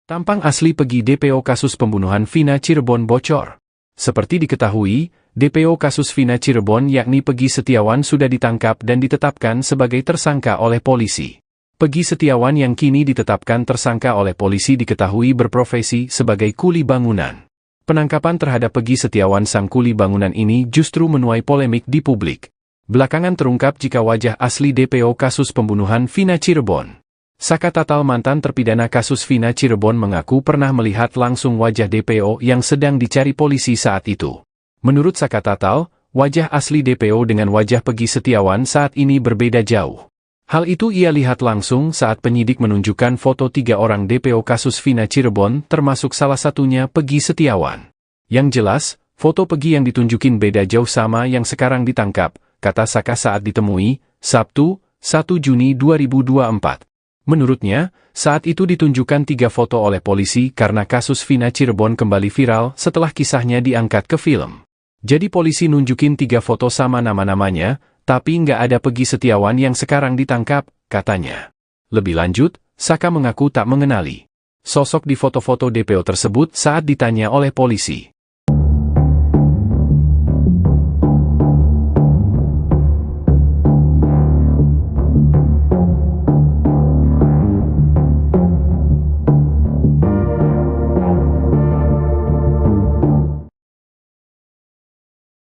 Tampang asli Pegi DPO kasus pembunuhan Vina Cirebon bocor. Seperti diketahui, DPO kasus Vina Cirebon yakni Pegi Setiawan sudah ditangkap dan ditetapkan sebagai tersangka oleh polisi. Pegi Setiawan yang kini ditetapkan tersangka oleh polisi diketahui berprofesi sebagai kuli bangunan. Penangkapan terhadap Pegi Setiawan sang kuli bangunan ini justru menuai polemik di publik. Belakangan terungkap jika wajah asli DPO kasus pembunuhan Vina Cirebon. Saka Tatal mantan terpidana kasus Vina Cirebon mengaku pernah melihat langsung wajah DPO yang sedang dicari polisi saat itu. Menurut Saka Tatal, wajah asli DPO dengan wajah Pegi Setiawan saat ini berbeda jauh. Hal itu ia lihat langsung saat penyidik menunjukkan foto 3 orang DPO kasus Vina Cirebon termasuk salah satunya Pegi Setiawan. Yang jelas, foto Pegi yang ditunjukin beda jauh sama yang sekarang ditangkap, kata Saka saat ditemui, Sabtu, 1 Juni 2024. Menurutnya, saat itu ditunjukkan 3 foto oleh polisi karena kasus Vina Cirebon kembali viral setelah kisahnya diangkat ke film. Jadi polisi nunjukin 3 foto sama nama-namanya, tapi nggak ada Pegi Setiawan yang sekarang ditangkap, katanya. Lebih lanjut, Saka mengaku tak mengenali sosok di foto-foto DPO tersebut saat ditanya oleh polisi.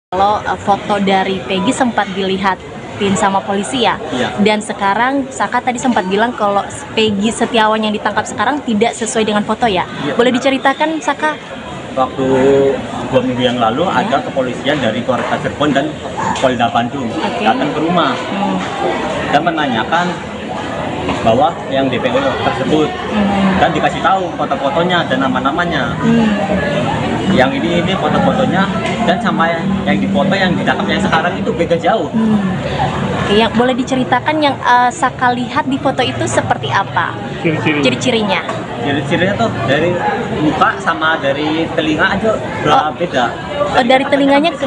Kalau foto dari Pegi sempat dilihatin sama polisi ya, dan sekarang Saka tadi sempat bilang kalau Pegi Setiawan yang ditangkap sekarang tidak sesuai dengan foto ya. Boleh diceritakan Saka? Waktu 2 minggu yang lalu ada kepolisian dari Polres Cirebon dan Polda Bandung datang ke rumah dan menanyakan bahwa yang DPO tersebut dan dikasih tahu foto-fotonya dan nama-namanya. Yang ini foto-fotonya dan sama yang dipoto yang ditangkap yang sekarang itu beda jauh. Yang boleh diceritakan yang Saka lihat di foto itu seperti apa? Ciri-cirinya? Ciri-cirinya tuh dari muka sama dari telinga aja beda. Dari telinganya ke...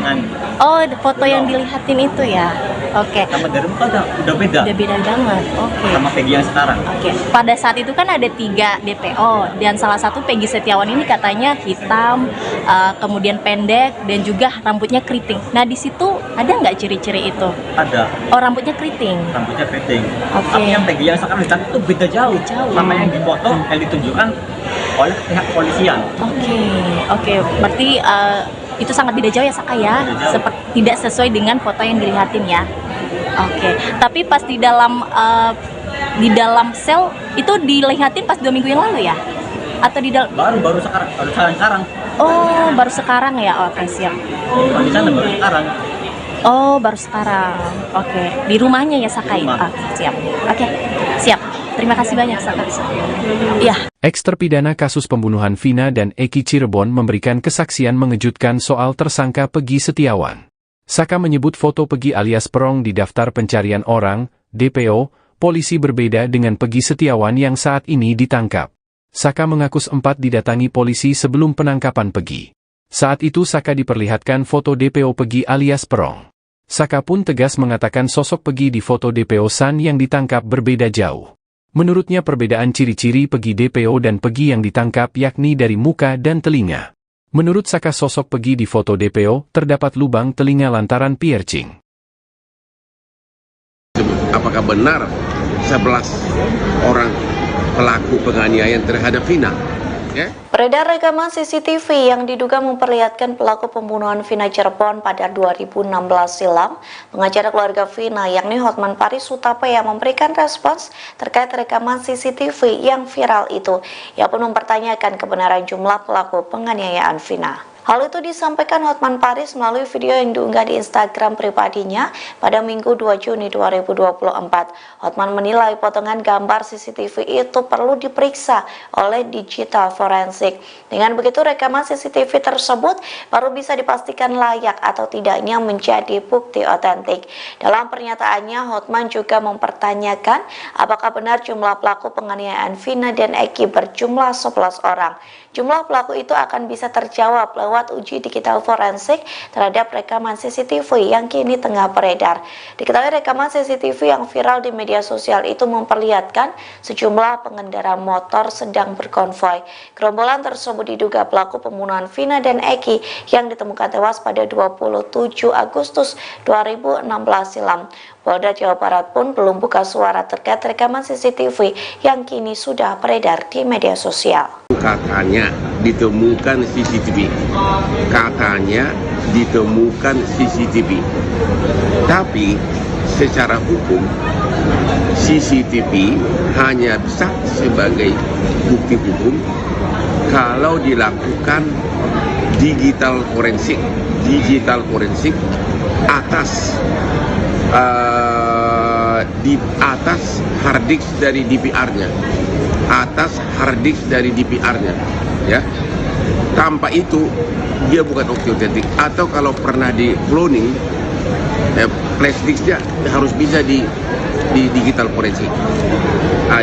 Oh, foto yang dilihatin itu ya. Oke. Sama dari muka udah beda. Udah beda banget. Oke. Sama Pegi yang sekarang. Oke. Pada saat itu kan ada 3 DPO dan salah satu Pegi Setiawan ini katanya hitam, kemudian pendek dan juga rambutnya keriting. Nah di situ ada nggak ciri-ciri itu? Ada. Oh, rambutnya keriting. Rambutnya keriting. Oke. Tapi yang Pegi yang sekarang ditangkap itu beda jauh. Sama yang dipoto yang ditunjukkan oleh pihak kepolisian. Oke. Berarti itu sangat beda jauh ya Saka ya, tidak sesuai dengan foto yang dilihatin ya. Oke. Tapi pas di dalam sel itu dilihatin pas 2 minggu yang lalu ya? Atau di dalam? Baru sekarang. Oh, baru sekarang ya. Oke, siap. Di sana baru sekarang. Oh, baru sekarang. Oke. Di rumahnya ya Saka ya? Siap. Oke. Siap. Terima kasih banyak Saka. Iya. Ex-terpidana kasus pembunuhan Vina dan Eki Cirebon memberikan kesaksian mengejutkan soal tersangka Pegi Setiawan. Saka menyebut foto Pegi alias Perong di daftar pencarian orang, DPO, polisi berbeda dengan Pegi Setiawan yang saat ini ditangkap. Saka mengaku sempat didatangi polisi sebelum penangkapan Pegi. Saat itu Saka diperlihatkan foto DPO Pegi alias Perong. Saka pun tegas mengatakan sosok Pegi di foto DPO San yang ditangkap berbeda jauh. Menurutnya perbedaan ciri-ciri Pegi DPO dan Pegi yang ditangkap yakni dari muka dan telinga. Menurut Saka sosok Pegi di foto DPO terdapat lubang telinga lantaran piercing. Apakah benar 11 orang pelaku penganiayaan terhadap Vina? Beredar rekaman CCTV yang diduga memperlihatkan pelaku pembunuhan Vina Cirebon pada 2016 silam. Pengacara keluarga Vina yakni Hotman Paris Hutapea memberikan respons terkait rekaman CCTV yang viral itu. Ia pun mempertanyakan kebenaran jumlah pelaku penganiayaan Vina. Hal itu disampaikan Hotman Paris melalui video yang diunggah di Instagram pribadinya pada Minggu 2 Juni 2024. Hotman menilai potongan gambar CCTV itu perlu diperiksa oleh digital forensik. Dengan begitu rekaman CCTV tersebut baru bisa dipastikan layak atau tidaknya menjadi bukti otentik. Dalam pernyataannya, Hotman juga mempertanyakan apakah benar jumlah pelaku penganiayaan Vina dan Eki berjumlah 11 orang. Jumlah pelaku itu akan bisa terjawab lewat lewat uji digital forensik terhadap rekaman CCTV yang kini tengah beredar. Diketahui rekaman CCTV yang viral di media sosial itu memperlihatkan sejumlah pengendara motor sedang berkonvoi. Gerombolan tersebut diduga pelaku pembunuhan Vina dan Eki yang ditemukan tewas pada 27 Agustus 2016 silam. Polda Jawa Barat pun belum buka suara terkait rekaman CCTV yang kini sudah beredar di media sosial. Katanya ditemukan CCTV. Katanya ditemukan CCTV. Tapi secara hukum CCTV hanya bisa sebagai bukti hukum kalau dilakukan digital forensik atas di atas harddisk dari DVR-nya, ya. Tanpa itu dia bukan otentik. Atau kalau pernah di cloning, flash disknya harus bisa di digital forensik.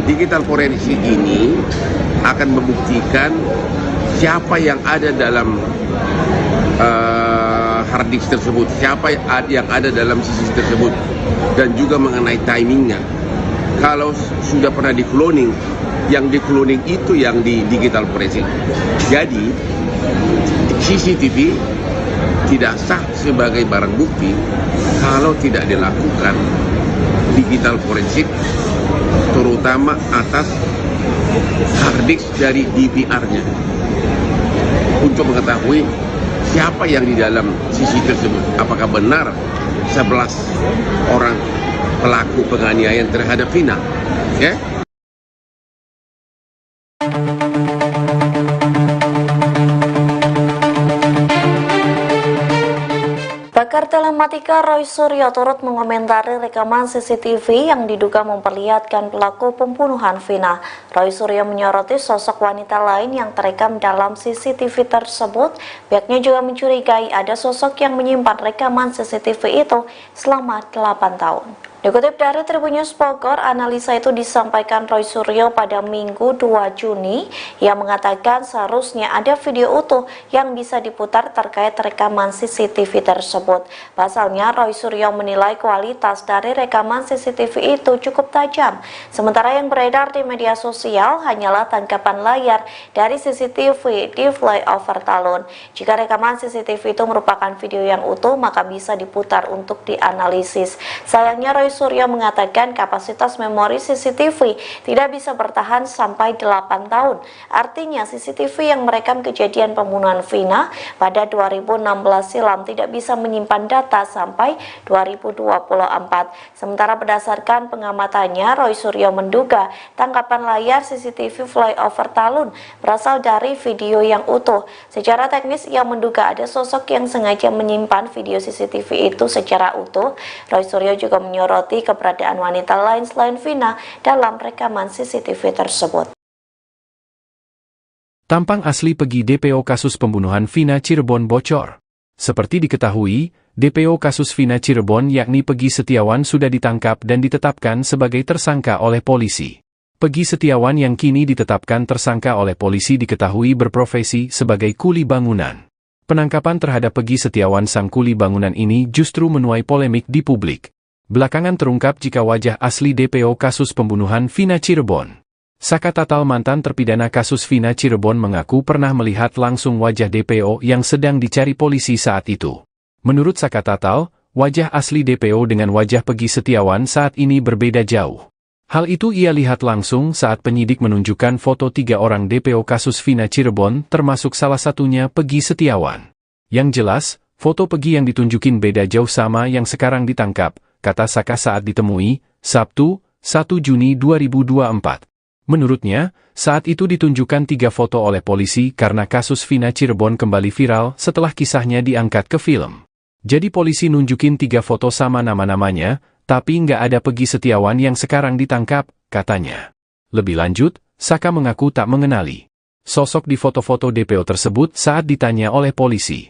Digital forensik ini akan membuktikan siapa yang ada dalam hard disk tersebut, siapa yang ada dalam CCTV tersebut, dan juga mengenai timingnya. Kalau sudah pernah di cloning, yang di cloning itu yang di digital forensik. Jadi CCTV tidak sah sebagai barang bukti kalau tidak dilakukan digital forensik, terutama atas hard disk dari DVR-nya, untuk mengetahui siapa yang di dalam CCTV tersebut. Apakah benar 11 orang pelaku penganiayaan terhadap Vina? Ya? Pakar telematika Roy Suryo turut mengomentari rekaman CCTV yang diduga memperlihatkan pelaku pembunuhan Vina. Roy Suryo menyoroti sosok wanita lain yang terekam dalam CCTV tersebut. Pihaknya juga mencurigai ada sosok yang menyimpan rekaman CCTV itu selama 8 tahun. Dikutip dari Tribun News Bogor, analisa itu disampaikan Roy Suryo pada Minggu 2 Juni. Ia mengatakan seharusnya ada video utuh yang bisa diputar terkait rekaman CCTV tersebut. Pasalnya, Roy Suryo menilai kualitas dari rekaman CCTV itu cukup tajam. Sementara yang beredar di media sosial hanyalah tangkapan layar dari CCTV di flyover Talun. Jika rekaman CCTV itu merupakan video yang utuh, maka bisa diputar untuk dianalisis. Sayangnya, Roy Suryo mengatakan kapasitas memori CCTV tidak bisa bertahan sampai 8 tahun. Artinya CCTV yang merekam kejadian pembunuhan Vina pada 2016 silam tidak bisa menyimpan data sampai 2024. Sementara berdasarkan pengamatannya, Roy Suryo menduga tangkapan layar CCTV flyover Talun berasal dari video yang utuh. Secara teknis ia menduga ada sosok yang sengaja menyimpan video CCTV itu secara utuh. Roy Suryo juga menyoroti keberadaan wanita lain selain Vina dalam rekaman CCTV tersebut. Tampang asli Pegi DPO kasus pembunuhan Vina Cirebon bocor. Seperti diketahui, DPO kasus Vina Cirebon yakni Pegi Setiawan sudah ditangkap dan ditetapkan sebagai tersangka oleh polisi. Pegi Setiawan yang kini ditetapkan tersangka oleh polisi diketahui berprofesi sebagai kuli bangunan. Penangkapan terhadap Pegi Setiawan sang kuli bangunan ini justru menuai polemik di publik. Belakangan terungkap jika wajah asli DPO kasus pembunuhan Vina Cirebon. Saka Tatal mantan terpidana kasus Vina Cirebon mengaku pernah melihat langsung wajah DPO yang sedang dicari polisi saat itu. Menurut Saka Tatal, wajah asli DPO dengan wajah Pegi Setiawan saat ini berbeda jauh. Hal itu ia lihat langsung saat penyidik menunjukkan foto 3 orang DPO kasus Vina Cirebon termasuk salah satunya Pegi Setiawan. Yang jelas, foto Pegi yang ditunjukin beda jauh sama yang sekarang ditangkap, kata Saka saat ditemui, Sabtu, 1 Juni 2024. Menurutnya, saat itu ditunjukkan 3 foto oleh polisi karena kasus Vina Cirebon kembali viral setelah kisahnya diangkat ke film. Jadi polisi nunjukin 3 foto sama nama-namanya, tapi nggak ada Pegi Setiawan yang sekarang ditangkap, katanya. Lebih lanjut, Saka mengaku tak mengenali sosok di foto-foto DPO tersebut saat ditanya oleh polisi.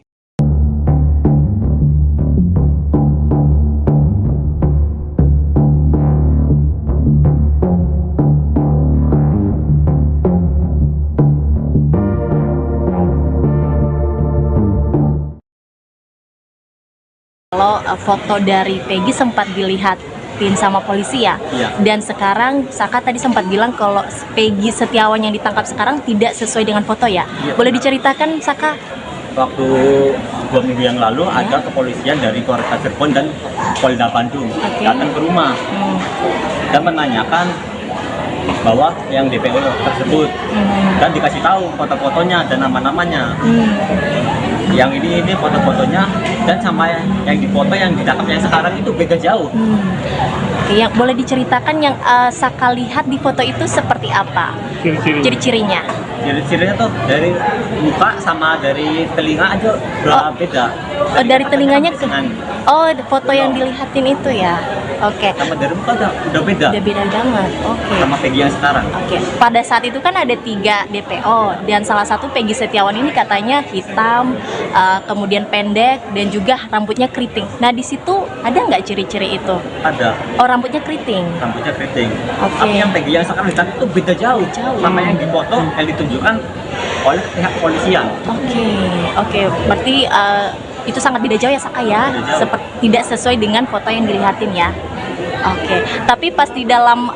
foto dari Peggy sempat dilihatin sama polisi ya. Iya. Dan sekarang Saka tadi sempat bilang kalau Peggy Setiawan yang ditangkap sekarang tidak sesuai dengan foto ya. Iya. Boleh diceritakan Saka? Waktu 2 minggu yang lalu ada kepolisian dari Polres Cirebon dan Polda Bandung datang ke rumah dan menanyakan bahwa yang DPO tersebut dan dikasih tahu foto-fotonya dan nama-namanya. Yang ini foto-fotonya dan sama yang dipoto yang ditangkap yang sekarang itu beda jauh. Yang boleh diceritakan yang Saka lihat di foto itu seperti apa? Ciri-cirinya? Ciri-cirinya tuh dari muka sama dari telinga aja udah beda. Oh, dari telinganya ke... Dengan Oh, foto yang dilihatin itu ya. Oke. sama dari muka udah beda. Udah beda banget. Oke. Sama Peggy yang sekarang. Oke. Pada saat itu kan ada 3 DPO dan salah satu Peggy Setiawan ini katanya hitam, kemudian pendek dan juga rambutnya keriting. Nah, di situ ada nggak ciri-ciri itu? Ada. Oh, rambutnya keriting. Rambutnya keriting. Oke. Tapi yang Peggy yang sekarang ditangkap itu beda jauh. Sama yang dipoto yang ditunjukkan oleh pihak kepolisian. Oke. Berarti itu sangat beda jauh ya Saka ya. Beda jauh. Seperti tidak sesuai dengan foto yang dilihatin ya. Oke. Tapi pas di dalam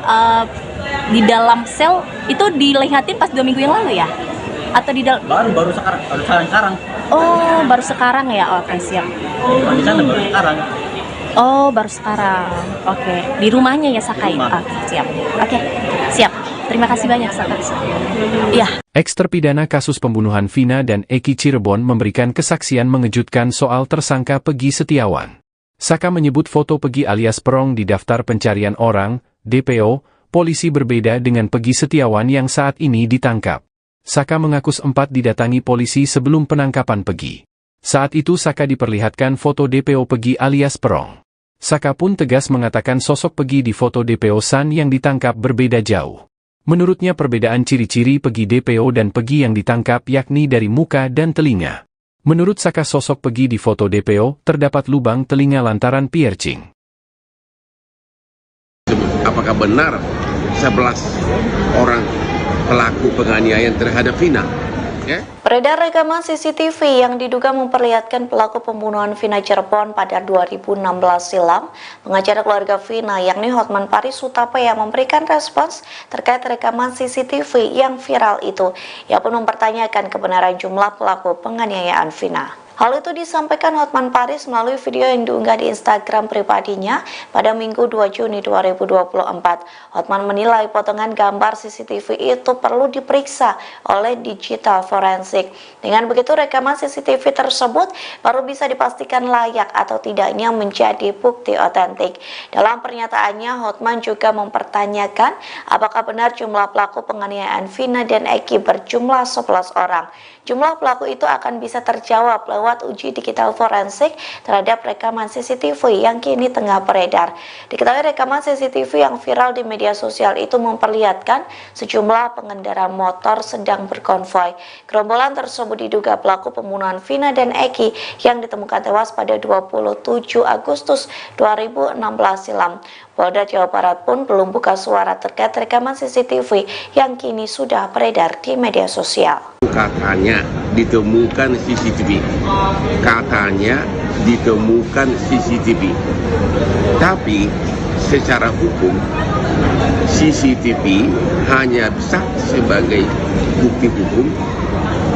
sel itu dilihatin pas 2 minggu yang lalu ya? Atau di dalam? Baru sekarang. Oh, baru sekarang ya. Oke, siap. Di sana baru sekarang. Oh, baru sekarang. Oke. Di rumahnya ya Saka Di ya? rumah. Oke, siap. Oke, siap. Terima kasih banyak Saka. Iya. Eks-terpidana kasus pembunuhan Vina dan Eki Cirebon memberikan kesaksian mengejutkan soal tersangka Peggy Setiawan. Saka menyebut foto Peggy alias Perong di daftar pencarian orang, DPO, polisi berbeda dengan Peggy Setiawan yang saat ini ditangkap. Saka mengaku sempat didatangi polisi sebelum penangkapan Peggy. Saat itu Saka diperlihatkan foto DPO Peggy alias Perong. Saka pun tegas mengatakan sosok Peggy di foto DPO San yang ditangkap berbeda jauh. Menurutnya perbedaan ciri-ciri Peggy DPO dan Peggy yang ditangkap yakni dari muka dan telinga. Menurut Saka sosok Peggy di foto DPO terdapat lubang telinga lantaran piercing. Apakah benar 11 orang pelaku penganiayaan terhadap Vina? Beredar rekaman CCTV yang diduga memperlihatkan pelaku pembunuhan Vina Cirebon pada 2016 silam. Pengacara keluarga Vina yakni Hotman Paris Hutapea memberikan respons terkait rekaman CCTV yang viral itu. Ia pun mempertanyakan kebenaran jumlah pelaku penganiayaan Vina. Hal itu disampaikan Hotman Paris melalui video yang diunggah di Instagram pribadinya pada Minggu 2 Juni 2024. Hotman menilai potongan gambar CCTV itu perlu diperiksa oleh digital forensik. Dengan begitu rekaman CCTV tersebut baru bisa dipastikan layak atau tidaknya menjadi bukti otentik. Dalam pernyataannya, Hotman juga mempertanyakan apakah benar jumlah pelaku penganiayaan Vina dan Eki berjumlah 11 orang. Jumlah pelaku itu akan bisa terjawab lewat uji digital forensik terhadap rekaman CCTV yang kini tengah beredar. Diketahui rekaman CCTV yang viral di media sosial itu memperlihatkan sejumlah pengendara motor sedang berkonvoi. Gerombolan tersebut diduga pelaku pembunuhan Vina dan Eki yang ditemukan tewas pada 27 Agustus 2016 silam. Polda Jawa Barat pun belum buka suara terkait rekaman CCTV yang kini sudah beredar di media sosial. Katanya ditemukan CCTV. Tapi secara hukum CCTV hanya bisa sebagai bukti hukum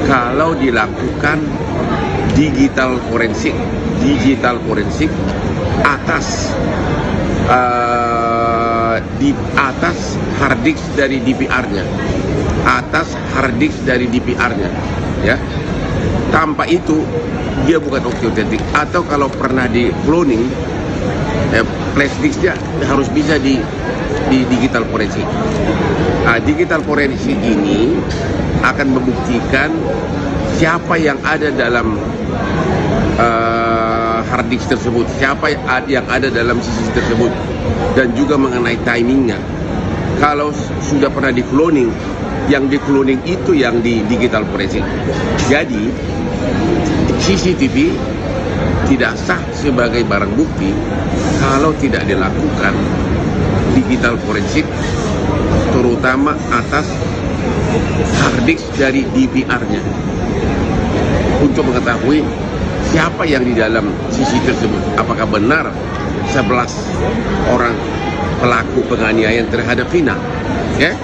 kalau dilakukan digital forensik atas di atas hard disk dari DPR-nya, ya. Tanpa itu dia bukan otentik. Atau kalau pernah di cloning, flash disknya harus bisa di digital forensik. Digital forensik ini akan membuktikan siapa yang ada dalam hard disk tersebut, siapa yang ada dalam CCTV tersebut, dan juga mengenai timingnya. Kalau sudah pernah di cloning, yang di cloning itu yang di digital forensik. Jadi CCTV tidak sah sebagai barang bukti kalau tidak dilakukan digital forensik, terutama atas hard disk dari DPR-nya, untuk mengetahui siapa yang di dalam CCTV tersebut. Apakah benar 11 orang pelaku penganiayaan terhadap Vina? Ya?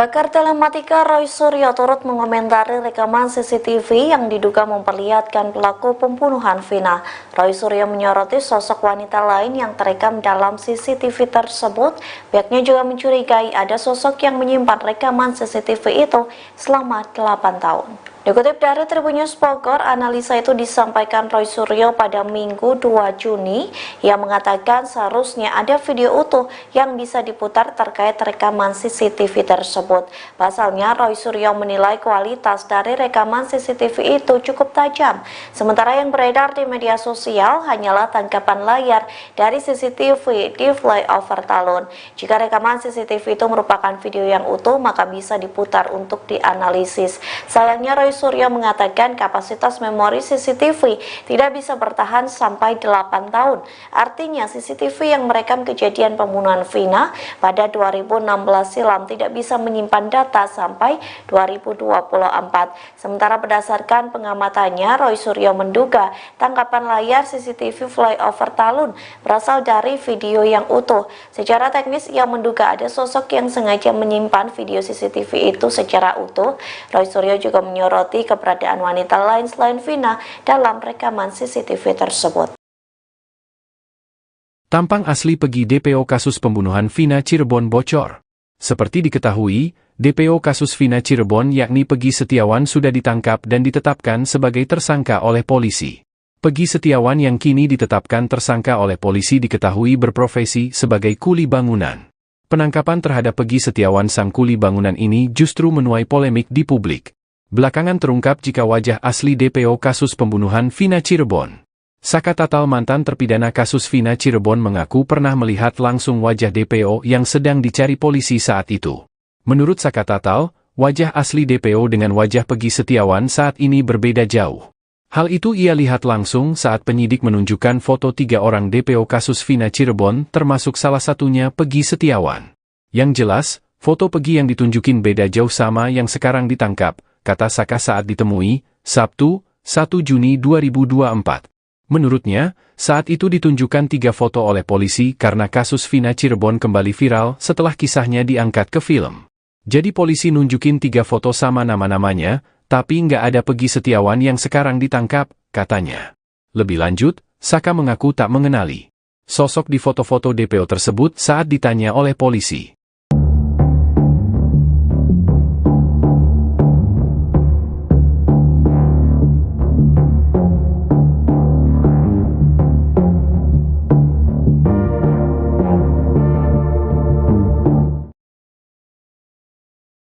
Pakar telematika Roy Suryo turut mengomentari rekaman CCTV yang diduga memperlihatkan pelaku pembunuhan Vina. Roy Suryo menyoroti sosok wanita lain yang terekam dalam CCTV tersebut. Pihaknya juga mencurigai ada sosok yang menyimpan rekaman CCTV itu selama 8 tahun. Dikutip dari Tribun News Bogor, analisa itu disampaikan Roy Suryo pada Minggu 2 Juni. Ia mengatakan seharusnya ada video utuh yang bisa diputar terkait rekaman CCTV tersebut. Pasalnya, Roy Suryo menilai kualitas dari rekaman CCTV itu cukup tajam. Sementara yang beredar di media sosial hanyalah tangkapan layar dari CCTV di flyover Talun. Jika rekaman CCTV itu merupakan video yang utuh, maka bisa diputar untuk dianalisis. Sayangnya, Roy Suryo mengatakan kapasitas memori CCTV tidak bisa bertahan sampai 8 tahun. Artinya CCTV yang merekam kejadian pembunuhan Vina pada 2016 silam tidak bisa menyimpan data sampai 2024. Sementara berdasarkan pengamatannya, Roy Suryo menduga tangkapan layar CCTV flyover Talun berasal dari video yang utuh. Secara teknis, ia menduga ada sosok yang sengaja menyimpan video CCTV itu secara utuh. Roy Suryo juga menyoroti keberadaan wanita lain selain Vina dalam rekaman CCTV tersebut. Tampang asli Pegi DPO kasus pembunuhan Vina Cirebon bocor. Seperti diketahui, DPO kasus Vina Cirebon yakni Pegi Setiawan sudah ditangkap dan ditetapkan sebagai tersangka oleh polisi. Pegi Setiawan yang kini ditetapkan tersangka oleh polisi diketahui berprofesi sebagai kuli bangunan. Penangkapan terhadap Pegi Setiawan sang kuli bangunan ini justru menuai polemik di publik. Belakangan terungkap jika wajah asli DPO kasus pembunuhan Vina Cirebon. Saka Tatal, mantan terpidana kasus Vina Cirebon, mengaku pernah melihat langsung wajah DPO yang sedang dicari polisi saat itu. Menurut Saka Tatal, wajah asli DPO dengan wajah Pegi Setiawan saat ini berbeda jauh. Hal itu ia lihat langsung saat penyidik menunjukkan foto 3 orang DPO kasus Vina Cirebon, termasuk salah satunya Pegi Setiawan. Yang jelas, foto Pegi yang ditunjukin beda jauh sama yang sekarang ditangkap, kata Saka saat ditemui, Sabtu, 1 Juni 2024. Menurutnya, saat itu ditunjukkan 3 foto oleh polisi karena kasus Vina Cirebon kembali viral setelah kisahnya diangkat ke film. Jadi polisi nunjukin 3 foto sama nama-namanya, tapi nggak ada Pegi Setiawan yang sekarang ditangkap, katanya. Lebih lanjut, Saka mengaku tak mengenali sosok di foto-foto DPO tersebut saat ditanya oleh polisi.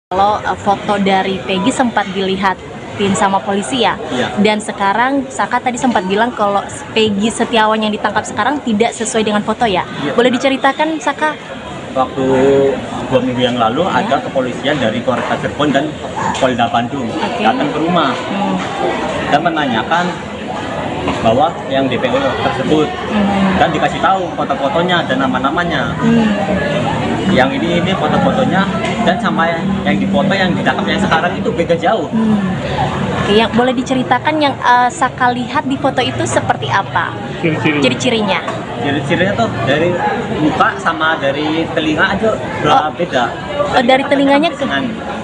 Kalau foto dari Pegi sempat dilihatin sama polisi ya, dan sekarang Saka tadi sempat bilang kalau Pegi Setiawan yang ditangkap sekarang tidak sesuai dengan foto ya. Boleh diceritakan, Saka? Waktu 2 minggu yang lalu ada kepolisian dari Polres Cirebon dan Polda Bandung datang ke rumah dan menanyakan bahwa yang DPO tersebut dan dikasih tahu foto-fotonya dan nama-namanya. Yang ini foto-fotonya dan sama yang dipoto yang ditangkap yang sekarang itu beda jauh. Yang boleh diceritakan yang Saka lihat di foto itu seperti apa? Ciri-cirinya? Ciri-cirinya tuh dari muka sama dari telinga aja udah beda. Dari telinganya ke?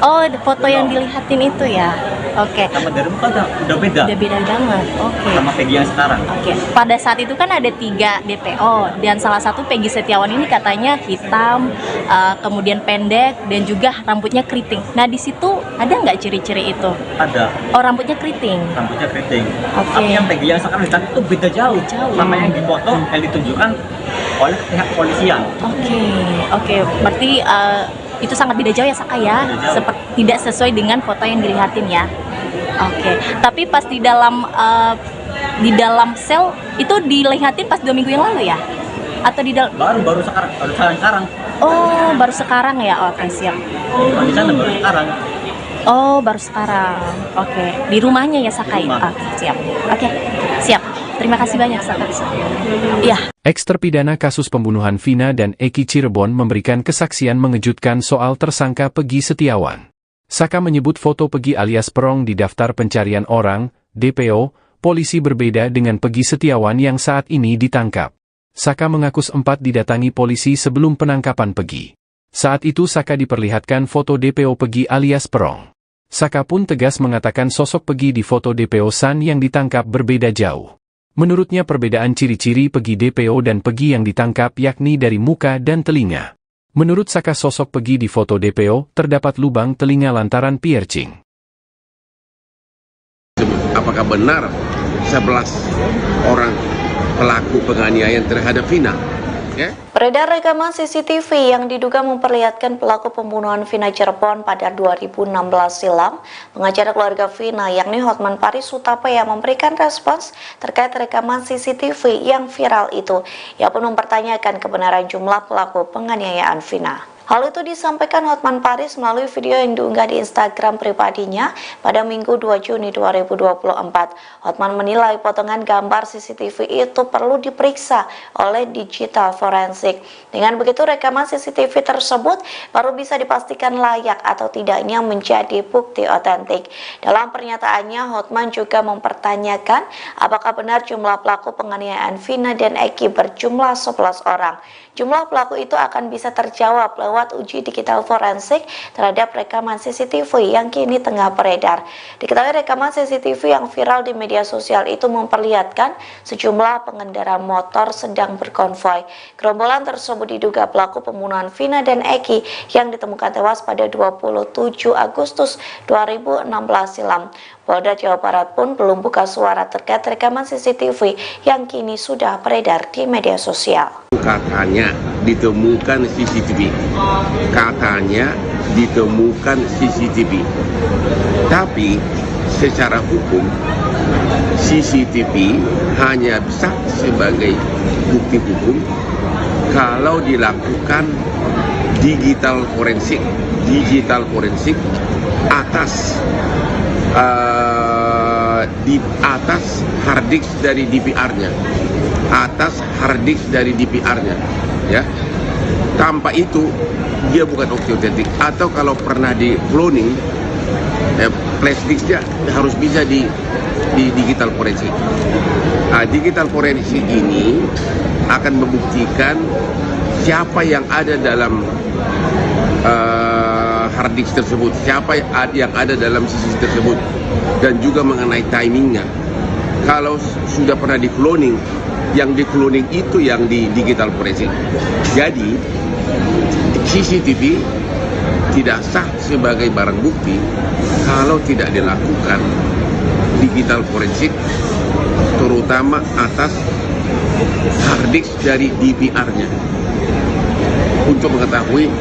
Oh, foto yang dilihatin itu ya. Oke. Sama dari muka udah beda. Udah beda banget. Oke. Sama Pegi yang sekarang. Oke. Pada saat itu kan ada 3 DPO dan salah satu Pegi Setiawan ini katanya hitam, kemudian pendek dan juga rambutnya keriting. Nah di situ ada nggak ciri-ciri itu? Ada. Oh, rambutnya keriting. Rambutnya keriting. Oke. Tapi yang Pegi yang sekarang ditangkap itu beda jauh. Sama yang dipoto yang ditunjukkan oleh pihak kepolisian. Oke. Berarti itu sangat beda jauh ya, Saka ya? Tidak sesuai dengan foto yang dilihatin ya. Oke. Tapi pas di dalam sel itu dilihatin pas 2 minggu yang lalu ya? Atau di dalam? Baru sekarang. Oh, baru sekarang ya. Oke, siap. Di sana baru sekarang. Oh, baru sekarang. Oke. Di rumahnya ya, Saka? Oke, siap. Oke, siap. Terima kasih banyak, Saka. Ya. Ex-terpidana kasus pembunuhan Vina dan Eki Cirebon memberikan kesaksian mengejutkan soal tersangka Peggy Setiawan. Saka menyebut foto Peggy alias Perong di daftar pencarian orang, DPO, polisi berbeda dengan Peggy Setiawan yang saat ini ditangkap. Saka mengaku sempat didatangi polisi sebelum penangkapan Peggy. Saat itu Saka diperlihatkan foto DPO Peggy alias Perong. Saka pun tegas mengatakan sosok Peggy di foto DPO San yang ditangkap berbeda jauh. Menurutnya perbedaan ciri-ciri Peggy DPO dan Peggy yang ditangkap yakni dari muka dan telinga. Menurut Saka sosok Peggy di foto DPO terdapat lubang telinga lantaran piercing. Apakah benar 11 orang pelaku penganiayaan terhadap Vina? Beredar rekaman CCTV yang diduga memperlihatkan pelaku pembunuhan Vina Cirebon pada 2016 silam. Pengacara keluarga Vina yakni Hotman Paris Hutapea memberikan respons terkait rekaman CCTV yang viral itu. Ia pun mempertanyakan kebenaran jumlah pelaku penganiayaan Vina. Hal itu disampaikan Hotman Paris melalui video yang diunggah di Instagram pribadinya pada Minggu 2 Juni 2024. Hotman menilai potongan gambar CCTV itu perlu diperiksa oleh digital forensik. Dengan begitu rekaman CCTV tersebut baru bisa dipastikan layak atau tidaknya menjadi bukti otentik. Dalam pernyataannya, Hotman juga mempertanyakan apakah benar jumlah pelaku penganiayaan Vina dan Eki berjumlah 11 orang. Jumlah pelaku itu akan bisa terjawab lewat uji digital forensik terhadap rekaman CCTV yang kini tengah beredar. Diketahui rekaman CCTV yang viral di media sosial itu memperlihatkan sejumlah pengendara motor sedang berkonvoi. Gerombolan tersebut diduga pelaku pembunuhan Vina dan Eki yang ditemukan tewas pada 27 Agustus 2016 silam. Polda Jawa Barat pun belum buka suara terkait rekaman CCTV yang kini sudah beredar di media sosial. Katanya ditemukan CCTV. Katanya ditemukan CCTV. Tapi secara hukum CCTV hanya bisa sebagai bukti hukum kalau dilakukan digital forensik atas di atas harddisk dari DPR-nya, ya. Tanpa itu dia bukan otentik. Atau kalau pernah di cloning, flash disknya harus bisa di digital forensik. Digital forensik ini akan membuktikan siapa yang ada dalam hard disk tersebut, siapa yang ada dalam CCTV tersebut, dan juga mengenai timingnya. Kalau sudah pernah di cloning, yang di cloning itu yang di digital forensik. Jadi CCTV tidak sah sebagai barang bukti kalau tidak dilakukan digital forensik, terutama atas hard disk dari DPR-nya, untuk mengetahui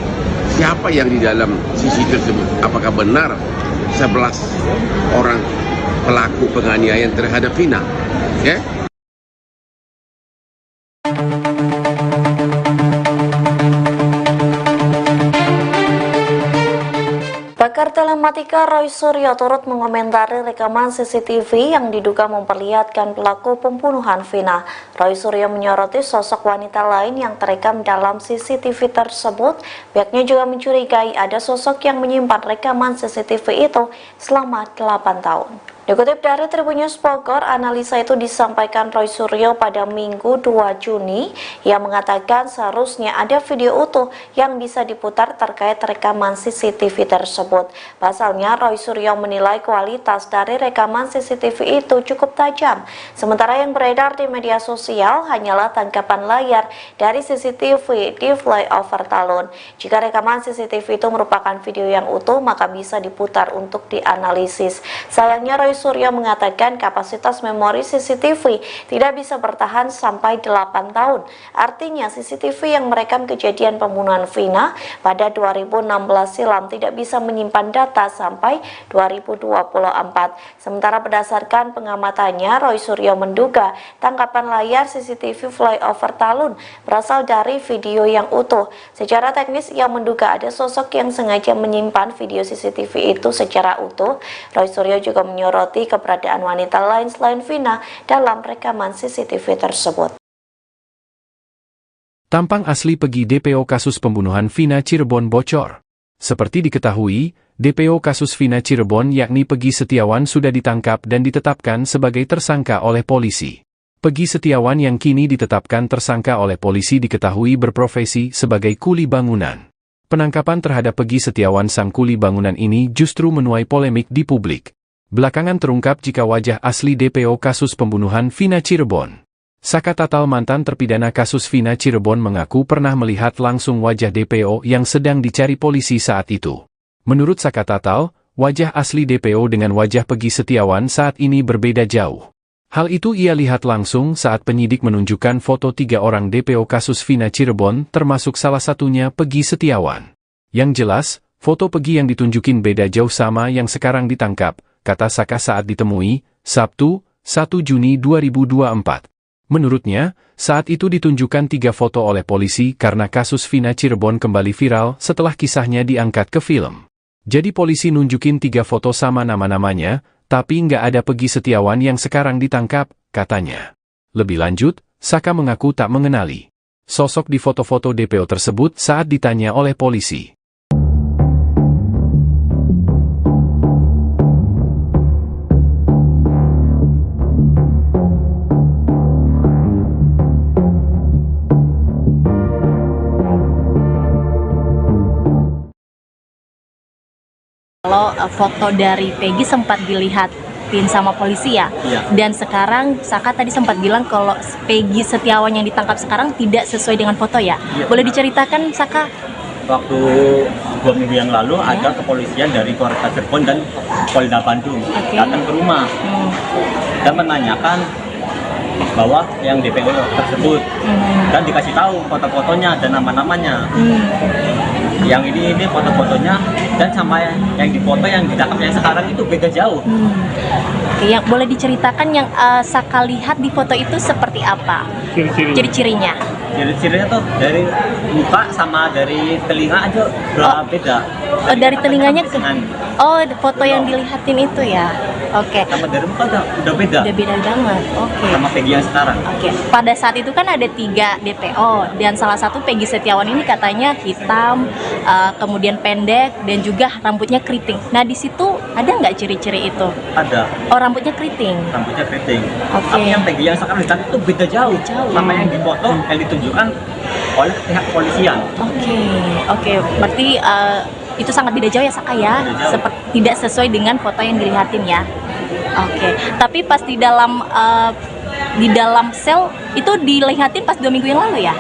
siapa yang di dalam CCTV tersebut. Apakah benar 11 orang pelaku penganiayaan terhadap Vina? Pakar telematika Roy Suryo turut mengomentari rekaman CCTV yang diduga memperlihatkan pelaku pembunuhan Vina. Roy Suryo menyoroti sosok wanita lain yang terekam dalam CCTV tersebut. Pihaknya juga mencurigai ada sosok yang menyimpan rekaman CCTV itu selama 8 tahun. Dikutip dari Tribun News Bogor, analisa itu disampaikan Roy Suryo pada Minggu 2 Juni. Ia mengatakan seharusnya ada video utuh yang bisa diputar terkait rekaman CCTV tersebut. Pasalnya, Roy Suryo menilai kualitas dari rekaman CCTV itu cukup tajam. Sementara yang beredar di media sosial hanyalah tangkapan layar dari CCTV di flyover Talun. Jika rekaman CCTV itu merupakan video yang utuh, maka bisa diputar untuk dianalisis. Sayangnya, Roy Suryo mengatakan kapasitas memori CCTV tidak bisa bertahan sampai 8 tahun. Artinya CCTV yang merekam kejadian pembunuhan Vina pada 2016 silam tidak bisa menyimpan data sampai 2024. Sementara berdasarkan pengamatannya, Roy Suryo menduga tangkapan layar CCTV flyover Talun berasal dari video yang utuh. Secara teknis ia menduga ada sosok yang sengaja menyimpan video CCTV itu secara utuh. Roy Suryo juga menyoroti menyoroti keberadaan wanita lain selain Vina dalam rekaman CCTV tersebut. Tampang asli Pegi DPO kasus pembunuhan Vina Cirebon bocor. Seperti diketahui, DPO kasus Vina Cirebon yakni Pegi Setiawan sudah ditangkap dan ditetapkan sebagai tersangka oleh polisi. Pegi Setiawan yang kini ditetapkan tersangka oleh polisi diketahui berprofesi sebagai kuli bangunan. Penangkapan terhadap Pegi Setiawan sang kuli bangunan ini justru menuai polemik di publik. Belakangan terungkap jika wajah asli DPO kasus pembunuhan Vina Cirebon. Saka Tatal mantan terpidana kasus Vina Cirebon mengaku pernah melihat langsung wajah DPO yang sedang dicari polisi saat itu. Menurut Saka Tatal, wajah asli DPO dengan wajah Pegi Setiawan saat ini berbeda jauh. Hal itu ia lihat langsung saat penyidik menunjukkan foto 3 orang DPO kasus Vina Cirebon termasuk salah satunya Pegi Setiawan. Yang jelas, foto Pegi yang ditunjukin beda jauh sama yang sekarang ditangkap, kata Saka saat ditemui, Sabtu, 1 Juni 2024. Menurutnya, saat itu ditunjukkan 3 foto oleh polisi karena kasus Vina Cirebon kembali viral setelah kisahnya diangkat ke film. Jadi polisi nunjukin 3 foto sama nama-namanya, tapi nggak ada Pegi Setiawan yang sekarang ditangkap, katanya. Lebih lanjut, Saka mengaku tak mengenali sosok di foto-foto DPO tersebut saat ditanya oleh polisi. Kalau foto dari Pegi sempat dilihatin sama polisi ya, dan sekarang Saka tadi sempat bilang kalau Pegi Setiawan yang ditangkap sekarang tidak sesuai dengan foto ya. Boleh diceritakan Saka? Waktu 2 minggu yang lalu ada kepolisian dari Polres Cirebon dan Polda Bandung datang ke rumah dan menanyakan bahwa yang DPO tersebut dan dikasih tahu foto-fotonya dan nama-namanya. Yang ini foto-fotonya dan sama yang difoto yang ditangkap yang sekarang itu beda jauh. Yang boleh diceritakan yang Saka lihat di foto itu seperti apa? Ciri-cirinya? Ciri-cirinya tuh dari muka sama dari telinga aja beda. Oh, dari telinganya ke? Oh, foto yang dilihatin itu ya. Oke. Sama dari muka udah beda. Udah beda banget. Oke. Sama Pegi yang sekarang. Oke. Pada saat itu kan ada 3 DPO dan salah satu Pegi Setiawan ini katanya hitam, kemudian pendek dan juga rambutnya keriting. Nah di situ ada nggak ciri-ciri itu? Ada. Oh, rambutnya keriting. Rambutnya keriting. Oke. Tapi yang Pegi yang sekarang ditangkap itu beda jauh. Sama yang difoto yang ditunjukkan oleh pihak kepolisian. Oke. Berarti itu sangat beda jauh ya Saka ya, tidak sesuai dengan foto yang dilihatin ya. Oke. Tapi pas di dalam sel itu dilihatin pas 2 minggu yang lalu ya?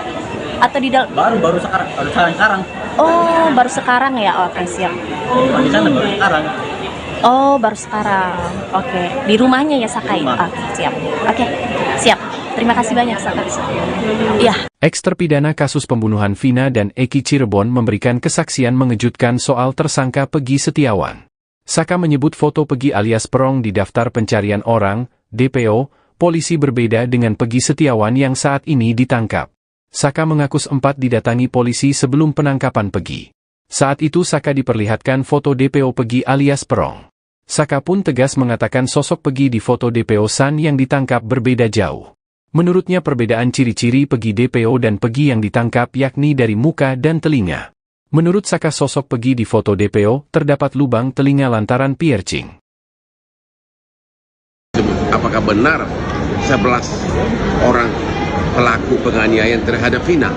Atau di dalam? Baru sekarang. Oh, baru sekarang ya. Oke, siap. Di sana baru sekarang. Oh, baru sekarang. Oke. Di rumahnya ya Saka ya? Oke, siap. Oke, siap. Terima kasih banyak Saka. Iya. Ex-terpidana kasus pembunuhan Vina dan Eki Cirebon memberikan kesaksian mengejutkan soal tersangka Pegi Setiawan. Saka menyebut foto Pegi alias Perong di daftar pencarian orang, DPO, polisi berbeda dengan Pegi Setiawan yang saat ini ditangkap. Saka mengaku sempat didatangi polisi sebelum penangkapan Pegi. Saat itu Saka diperlihatkan foto DPO Pegi alias Perong. Saka pun tegas mengatakan sosok Pegi di foto DPO San yang ditangkap berbeda jauh. Menurutnya perbedaan ciri-ciri Pegi DPO dan Pegi yang ditangkap yakni dari muka dan telinga. Menurut Saka sosok Pegi di foto DPO terdapat lubang telinga lantaran piercing. Apakah benar 11 orang pelaku penganiayaan terhadap Vina?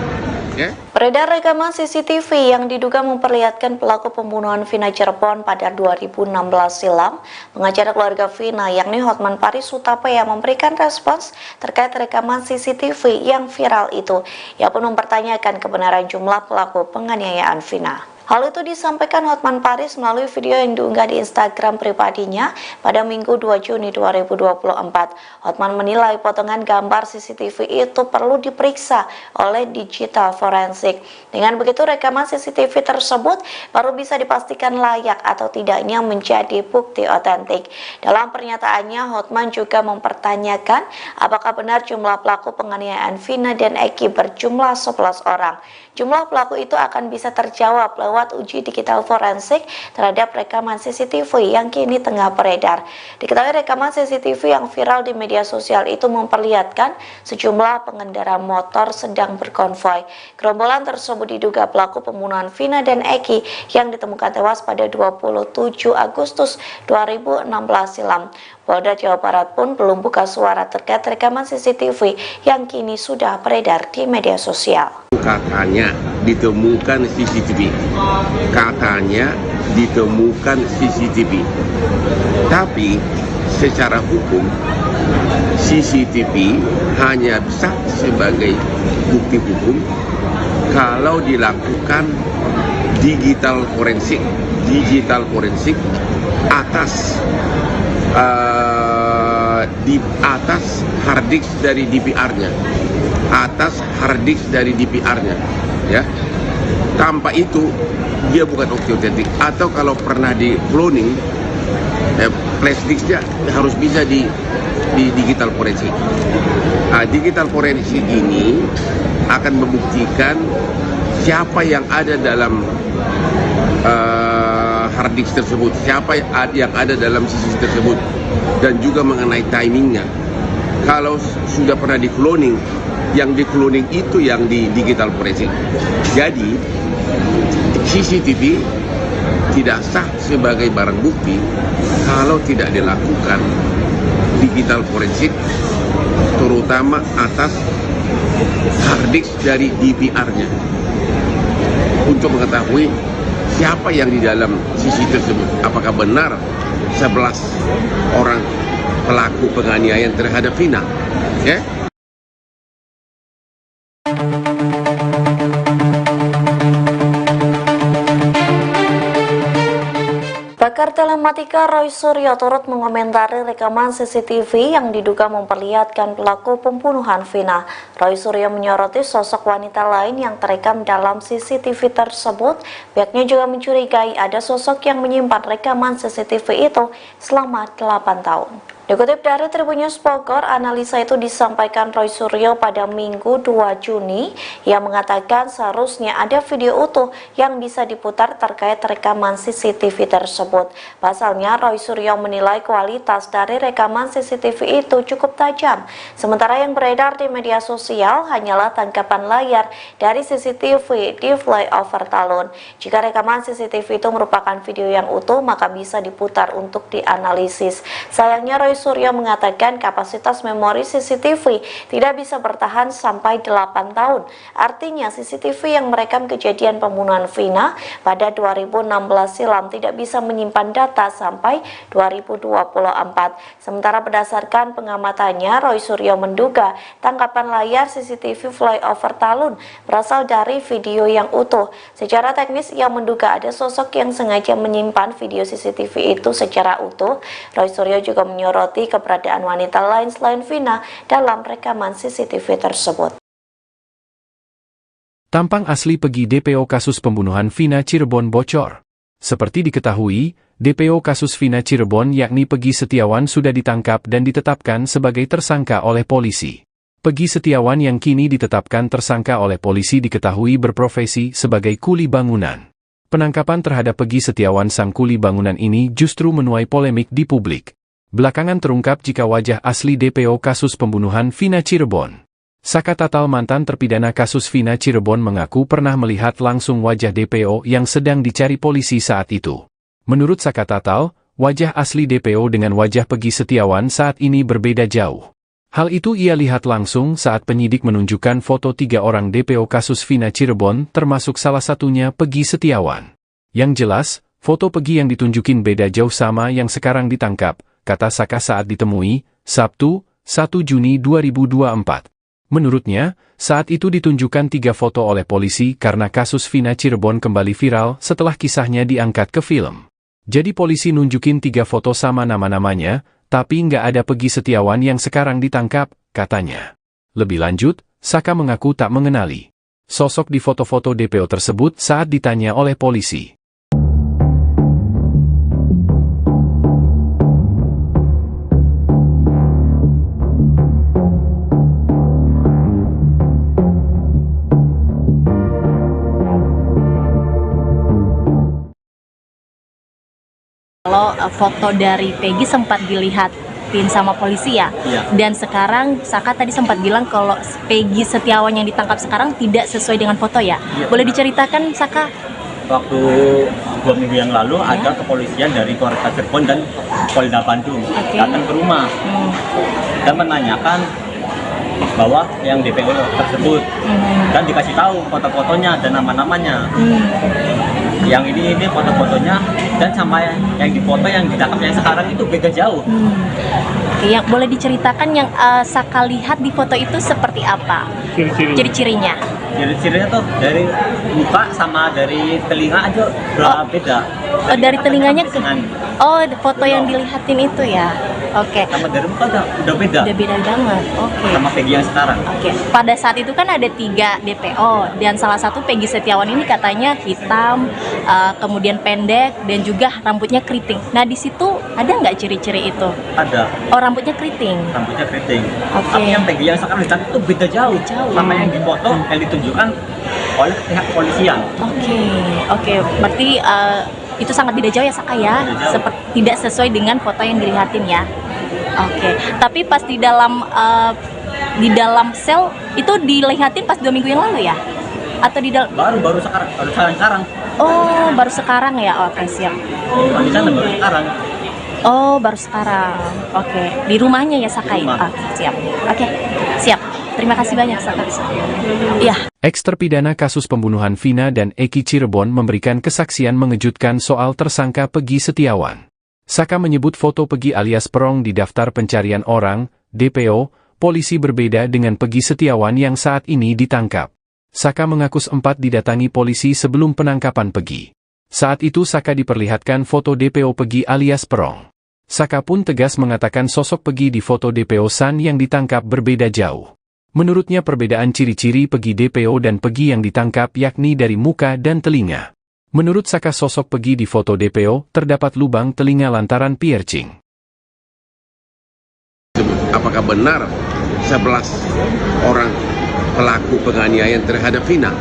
Beredar rekaman CCTV yang diduga memperlihatkan pelaku pembunuhan Vina Cirebon pada 2016 silam. Pengacara keluarga Vina yakni Hotman Paris Hutapea memberikan respons terkait rekaman CCTV yang viral itu. Ia pun mempertanyakan kebenaran jumlah pelaku penganiayaan Vina. Hal itu disampaikan Hotman Paris melalui video yang diunggah di Instagram pribadinya pada Minggu 2 Juni 2024. Hotman menilai potongan gambar CCTV itu perlu diperiksa oleh digital forensik. Dengan begitu rekaman CCTV tersebut baru bisa dipastikan layak atau tidaknya menjadi bukti otentik. Dalam pernyataannya, Hotman juga mempertanyakan apakah benar jumlah pelaku penganiayaan Vina dan Eki berjumlah 11 orang. Jumlah pelaku itu akan bisa terjawab lewat lewat uji digital forensik terhadap rekaman CCTV yang kini tengah beredar. Diketahui rekaman CCTV yang viral di media sosial itu memperlihatkan sejumlah pengendara motor sedang berkonvoi. Gerombolan tersebut diduga pelaku pembunuhan Vina dan Eki yang ditemukan tewas pada 27 Agustus 2016 silam. Polda Jawa Barat pun belum buka suara terkait rekaman CCTV yang kini sudah beredar di media sosial. Katanya ditemukan CCTV. Katanya ditemukan CCTV. Tapi secara hukum CCTV hanya bisa sebagai bukti hukum kalau dilakukan digital forensik atas di atas hard disk dari DPR-nya, ya. Tanpa itu dia bukan otentik. Atau kalau pernah di cloning, flash disknya harus bisa di digital forensik. Digital forensik ini akan membuktikan siapa yang ada dalam hard disk tersebut, siapa yang ada dalam CCTV tersebut, dan juga mengenai timingnya. Kalau sudah pernah di cloning, yang di cloning itu yang di digital forensik. Jadi CCTV tidak sah sebagai barang bukti kalau tidak dilakukan digital forensik, terutama atas hard disk dari DPR-nya, untuk mengetahui siapa yang di dalam CCTV tersebut. Apakah benar 11 orang pelaku penganiayaan terhadap Vina? Ya? Pakar telematika Roy Suryo turut mengomentari rekaman CCTV yang diduga memperlihatkan pelaku pembunuhan Vina. Roy Suryo menyoroti sosok wanita lain yang terekam dalam CCTV tersebut. Pihaknya juga mencurigai ada sosok yang menyimpan rekaman CCTV itu selama 8 tahun. Dikutip dari Tribun News Bogor, analisa itu disampaikan Roy Suryo pada Minggu 2 Juni yang mengatakan seharusnya ada video utuh yang bisa diputar terkait rekaman CCTV tersebut. Pasalnya, Roy Suryo menilai kualitas dari rekaman CCTV itu cukup tajam. Sementara yang beredar di media sosial hanyalah tangkapan layar dari CCTV di flyover Talun. Jika rekaman CCTV itu merupakan video yang utuh, maka bisa diputar untuk dianalisis. Sayangnya, Roy Suryo mengatakan kapasitas memori CCTV tidak bisa bertahan sampai 8 tahun. Artinya CCTV yang merekam kejadian pembunuhan Vina pada 2016 silam tidak bisa menyimpan data sampai 2024. Sementara berdasarkan pengamatannya, Roy Suryo menduga tangkapan layar CCTV flyover Talun berasal dari video yang utuh. Secara teknis, ia menduga ada sosok yang sengaja menyimpan video CCTV itu secara utuh. Roy Suryo juga menyoroti keberadaan wanita lain selain Vina dalam rekaman CCTV tersebut. Tampang asli Pegi DPO kasus pembunuhan Vina Cirebon bocor. Seperti diketahui, DPO kasus Vina Cirebon yakni Pegi Setiawan sudah ditangkap dan ditetapkan sebagai tersangka oleh polisi. Pegi Setiawan yang kini ditetapkan tersangka oleh polisi diketahui berprofesi sebagai kuli bangunan. Penangkapan terhadap Pegi Setiawan sang kuli bangunan ini justru menuai polemik di publik. Belakangan terungkap jika wajah asli DPO kasus pembunuhan Vina Cirebon. Saka Tatal, mantan terpidana kasus Vina Cirebon, mengaku pernah melihat langsung wajah DPO yang sedang dicari polisi saat itu. Menurut Saka Tatal, wajah asli DPO dengan wajah Pegi Setiawan saat ini berbeda jauh. Hal itu ia lihat langsung saat penyidik menunjukkan foto 3 orang DPO kasus Vina Cirebon, termasuk salah satunya Pegi Setiawan. Yang jelas, foto Pegi yang ditunjukin beda jauh sama yang sekarang ditangkap, kata Saka saat ditemui, Sabtu, 1 Juni 2024. Menurutnya, saat itu ditunjukkan 3 foto oleh polisi karena kasus Vina Cirebon kembali viral setelah kisahnya diangkat ke film. Jadi polisi nunjukin 3 foto sama nama-namanya, tapi nggak ada Pegi Setiawan yang sekarang ditangkap, katanya. Lebih lanjut, Saka mengaku tak mengenali sosok di foto-foto DPO tersebut saat ditanya oleh polisi. foto dari Peggy sempat dilihatin sama polisi ya. Iya. Dan sekarang Saka tadi sempat bilang kalau Peggy Setiawan yang ditangkap sekarang tidak sesuai dengan foto ya. Iya, Boleh benar. diceritakan Saka? Waktu 2 minggu yang lalu ada kepolisian dari Polres Cirebon dan Polda Bandung Oke. datang ke rumah dan menanyakan bahwa yang DPO tersebut dan dikasih tahu foto-fotonya dan nama-namanya. Yang ini foto-fotonya dan sama yang difoto yang ditangkap yang sekarang itu beda jauh. Oke, yang boleh diceritakan yang Saka lihat di foto itu seperti apa? Ciri-cirinya. Ciri-cirinya tuh dari muka sama dari telinga aja udah beda. Oh, dari telinganya ke Dengan foto yang dilihatin itu ya. Oke. sama dari muka udah beda. Udah beda banget. Oke. Sama Peggy yang sekarang. Oke, pada saat itu kan ada 3 DPO dan salah satu Peggy Setiawan ini katanya hitam, kemudian pendek dan juga rambutnya keriting. Nah di situ ada nggak ciri-ciri itu? Ada Oh, rambutnya keriting. rambutnya keriting. Oke. Tapi yang Peggy yang sekarang ditangkap itu beda jauh. Jauh. Sama yang difoto yang ditunjukkan oleh pihak kepolisian. Oke, berarti itu sangat beda jauh ya Saka ya, Beda jauh. tidak sesuai dengan foto yang dilihatin ya. Oke, tapi pas di dalam sel itu dilihatin pas 2 minggu yang lalu ya? Atau di dalam? Baru sekarang. Oh, baru sekarang ya. Oke, siap. Di sana baru sekarang. Oh, baru sekarang. Oke, di rumahnya ya Saka ya? Rumah. Oke, siap. Oke, siap. Terima kasih banyak Saka. Iya. Ex-terpidana kasus pembunuhan Vina dan Eki Cirebon memberikan kesaksian mengejutkan soal tersangka Peggy Setiawan. Saka menyebut foto Peggy alias Perong di daftar pencarian orang, DPO, polisi berbeda dengan Peggy Setiawan yang saat ini ditangkap. Saka mengaku sempat didatangi polisi sebelum penangkapan Peggy. Saat itu Saka diperlihatkan foto DPO Peggy alias Perong. Saka pun tegas mengatakan sosok Peggy di foto DPO San yang ditangkap berbeda jauh. Menurutnya perbedaan ciri-ciri Peggy DPO dan Peggy yang ditangkap yakni dari muka dan telinga. Menurut Saka sosok Peggy di foto DPO terdapat lubang telinga lantaran piercing. Apakah benar 11 orang pelaku penganiayaan terhadap Vina?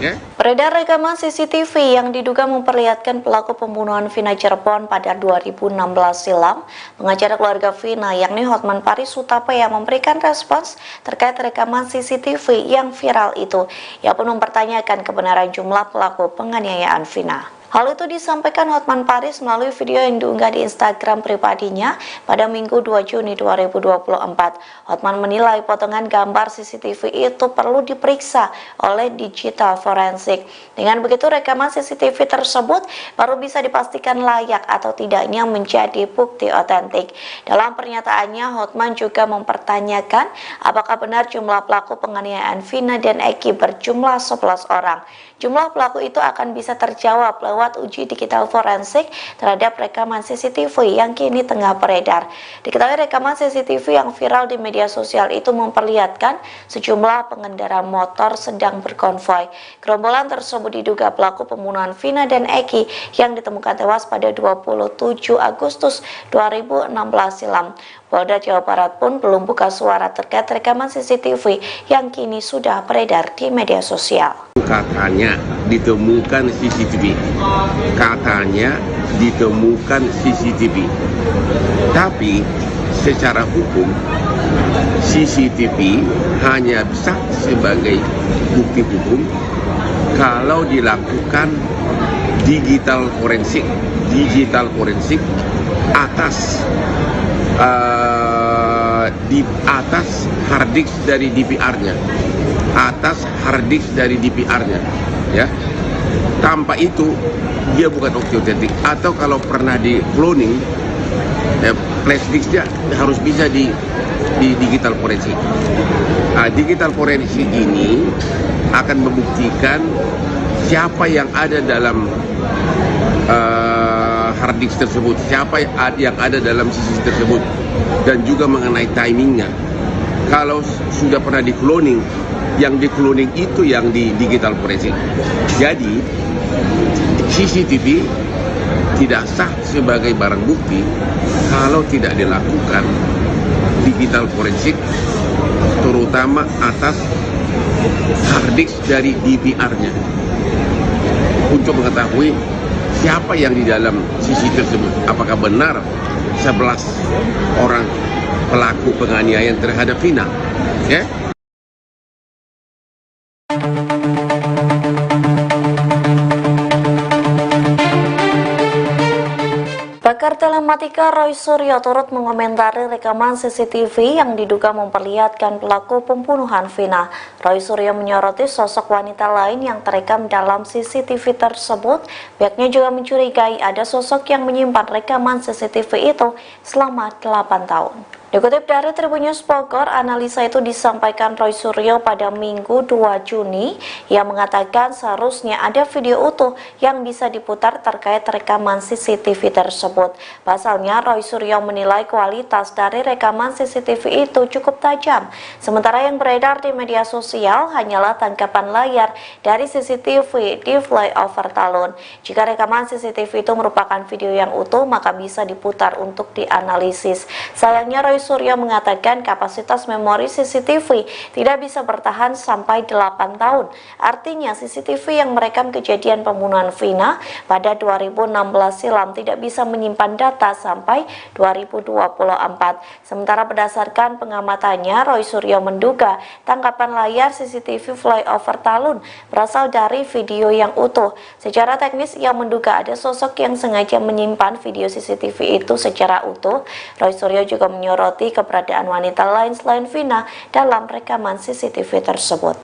Ya? Beredar rekaman CCTV yang diduga memperlihatkan pelaku pembunuhan Vina Cirebon pada 2016 silam. Pengacara keluarga Vina yakni Hotman Paris Hutapea memberikan respons terkait rekaman CCTV yang viral itu. Ia pun mempertanyakan kebenaran jumlah pelaku penganiayaan Vina. Hal itu disampaikan Hotman Paris melalui video yang diunggah di Instagram pribadinya pada Minggu 2 Juni 2024. Hotman menilai potongan gambar CCTV itu perlu diperiksa oleh digital forensik. Dengan begitu rekaman CCTV tersebut baru bisa dipastikan layak atau tidaknya menjadi bukti otentik. Dalam pernyataannya, Hotman juga mempertanyakan apakah benar jumlah pelaku penganiayaan Vina dan Eki berjumlah 11 orang. Jumlah pelaku itu akan bisa terjawab lewat uji digital forensik terhadap rekaman CCTV yang kini tengah beredar. Diketahui rekaman CCTV yang viral di media sosial itu memperlihatkan sejumlah pengendara motor sedang berkonvoi. Gerombolan tersebut diduga pelaku pembunuhan Vina dan Eki yang ditemukan tewas pada 27 Agustus 2016 silam. Polda Jawa Barat pun belum buka suara terkait rekaman CCTV yang kini sudah beredar di media sosial. Katanya ditemukan CCTV. Tapi secara hukum CCTV hanya bisa sebagai bukti hukum kalau dilakukan digital forensik atas di atas hard disk dari DPR-nya, ya. Tanpa itu dia bukan otentik. Atau kalau pernah di cloning, flash disknya harus bisa di digital forensik. Digital forensik ini akan membuktikan siapa yang ada dalam hard disk tersebut, siapa yang ada dalam CCTV tersebut, dan juga mengenai timingnya. Kalau sudah pernah di cloning, yang di cloning itu yang di digital forensik. Jadi CCTV tidak sah sebagai barang bukti kalau tidak dilakukan digital forensik, terutama atas hard disk dari DVR-nya, untuk mengetahui siapa yang di dalam CCTV tersebut. Apakah benar 11 orang pelaku penganiayaan terhadap Vina? Ya? Pakar telematika Roy Suryo turut mengomentari rekaman CCTV yang diduga memperlihatkan pelaku pembunuhan Vina. Roy Suryo menyoroti sosok wanita lain yang terekam dalam CCTV tersebut. Pihaknya juga mencurigai ada sosok yang menyimpan rekaman CCTV itu selama 8 tahun. Dikutip dari Tribun News Bogor, analisa itu disampaikan Roy Suryo pada Minggu 2 Juni yang mengatakan seharusnya ada video utuh yang bisa diputar terkait rekaman CCTV tersebut. Pasalnya, Roy Suryo menilai kualitas dari rekaman CCTV itu cukup tajam. Sementara yang beredar di media sosial hanyalah tangkapan layar dari CCTV di flyover Talun. Jika rekaman CCTV itu merupakan video yang utuh, maka bisa diputar untuk dianalisis. Sayangnya, Roy Suryo mengatakan kapasitas memori CCTV tidak bisa bertahan sampai 8 tahun. Artinya CCTV yang merekam kejadian pembunuhan Vina pada 2016 silam tidak bisa menyimpan data sampai 2024. Sementara berdasarkan pengamatannya, Roy Suryo menduga tangkapan layar CCTV flyover Talun berasal dari video yang utuh. Secara teknis ia menduga ada sosok yang sengaja menyimpan video CCTV itu secara utuh. Roy Suryo juga menyoroti keberadaan wanita lain selain Vina dalam rekaman CCTV tersebut.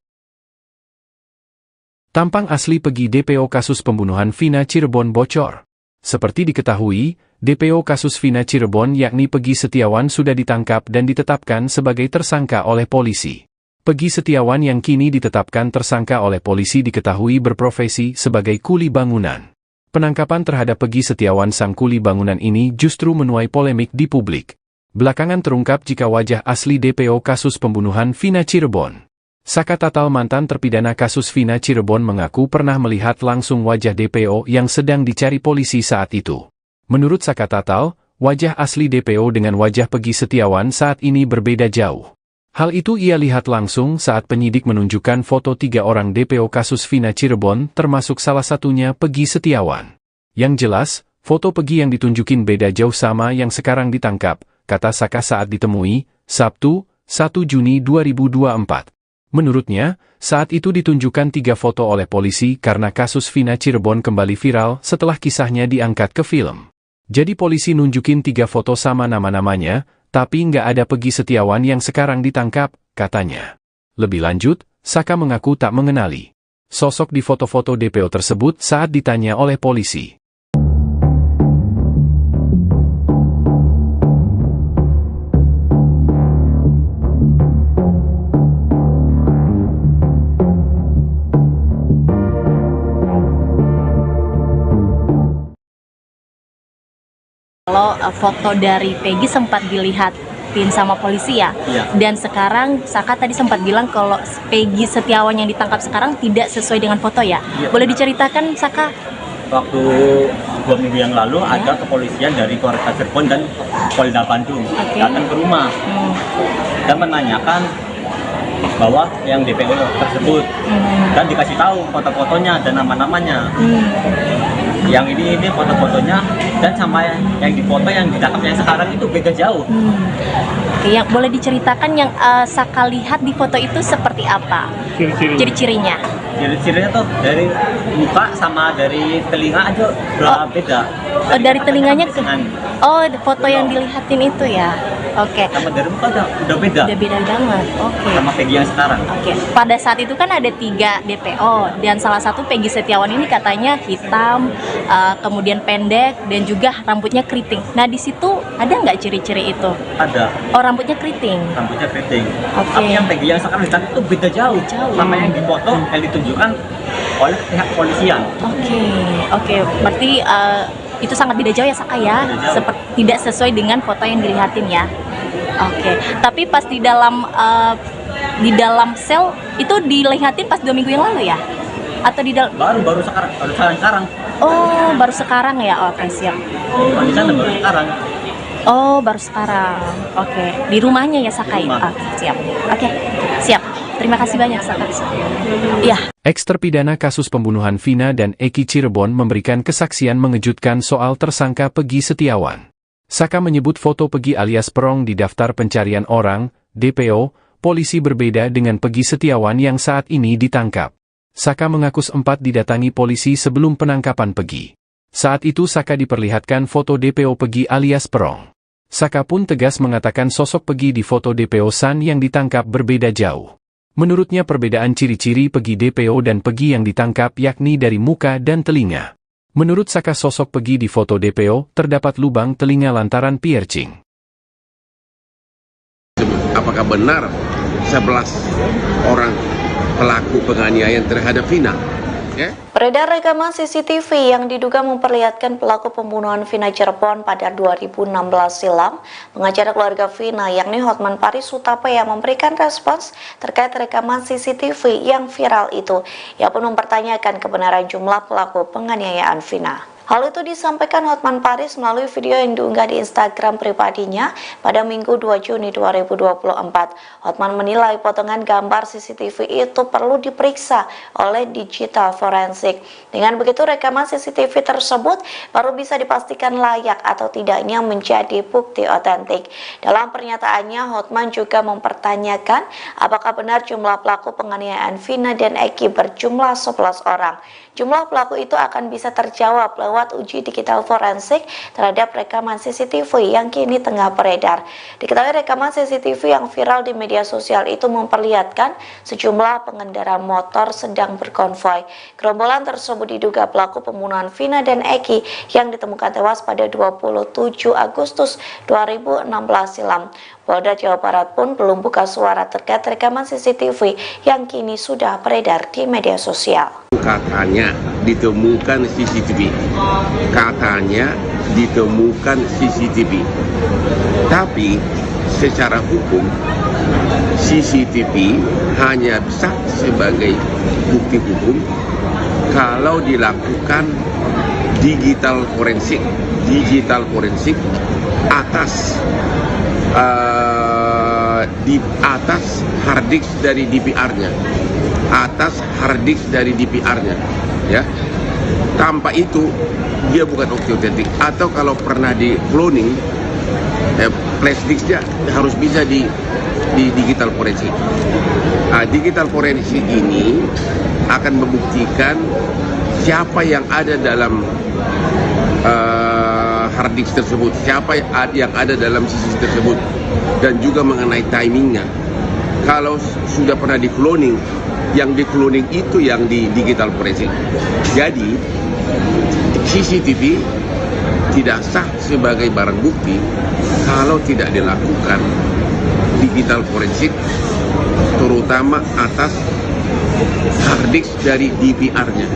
Tampang asli Pegi DPO kasus pembunuhan Vina Cirebon bocor. Seperti diketahui, DPO kasus Vina Cirebon yakni Pegi Setiawan sudah ditangkap dan ditetapkan sebagai tersangka oleh polisi. Pegi Setiawan yang kini ditetapkan tersangka oleh polisi diketahui berprofesi sebagai kuli bangunan. Penangkapan terhadap Pegi Setiawan sang kuli bangunan ini justru menuai polemik di publik. Belakangan terungkap jika wajah asli DPO kasus pembunuhan Vina Cirebon. Saka Tatal, mantan terpidana kasus Vina Cirebon, mengaku pernah melihat langsung wajah DPO yang sedang dicari polisi saat itu. Menurut Saka Tatal, wajah asli DPO dengan wajah Pegi Setiawan saat ini berbeda jauh. Hal itu ia lihat langsung saat penyidik menunjukkan foto 3 orang DPO kasus Vina Cirebon, termasuk salah satunya Pegi Setiawan. Yang jelas, foto Pegi yang ditunjukin beda jauh sama yang sekarang ditangkap, kata Saka saat ditemui, Sabtu, 1 Juni 2024. Menurutnya, saat itu ditunjukkan 3 foto oleh polisi karena kasus Vina Cirebon kembali viral setelah kisahnya diangkat ke film. Jadi polisi nunjukin 3 foto sama nama-namanya, tapi nggak ada Pegi Setiawan yang sekarang ditangkap, katanya. Lebih lanjut, Saka mengaku tak mengenali sosok di foto-foto DPO tersebut saat ditanya oleh polisi. Kalau foto dari Pegi sempat dilihatin sama polisi ya, dan sekarang Saka tadi sempat bilang kalau Pegi Setiawan yang ditangkap sekarang tidak sesuai dengan foto ya. Boleh diceritakan, Saka? Waktu 2 minggu yang lalu ada kepolisian dari Polres Cirebon dan Polda Bandung datang ke rumah dan menanyakan bahwa yang DPO tersebut dan dikasih tahu foto-fotonya dan nama-namanya. Yang ini foto-fotonya dan sama yang difoto yang ditangkap yang sekarang itu beda jauh. Oke, yang boleh diceritakan yang Saka lihat di foto itu seperti apa? Ciri-cirinya? Ciri-cirinya tuh dari muka sama dari telinga aja beda. Oh, dari telinganya ke... Oh, foto yang dilihatin itu ya. Oke. Sama dari muka udah beda. Udah beda banget. Oke. Sama Pegi yang sekarang. Oke. Pada saat itu kan ada 3 DPO dan salah satu Pegi Setiawan ini katanya hitam, kemudian pendek dan juga rambutnya keriting. Nah, di situ ada nggak ciri-ciri itu? Ada. Oh, rambutnya keriting. Rambutnya keriting. Oke. Tapi yang Pegi yang sekarang ditangkap itu beda jauh. Sama yang difoto yang ditunjukkan oleh pihak polisian. Oke. Berarti itu sangat beda jauh ya, Saka ya? Tidak sesuai dengan foto yang dilihatin ya. Oke. Tapi pas di dalam sel itu dilihatin pas 2 minggu yang lalu ya? Atau di dalam? Baru sekarang. Oh, baru sekarang ya. Oke, siap. Di sana baru sekarang. Oh, baru sekarang. Oke. Di rumahnya ya, Saka ya? Oke, siap. Oke, siap. Terima kasih banyak, Saka. Iya. Ex-terpidana kasus pembunuhan Vina dan Eki Cirebon memberikan kesaksian mengejutkan soal tersangka Peggy Setiawan. Saka menyebut foto Peggy alias Perong di daftar pencarian orang, DPO, polisi berbeda dengan Peggy Setiawan yang saat ini ditangkap. Saka mengaku sempat didatangi polisi sebelum penangkapan Peggy. Saat itu Saka diperlihatkan foto DPO Peggy alias Perong. Saka pun tegas mengatakan sosok Peggy di foto DPO San yang ditangkap berbeda jauh. Menurutnya perbedaan ciri-ciri Peggy DPO dan Peggy yang ditangkap yakni dari muka dan telinga. Menurut Saka sosok Peggy di foto DPO terdapat lubang telinga lantaran piercing. Apakah benar 11 orang pelaku penganiayaan terhadap Vina? Beredar rekaman CCTV yang diduga memperlihatkan pelaku pembunuhan Vina Cirebon pada 2016 silam. Pengacara keluarga Vina yakni Hotman Paris Hutapea memberikan respons terkait rekaman CCTV yang viral itu. Ia pun mempertanyakan kebenaran jumlah pelaku penganiayaan Vina. Hal itu disampaikan Hotman Paris melalui video yang diunggah di Instagram pribadinya pada Minggu 2 Juni 2024. Hotman menilai potongan gambar CCTV itu perlu diperiksa oleh digital forensik. Dengan begitu rekaman CCTV tersebut baru bisa dipastikan layak atau tidaknya menjadi bukti otentik. Dalam pernyataannya, Hotman juga mempertanyakan apakah benar jumlah pelaku penganiayaan Vina dan Eki berjumlah 11 orang. Jumlah pelaku itu akan bisa terjawab lewat uji digital forensik terhadap rekaman CCTV yang kini tengah beredar. Diketahui rekaman CCTV yang viral di media sosial itu memperlihatkan sejumlah pengendara motor sedang berkonvoi. Gerombolan tersebut diduga pelaku pembunuhan Vina dan Eki yang ditemukan tewas pada 27 Agustus 2016 silam. Polda Jawa Barat pun belum buka suara terkait rekaman CCTV yang kini sudah beredar di media sosial. Katanya ditemukan CCTV. Katanya ditemukan CCTV. Tapi secara hukum CCTV hanya sah sebagai bukti hukum kalau dilakukan digital forensik. Digital forensik atas di atas hard disk dari DPR-nya, ya. Tanpa itu dia bukan otentik. Atau kalau pernah di cloning, flash disknya harus bisa di digital forensik. Digital forensik ini akan membuktikan siapa yang ada dalam hard disk tersebut, siapa yang ada dalam CCTV tersebut, dan juga mengenai timingnya. Kalau sudah pernah di cloning, yang di cloning itu yang di digital forensik. Jadi CCTV tidak sah sebagai barang bukti kalau tidak dilakukan digital forensik, terutama atas hard disk dari DVR-nya,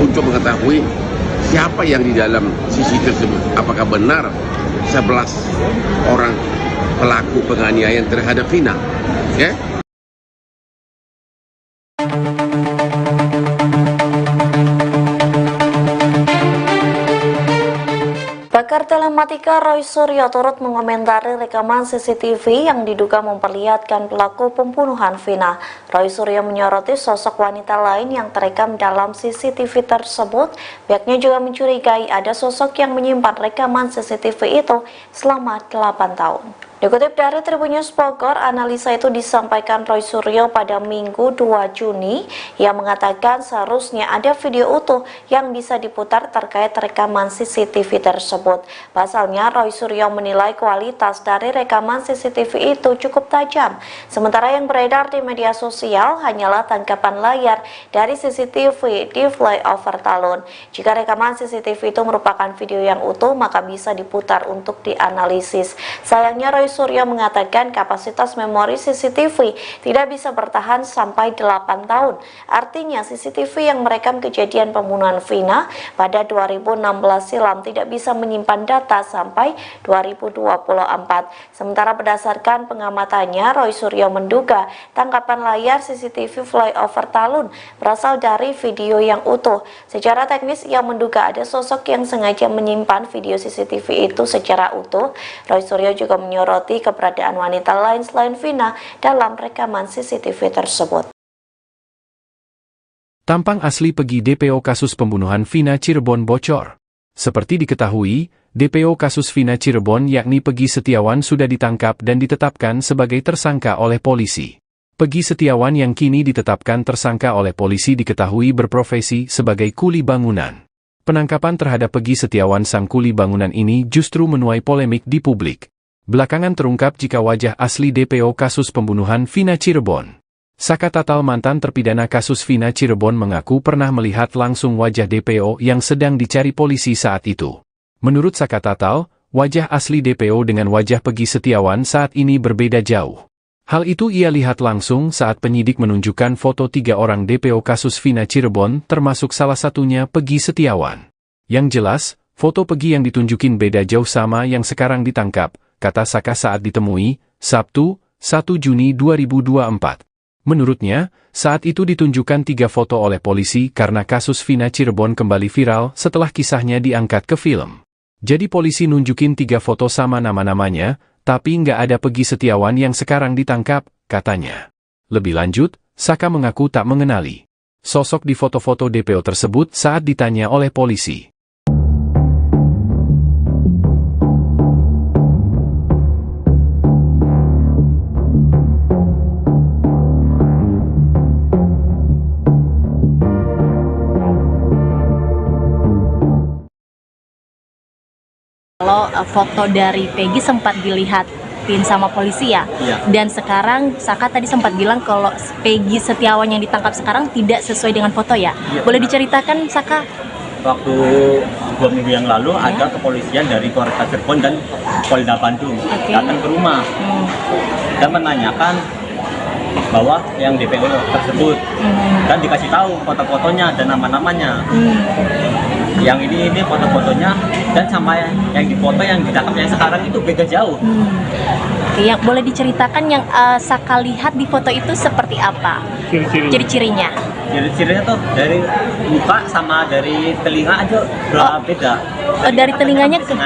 untuk mengetahui siapa yang di dalam CCTV tersebut. Apakah benar 11 orang pelaku penganiayaan terhadap Vina? Ya? Pakar telematika Roy Suryo turut mengomentari rekaman CCTV yang diduga memperlihatkan pelaku pembunuhan Vina. Roy Suryo menyoroti sosok wanita lain yang terekam dalam CCTV tersebut. Pihaknya juga mencurigai ada sosok yang menyimpan rekaman CCTV itu selama 8 tahun. Dikutip dari Tribun News Bogor, analisa itu disampaikan Roy Suryo pada Minggu 2 Juni. Ia mengatakan seharusnya ada video utuh yang bisa diputar terkait rekaman CCTV tersebut. Pasalnya, Roy Suryo menilai kualitas dari rekaman CCTV itu cukup tajam. Sementara yang beredar di media sosial hanyalah tangkapan layar dari CCTV di flyover Talun. Jika rekaman CCTV itu merupakan video yang utuh, maka bisa diputar untuk dianalisis. Sayangnya, Roy Suryo mengatakan kapasitas memori CCTV tidak bisa bertahan sampai 8 tahun. Artinya CCTV yang merekam kejadian pembunuhan Vina pada 2016 silam tidak bisa menyimpan data sampai 2024. Sementara berdasarkan pengamatannya, Roy Suryo menduga tangkapan layar CCTV flyover Talun berasal dari video yang utuh. Secara teknis ia menduga ada sosok yang sengaja menyimpan video CCTV itu secara utuh. Roy Suryo juga menyoroti menyoroti keberadaan wanita lain selain Vina dalam rekaman CCTV tersebut. Tampang asli Pegi DPO kasus pembunuhan Vina Cirebon bocor. Seperti diketahui, DPO kasus Vina Cirebon yakni Pegi Setiawan sudah ditangkap dan ditetapkan sebagai tersangka oleh polisi. Pegi Setiawan yang kini ditetapkan tersangka oleh polisi diketahui berprofesi sebagai kuli bangunan. Penangkapan terhadap Pegi Setiawan sang kuli bangunan ini justru menuai polemik di publik. Belakangan terungkap jika wajah asli DPO kasus pembunuhan Vina Cirebon. Saka Tatal mantan terpidana kasus Vina Cirebon mengaku pernah melihat langsung wajah DPO yang sedang dicari polisi saat itu. Menurut Saka Tatal, wajah asli DPO dengan wajah Pegi Setiawan saat ini berbeda jauh. Hal itu ia lihat langsung saat penyidik menunjukkan foto 3 orang DPO kasus Vina Cirebon termasuk salah satunya Pegi Setiawan. Yang jelas, foto Pegi yang ditunjukin beda jauh sama yang sekarang ditangkap, kata Saka saat ditemui, Sabtu, 1 Juni 2024. Menurutnya, saat itu ditunjukkan 3 foto oleh polisi karena kasus Vina Cirebon kembali viral setelah kisahnya diangkat ke film. Jadi polisi nunjukin 3 foto sama nama-namanya, tapi nggak ada Pegi Setiawan yang sekarang ditangkap, katanya. Lebih lanjut, Saka mengaku tak mengenali sosok di foto-foto DPO tersebut saat ditanya oleh polisi. Kalau foto dari Pegi sempat dilihatin sama polisi ya, dan sekarang Saka tadi sempat bilang kalau Pegi Setiawan yang ditangkap sekarang tidak sesuai dengan foto ya. Boleh diceritakan Saka? Waktu 2 minggu yang lalu ada kepolisian dari Polres Cirebon dan Polda Bandung datang ke rumah dan menanyakan bahwa yang DPO tersebut dan dikasih tahu foto-fotonya dan nama-namanya. Yang ini foto-fotonya dan sama yang difoto yang ditangkap yang sekarang itu beda jauh. Oke, yang boleh diceritakan yang Saka lihat di foto itu seperti apa? Ciri-cirinya? Ciri-cirinya tuh dari muka sama dari telinga aja beda. Dari telinganya ke...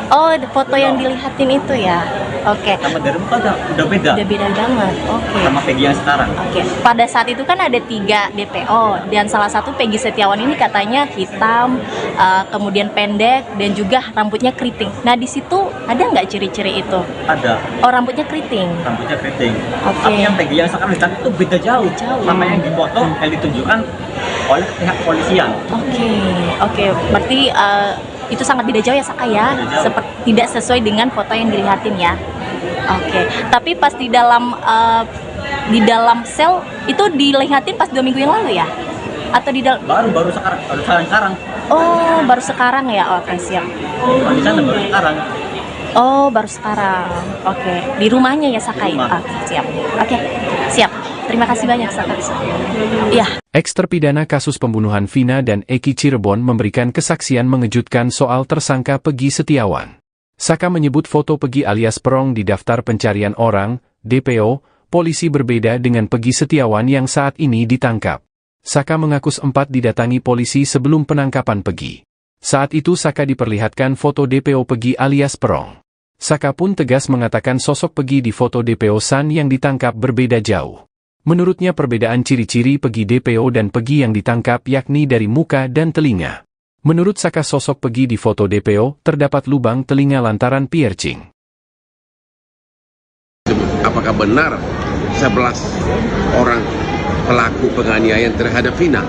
Oh, foto yang dilihatin itu ya. Oke. Sama dari muka udah beda. Udah beda banget. Oke. Sama Pegi yang sekarang. Oke. Pada saat itu kan ada 3 DPO dan salah satu Pegi Setiawan ini katanya hitam, kemudian pendek dan juga rambutnya keriting. Nah di situ ada nggak ciri-ciri itu? Ada. Oh, rambutnya keriting. Rambutnya keriting. Oke. Tapi yang Pegi yang sekarang ditangkap itu beda jauh. Sama yang dipoto yang ditunjukkan oleh pihak kepolisian. Oke. Berarti itu sangat beda jauh ya Saka ya, tidak sesuai dengan foto yang dilihatin ya. Oke. Tapi pas di dalam sel itu dilihatin pas 2 minggu yang lalu ya? Atau di dalam? Baru sekarang. Oh, baru sekarang ya. Oke, siap. Di sana baru sekarang. Oh, baru sekarang. Oke. Di rumahnya ya Saka ya? Oke, siap. Oke, siap. Terima kasih banyak Saka. Iya. Ex-terpidana kasus pembunuhan Vina dan Eki Cirebon memberikan kesaksian mengejutkan soal tersangka Pegi Setiawan. Saka menyebut foto Pegi alias Perong di daftar pencarian orang, DPO, polisi berbeda dengan Pegi Setiawan yang saat ini ditangkap. Saka mengaku sempat didatangi polisi sebelum penangkapan Pegi. Saat itu Saka diperlihatkan foto DPO Pegi alias Perong. Saka pun tegas mengatakan sosok Pegi di foto DPO San yang ditangkap berbeda jauh. Menurutnya perbedaan ciri-ciri Pegi DPO dan Pegi yang ditangkap yakni dari muka dan telinga. Menurut Saka sosok Pegi di foto DPO terdapat lubang telinga lantaran piercing. Apakah benar 11 orang pelaku penganiayaan terhadap Vina?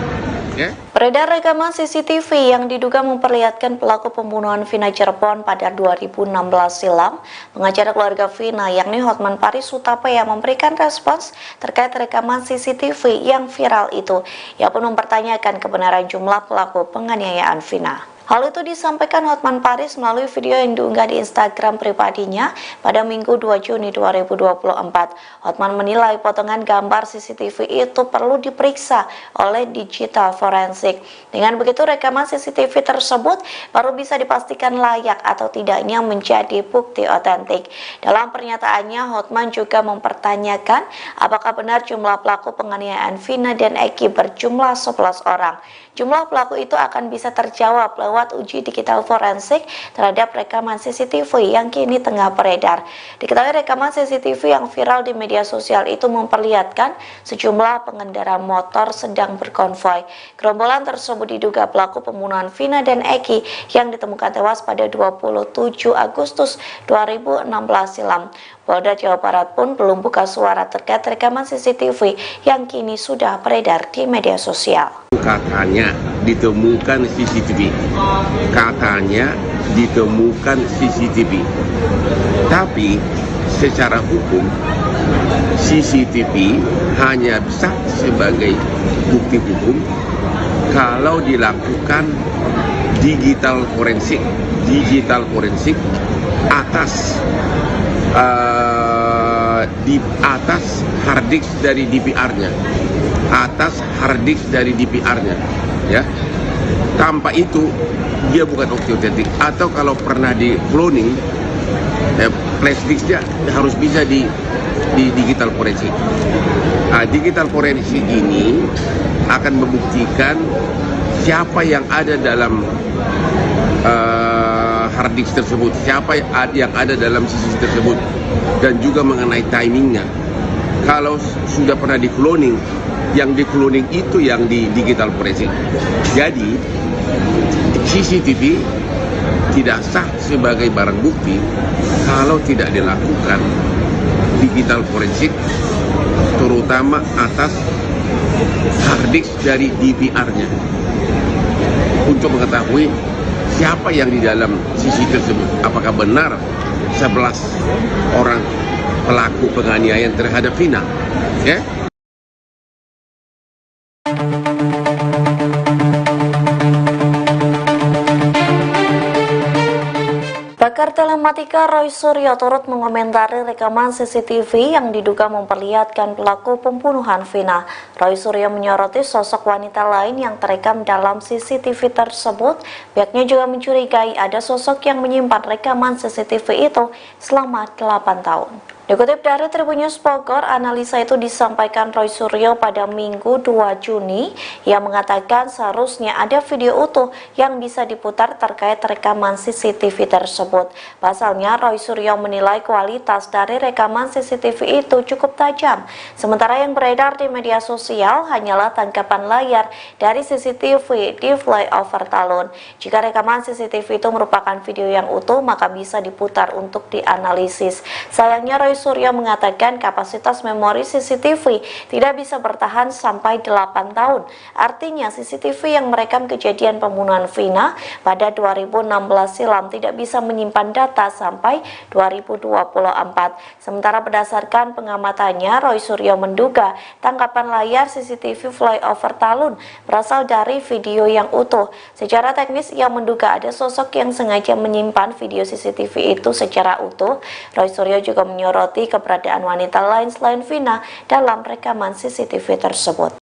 Beredar rekaman CCTV yang diduga memperlihatkan pelaku pembunuhan Vina Cirebon pada 2016 silam. Pengacara keluarga Vina yakni Hotman Paris Hutapea memberikan respons terkait rekaman CCTV yang viral itu. Ia pun mempertanyakan kebenaran jumlah pelaku penganiayaan Vina. Hal itu disampaikan Hotman Paris melalui video yang diunggah di Instagram pribadinya pada Minggu 2 Juni 2024. Hotman menilai potongan gambar CCTV itu perlu diperiksa oleh digital forensik. Dengan begitu rekaman CCTV tersebut baru bisa dipastikan layak atau tidaknya menjadi bukti otentik. Dalam pernyataannya, Hotman juga mempertanyakan apakah benar jumlah pelaku penganiayaan Vina dan Eki berjumlah 11 orang. Jumlah pelaku itu akan bisa terjawab lewat lewat uji digital forensik terhadap rekaman CCTV yang kini tengah beredar. Diketahui rekaman CCTV yang viral di media sosial itu memperlihatkan sejumlah pengendara motor sedang berkonvoi. Gerombolan tersebut diduga pelaku pembunuhan Vina dan Eki yang ditemukan tewas pada 27 Agustus 2016 silam. Polda Jawa Barat pun belum buka suara terkait rekaman CCTV yang kini sudah beredar di media sosial. Katanya ditemukan CCTV. Katanya ditemukan CCTV. Tapi secara hukum CCTV hanya bisa sebagai bukti hukum kalau dilakukan digital forensik atas di atas hard disk dari DVR-nya, ya. Tanpa itu dia bukan otentik. Atau kalau pernah di cloning, flash disknya harus bisa di digital forensik. Digital forensik ini akan membuktikan siapa yang ada dalam hard disk tersebut, siapa yang ada dalam CCTV tersebut, dan juga mengenai timingnya. Kalau sudah pernah di cloning, yang di cloning itu yang di digital forensik. Jadi CCTV tidak sah sebagai barang bukti kalau tidak dilakukan digital forensik, terutama atas hard disk dari DVR-nya, untuk mengetahui siapa yang di dalam CCTV tersebut. Apakah benar 11 orang pelaku penganiayaan terhadap Vina? Ya? Pakar telematika Roy Suryo turut mengomentari rekaman CCTV yang diduga memperlihatkan pelaku pembunuhan Vina. Roy Suryo menyoroti sosok wanita lain yang terekam dalam CCTV tersebut. Pihaknya juga mencurigai ada sosok yang menyimpan rekaman CCTV itu selama 8 tahun. Dikutip dari Tribun News Bogor, analisa itu disampaikan Roy Suryo pada Minggu 2 Juni yang mengatakan seharusnya ada video utuh yang bisa diputar terkait rekaman CCTV tersebut. Pasalnya, Roy Suryo menilai kualitas dari rekaman CCTV itu cukup tajam. Sementara yang beredar di media sosial hanyalah tangkapan layar dari CCTV di flyover Talun. Jika rekaman CCTV itu merupakan video yang utuh, maka bisa diputar untuk dianalisis. Sayangnya, Roy Suryo mengatakan kapasitas memori CCTV tidak bisa bertahan sampai 8 tahun. Artinya CCTV yang merekam kejadian pembunuhan Vina pada 2016 silam tidak bisa menyimpan data sampai 2024. Sementara berdasarkan pengamatannya, Roy Suryo menduga tangkapan layar CCTV flyover Talun berasal dari video yang utuh. Secara teknis ia menduga ada sosok yang sengaja menyimpan video CCTV itu secara utuh. Roy Suryo juga menyoroti keberadaan wanita lain selain Vina dalam rekaman CCTV tersebut.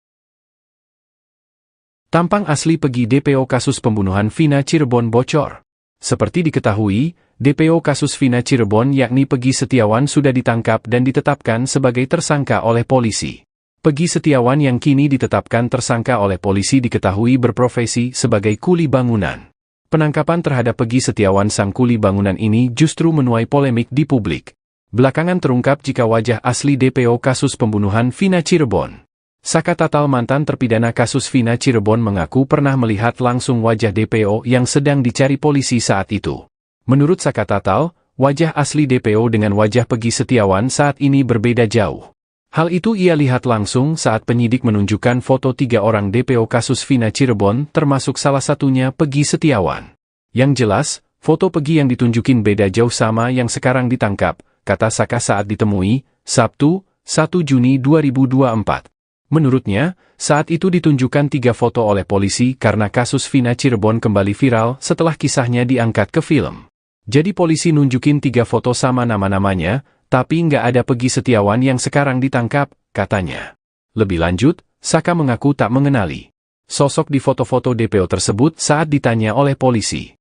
Tampang asli Pegi DPO kasus pembunuhan Vina Cirebon bocor. Seperti diketahui, DPO kasus Vina Cirebon yakni Pegi Setiawan sudah ditangkap dan ditetapkan sebagai tersangka oleh polisi. Pegi Setiawan yang kini ditetapkan tersangka oleh polisi diketahui berprofesi sebagai kuli bangunan. Penangkapan terhadap Pegi Setiawan sang kuli bangunan ini justru menuai polemik di publik. Belakangan terungkap jika wajah asli DPO kasus pembunuhan Vina Cirebon. Saka Tatal, mantan terpidana kasus Vina Cirebon, mengaku pernah melihat langsung wajah DPO yang sedang dicari polisi saat itu. Menurut Saka Tatal, wajah asli DPO dengan wajah Pegi Setiawan saat ini berbeda jauh. Hal itu ia lihat langsung saat penyidik menunjukkan foto 3 orang DPO kasus Vina Cirebon, termasuk salah satunya Pegi Setiawan. Yang jelas, foto Pegi yang ditunjukin beda jauh sama yang sekarang ditangkap, kata Saka saat ditemui, Sabtu, 1 Juni 2024. Menurutnya, saat itu ditunjukkan 3 foto oleh polisi karena kasus Vina Cirebon kembali viral setelah kisahnya diangkat ke film. Jadi polisi nunjukin 3 foto sama nama-namanya, tapi nggak ada Pegi Setiawan yang sekarang ditangkap, katanya. Lebih lanjut, Saka mengaku tak mengenali sosok di foto-foto DPO tersebut saat ditanya oleh polisi.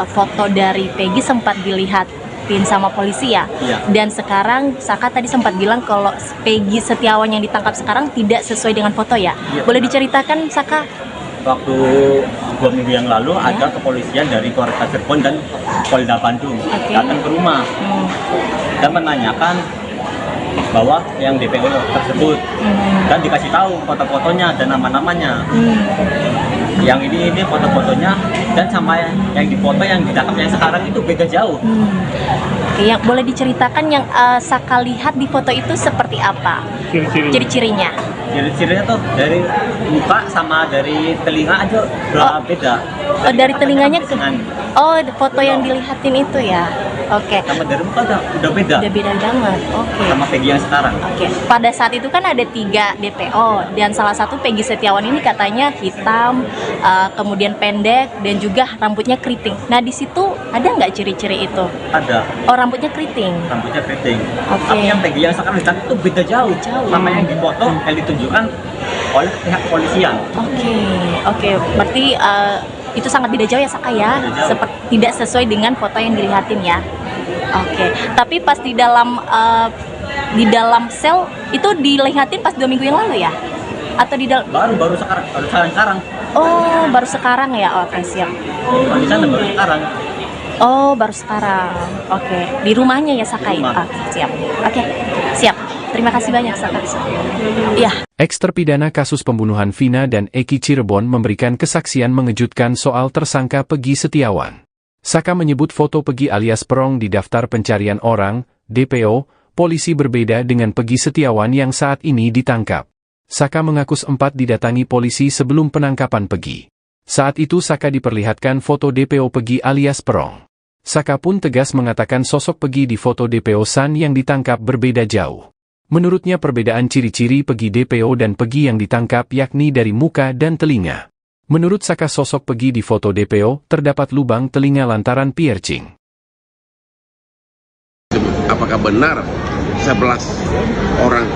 foto dari Peggy sempat dilihatin sama polisi ya. Iya. Dan sekarang Saka tadi sempat bilang kalau Peggy Setiawan yang ditangkap sekarang tidak sesuai dengan foto ya. Iya, Boleh benar. diceritakan Saka? Waktu 2 minggu yang lalu ada kepolisian dari Polres Cirebon dan Polda Bandung Oke. datang ke rumah dan menanyakan bahwa yang DPO tersebut dan dikasih tahu foto-fotonya dan nama-namanya. Yang ini foto-fotonya dan sama yang difoto yang ditangkap yang sekarang itu beda jauh. Oke, yang boleh diceritakan yang Saka lihat di foto itu seperti apa? Ciri-cirinya. Ciri-cirinya tuh dari muka sama dari telinga aja udah beda. Oh, dari telinganya ke Dengan foto yang dilihatin itu ya. Oke. sama dari muka udah beda. Udah beda banget. Oke. Sama Peggy yang sekarang. Oke, pada saat itu kan ada 3 DPO dan salah satu Peggy Setiawan ini katanya hitam, kemudian pendek dan juga rambutnya keriting. Nah di situ ada nggak ciri-ciri itu? Ada Oh, rambutnya keriting. rambutnya keriting. Oke. Tapi yang Peggy yang sekarang ditangkap itu beda jauh. Jauh. Sama yang difoto yang ditunjukkan oleh pihak polisian. Oke. Berarti itu sangat beda jauh ya Saka ya. Beda jauh. Tidak sesuai dengan foto yang dilihatin ya. Oke. Tapi pas di dalam sel itu dilihatin pas 2 minggu yang lalu ya? Atau di dalam? Baru sekarang. Oh, baru sekarang ya. Oke, siap. Di sana baru sekarang. Oh, baru sekarang. Oke, di rumahnya ya Saka ya? Rumah. Siap. Oke, siap. Terima kasih banyak Saka. Iya. Ex-terpidana kasus pembunuhan Vina dan Eki Cirebon memberikan kesaksian mengejutkan soal tersangka Peggy Setiawan. Saka menyebut foto Peggy alias Perong di daftar pencarian orang, DPO, polisi berbeda dengan Peggy Setiawan yang saat ini ditangkap. Saka mengaku sempat didatangi polisi sebelum penangkapan Peggy. Saat itu Saka diperlihatkan foto DPO Peggy alias Perong. Saka pun tegas mengatakan sosok Peggy di foto DPO San yang ditangkap berbeda jauh. Menurutnya perbedaan ciri-ciri Peggy DPO dan Peggy yang ditangkap yakni dari muka dan telinga. Menurut Saka sosok Peggy di foto DPO terdapat lubang telinga lantaran piercing. Apakah benar 11 orang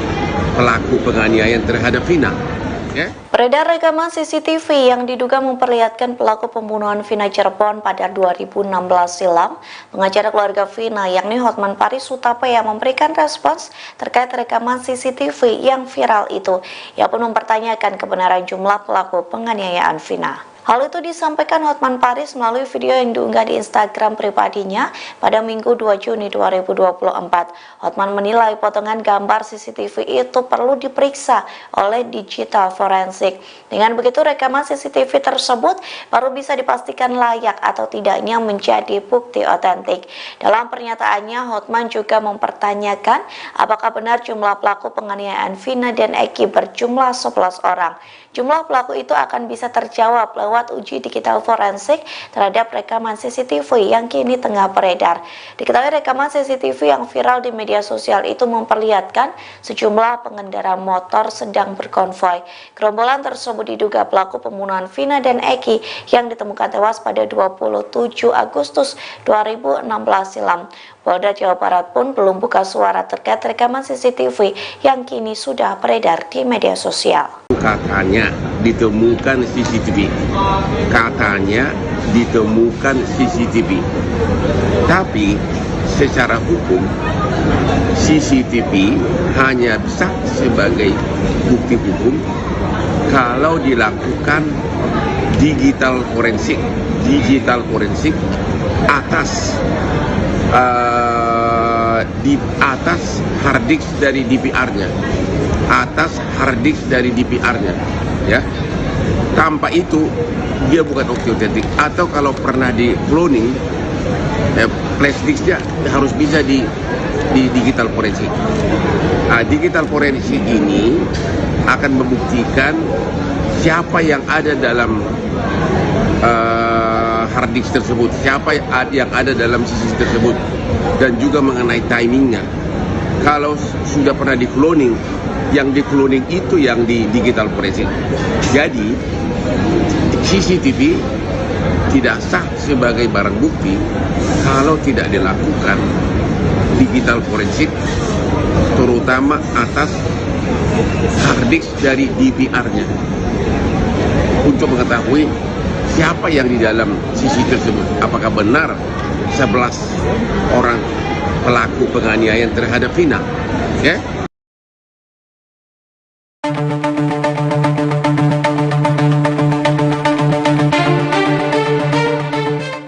pelaku penganiayaan terhadap Vina? Ya? Beredar rekaman CCTV yang diduga memperlihatkan pelaku pembunuhan Vina Cirebon pada 2016 silam. Pengacara keluarga Vina yakni Hotman Paris Hutapea memberikan respons terkait rekaman CCTV yang viral itu. Ia pun mempertanyakan kebenaran jumlah pelaku penganiayaan Vina. Hal itu disampaikan Hotman Paris melalui video yang diunggah di Instagram pribadinya pada Minggu 2 Juni 2024. Hotman menilai potongan gambar CCTV itu perlu diperiksa oleh digital forensik. Dengan begitu rekaman CCTV tersebut baru bisa dipastikan layak atau tidaknya menjadi bukti otentik. Dalam pernyataannya, Hotman juga mempertanyakan apakah benar jumlah pelaku penganiayaan Vina dan Eki berjumlah 11 orang. Jumlah pelaku itu akan bisa terjawab lewat uji digital forensik terhadap rekaman CCTV yang kini tengah beredar. Diketahui rekaman CCTV yang viral di media sosial itu memperlihatkan sejumlah pengendara motor sedang berkonvoi. Gerombolan tersebut diduga pelaku pembunuhan Vina dan Eki yang ditemukan tewas pada 27 Agustus 2016 silam. Polda Jawa Barat pun belum buka suara terkait rekaman CCTV yang kini sudah beredar di media sosial. Katanya ditemukan CCTV. Tapi secara hukum CCTV hanya bisa sebagai bukti hukum kalau dilakukan digital forensik atas di atas hard disk dari DPR-nya, ya. Tanpa itu dia bukan otentik. Atau kalau pernah di cloning, flash disknya harus bisa di digital forensik. Digital forensik ini akan membuktikan siapa yang ada dalam hard disk tersebut, siapa yang ada dalam CCTV tersebut, dan juga mengenai timingnya. Kalau sudah pernah di cloning, yang di cloning itu yang di digital forensik. Jadi CCTV tidak sah sebagai barang bukti kalau tidak dilakukan digital forensik, terutama atas hard disk dari DVR-nya, untuk mengetahui siapa yang di dalam CCTV tersebut. Apakah benar 11 orang pelaku penganiayaan terhadap Vina? Ya?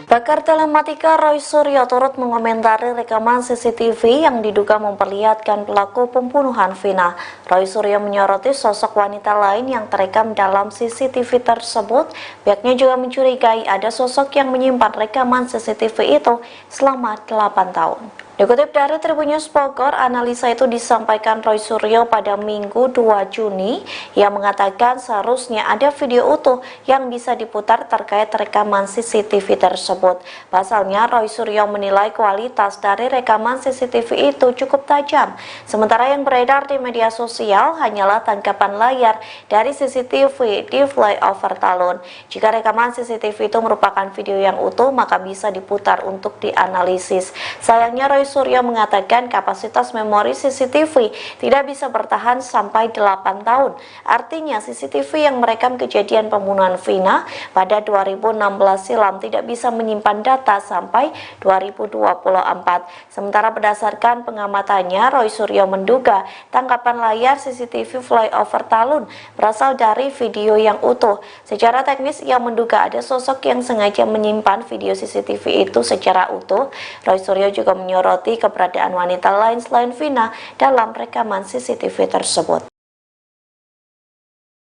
Pakar telematika Roy Suryo turut mengomentari rekaman CCTV yang diduga memperlihatkan pelaku pembunuhan Vina. Roy Suryo menyoroti sosok wanita lain yang terekam dalam CCTV tersebut. Pihaknya juga mencurigai ada sosok yang menyimpan rekaman CCTV itu selama 8 tahun. Dikutip dari Tribun News Bogor, analisa itu disampaikan Roy Suryo pada Minggu 2 Juni yang mengatakan seharusnya ada video utuh yang bisa diputar terkait rekaman CCTV tersebut. Pasalnya, Roy Suryo menilai kualitas dari rekaman CCTV itu cukup tajam. Sementara yang beredar di media sosial hanyalah tangkapan layar dari CCTV di flyover Talun. Jika rekaman CCTV itu merupakan video yang utuh, maka bisa diputar untuk dianalisis. Sayangnya, Roy Suryo mengatakan kapasitas memori CCTV tidak bisa bertahan sampai 8 tahun. Artinya CCTV yang merekam kejadian pembunuhan Vina pada 2016 silam tidak bisa menyimpan data sampai 2024. Sementara berdasarkan pengamatannya, Roy Suryo menduga tangkapan layar CCTV flyover Talun berasal dari video yang utuh. Secara teknis ia menduga ada sosok yang sengaja menyimpan video CCTV itu secara utuh. Roy Suryo juga menyoroti keberadaan wanita lain selain Vina dalam rekaman CCTV tersebut.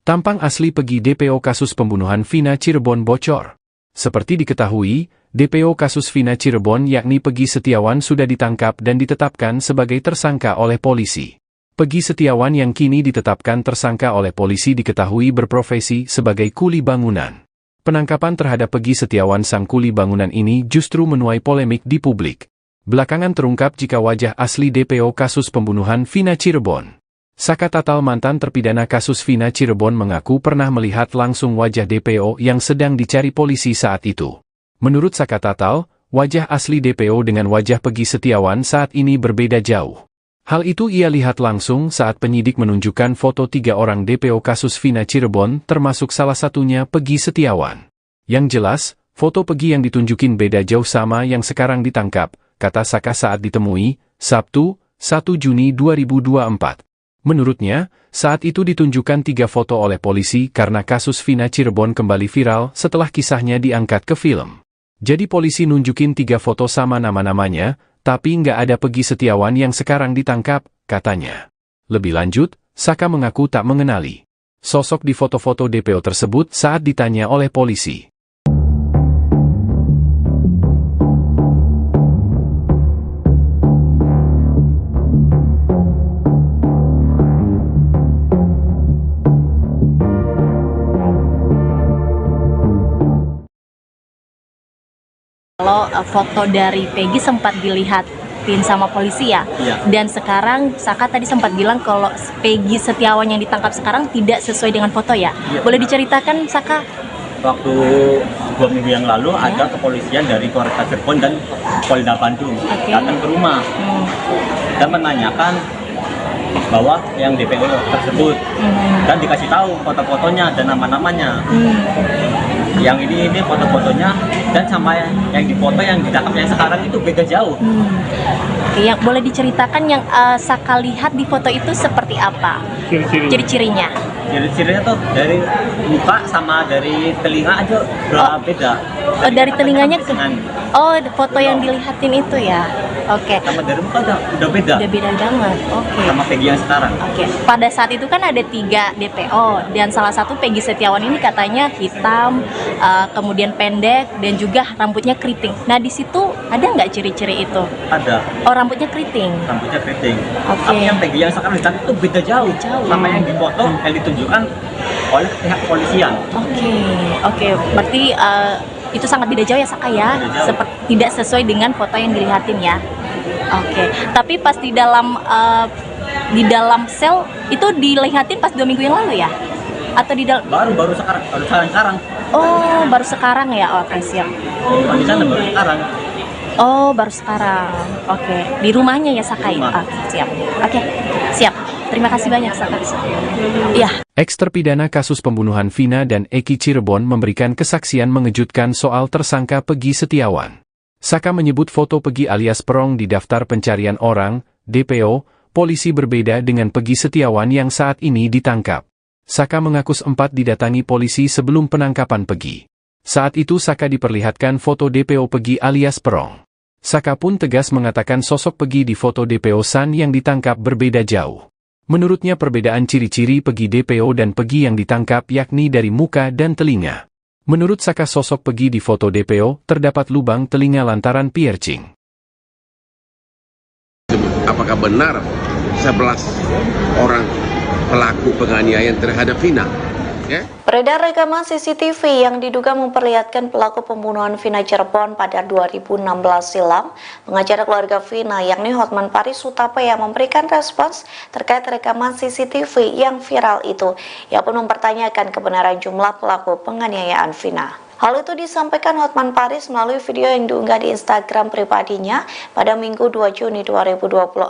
Tampang asli Pegi DPO kasus pembunuhan Vina Cirebon bocor. Seperti diketahui, DPO kasus Vina Cirebon yakni Pegi Setiawan sudah ditangkap dan ditetapkan sebagai tersangka oleh polisi. Pegi Setiawan yang kini ditetapkan tersangka oleh polisi diketahui berprofesi sebagai kuli bangunan. Penangkapan terhadap Pegi Setiawan sang kuli bangunan ini justru menuai polemik di publik. Belakangan terungkap jika wajah asli DPO kasus pembunuhan Vina Cirebon. Saka Tatal mantan terpidana kasus Vina Cirebon mengaku pernah melihat langsung wajah DPO yang sedang dicari polisi saat itu. Menurut Saka Tatal, wajah asli DPO dengan wajah Pegi Setiawan saat ini berbeda jauh. Hal itu ia lihat langsung saat penyidik menunjukkan foto 3 orang DPO kasus Vina Cirebon termasuk salah satunya Pegi Setiawan. Yang jelas, foto Pegi yang ditunjukin beda jauh sama yang sekarang ditangkap, kata Saka saat ditemui, Sabtu, 1 Juni 2024. Menurutnya, saat itu ditunjukkan 3 foto oleh polisi karena kasus Vina Cirebon kembali viral setelah kisahnya diangkat ke film. Jadi polisi nunjukin 3 foto sama nama-namanya, tapi nggak ada Pegi Setiawan yang sekarang ditangkap, katanya. Lebih lanjut, Saka mengaku tak mengenali sosok di foto-foto DPO tersebut saat ditanya oleh polisi. Kalau foto dari Pegi sempat dilihatin sama polisi ya, dan sekarang Saka tadi sempat bilang kalau Pegi Setiawan yang ditangkap sekarang tidak sesuai dengan foto ya. Boleh diceritakan Saka? Waktu 2 minggu yang lalu ada kepolisian dari Polres Cirebon dan Polda Bandung datang ke rumah dan menanyakan bahwa yang DPO tersebut dan dikasih tahu foto-fotonya dan nama-namanya. Yang ini foto-fotonya dan sama yang difoto yang ditangkap yang sekarang itu beda jauh. Yang boleh diceritakan yang Saka lihat di foto itu seperti apa? Ciri-cirinya? Ciri-cirinya tuh dari muka sama dari telinga aja beda. Dari telinganya ke? Oh, foto yang dilihatin itu ya. Oke. Sama dari muka udah beda. Udah beda banget. Oke. Sama Pegi yang sekarang. Oke. Pada saat itu kan ada 3 DPO dan salah satu Pegi Setiawan ini katanya hitam, kemudian pendek dan juga rambutnya keriting. Nah di situ ada nggak ciri-ciri itu? Ada. Oh, rambutnya keriting. Rambutnya keriting. Oke. Tapi yang Pegi yang sekarang itu beda jauh. Sama yang difoto yang ditunjukkan oleh pihak kepolisian. Oke. Berarti itu sangat beda jauh ya Saka ya, tidak sesuai dengan foto yang dilihatin ya. Oke. Tapi pas di dalam sel itu dilihatin pas 2 minggu yang lalu ya? Atau di dalam? Baru sekarang. Oh, baru sekarang ya. Oke, siap. Di sana baru sekarang. Oh, baru sekarang. Oke. Di rumahnya ya Saka ya? Siap. Oke, siap. Terima kasih banyak Saka. Iya. Eks-terpidana kasus pembunuhan Vina dan Eki Cirebon memberikan kesaksian mengejutkan soal tersangka Peggy Setiawan. Saka menyebut foto Peggy alias Perong di daftar pencarian orang, DPO, polisi berbeda dengan Peggy Setiawan yang saat ini ditangkap. Saka mengaku sempat didatangi polisi sebelum penangkapan Peggy. Saat itu Saka diperlihatkan foto DPO Peggy alias Perong. Saka pun tegas mengatakan sosok Peggy di foto DPO San yang ditangkap berbeda jauh. Menurutnya perbedaan ciri-ciri Peggy DPO dan Peggy yang ditangkap yakni dari muka dan telinga. Menurut Saka sosok Peggy di foto DPO terdapat lubang telinga lantaran piercing. Apakah benar 11 orang pelaku penganiayaan terhadap Vina? Beredar rekaman CCTV yang diduga memperlihatkan pelaku pembunuhan Vina Cirebon pada 2016 silam. Pengacara keluarga Vina yakni Hotman Paris Hutapea memberikan respons terkait rekaman CCTV yang viral itu. Ia pun mempertanyakan kebenaran jumlah pelaku penganiayaan Vina. Hal itu disampaikan Hotman Paris melalui video yang diunggah di Instagram pribadinya pada Minggu 2 Juni 2024.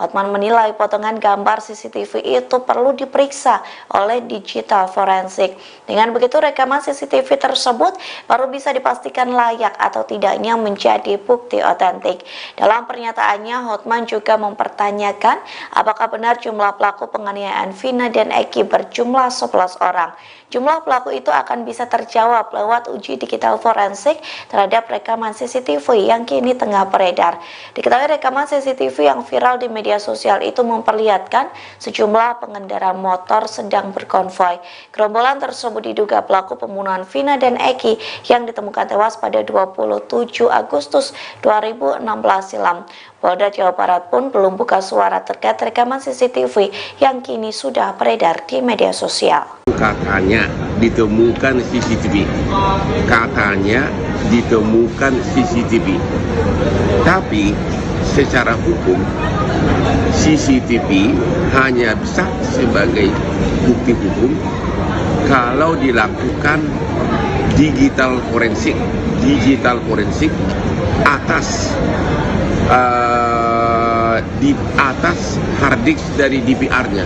Hotman menilai potongan gambar CCTV itu perlu diperiksa oleh digital forensik. Dengan begitu rekaman CCTV tersebut baru bisa dipastikan layak atau tidaknya menjadi bukti otentik. Dalam pernyataannya, Hotman juga mempertanyakan apakah benar jumlah pelaku penganiayaan Vina dan Eki berjumlah 11 orang. Jumlah pelaku itu akan bisa terjawab lewat uji digital forensik terhadap rekaman CCTV yang kini tengah beredar. Diketahui rekaman CCTV yang viral di media sosial itu memperlihatkan sejumlah pengendara motor sedang berkonvoi. Gerombolan tersebut diduga pelaku pembunuhan Vina dan Eki yang ditemukan tewas pada 27 Agustus 2016 silam. Polda Jawa Barat pun belum buka suara terkait rekaman CCTV yang kini sudah beredar di media sosial. Katanya ditemukan CCTV. Katanya ditemukan CCTV. Tapi secara hukum CCTV hanya bisa sebagai bukti hukum kalau dilakukan digital forensik. Digital forensik atas di atas hard disk dari DPR-nya,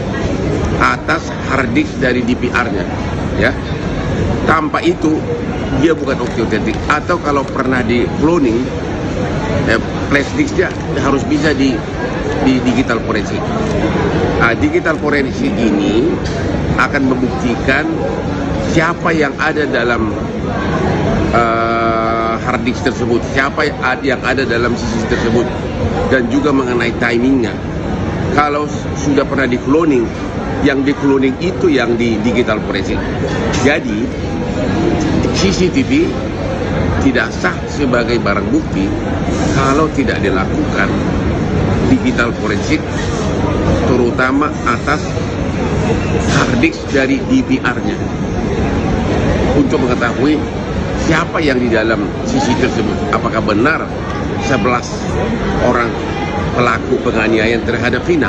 ya. Tanpa itu dia bukan otentik. Atau kalau pernah di cloning, flash disknya harus bisa di digital forensik. Digital forensik ini akan membuktikan siapa yang ada dalam hard disk tersebut, siapa yang ada dalam CCTV tersebut, dan juga mengenai timingnya. Kalau sudah pernah di cloning, yang di cloning itu yang di digital forensik. Jadi CCTV tidak sah sebagai barang bukti kalau tidak dilakukan digital forensik, terutama atas hard disk dari DPR-nya, untuk mengetahui siapa yang di dalam CCTV tersebut. Apakah benar 11 orang pelaku penganiayaan terhadap Vina?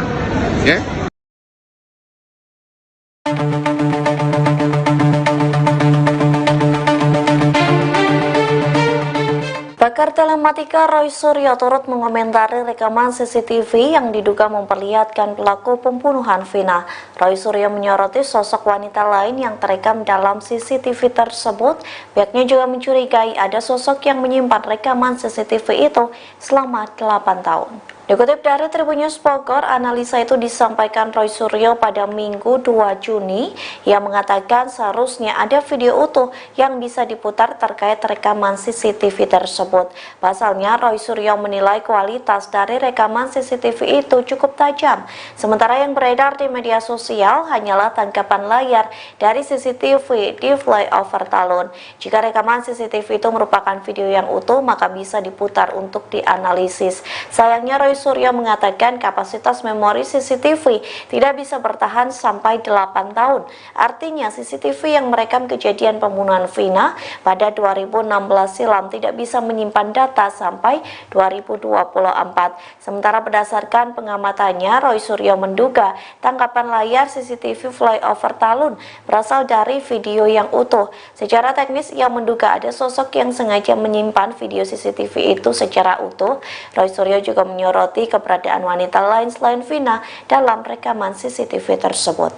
Pakar telematika Roy Suryo turut mengomentari rekaman CCTV yang diduga memperlihatkan pelaku pembunuhan Vina. Roy Suryo menyoroti sosok wanita lain yang terekam dalam CCTV tersebut. Pihaknya juga mencurigai ada sosok yang menyimpan rekaman CCTV itu selama 8 tahun. Dikutip dari Tribun News Bogor, analisa itu disampaikan Roy Suryo pada Minggu 2 Juni. Ia mengatakan seharusnya ada video utuh yang bisa diputar terkait rekaman CCTV tersebut. Pasalnya, Roy Suryo menilai kualitas dari rekaman CCTV itu cukup tajam. Sementara yang beredar di media sosial hanyalah tangkapan layar dari CCTV di flyover Talun. Jika rekaman CCTV itu merupakan video yang utuh, maka bisa diputar untuk dianalisis. Sayangnya, Roy Suryo mengatakan kapasitas memori CCTV tidak bisa bertahan sampai 8 tahun. Artinya CCTV yang merekam kejadian pembunuhan Vina pada 2016 silam tidak bisa menyimpan data sampai 2024. Sementara berdasarkan pengamatannya, Roy Suryo menduga tangkapan layar CCTV flyover Talun berasal dari video yang utuh. Secara teknis ia menduga ada sosok yang sengaja menyimpan video CCTV itu secara utuh. Roy Suryo juga menyoroti keberadaan wanita lain selain Vina dalam rekaman CCTV tersebut.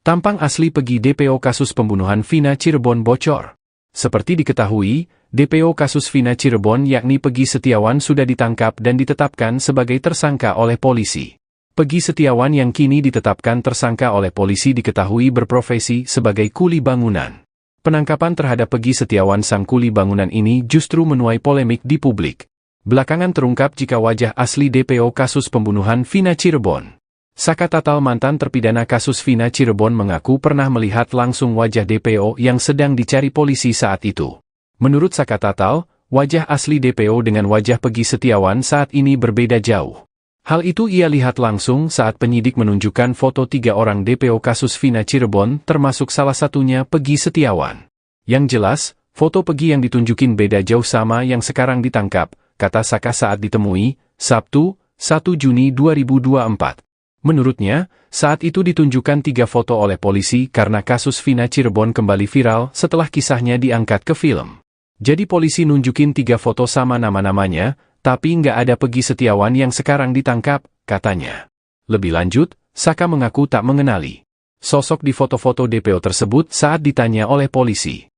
Tampang asli Pegi DPO kasus pembunuhan Vina Cirebon bocor. Seperti diketahui, DPO kasus Vina Cirebon yakni Pegi Setiawan sudah ditangkap dan ditetapkan sebagai tersangka oleh polisi. Pegi Setiawan yang kini ditetapkan tersangka oleh polisi diketahui berprofesi sebagai kuli bangunan. Penangkapan terhadap Pegi Setiawan sang kuli bangunan ini justru menuai polemik di publik. Belakangan terungkap jika wajah asli DPO kasus pembunuhan Vina Cirebon. Saka Tatal mantan terpidana kasus Vina Cirebon mengaku pernah melihat langsung wajah DPO yang sedang dicari polisi saat itu. Menurut Saka Tatal, wajah asli DPO dengan wajah Pegi Setiawan saat ini berbeda jauh. Hal itu ia lihat langsung saat penyidik menunjukkan foto 3 orang DPO kasus Vina Cirebon termasuk salah satunya Pegi Setiawan. Yang jelas, foto Pegi yang ditunjukin beda jauh sama yang sekarang ditangkap, kata Saka saat ditemui, Sabtu, 1 Juni 2024. Menurutnya, saat itu ditunjukkan 3 foto oleh polisi karena kasus Vina Cirebon kembali viral setelah kisahnya diangkat ke film. Jadi polisi nunjukin 3 foto sama nama-namanya, tapi nggak ada Pegi Setiawan yang sekarang ditangkap, katanya. Lebih lanjut, Saka mengaku tak mengenali sosok di foto-foto DPO tersebut saat ditanya oleh polisi.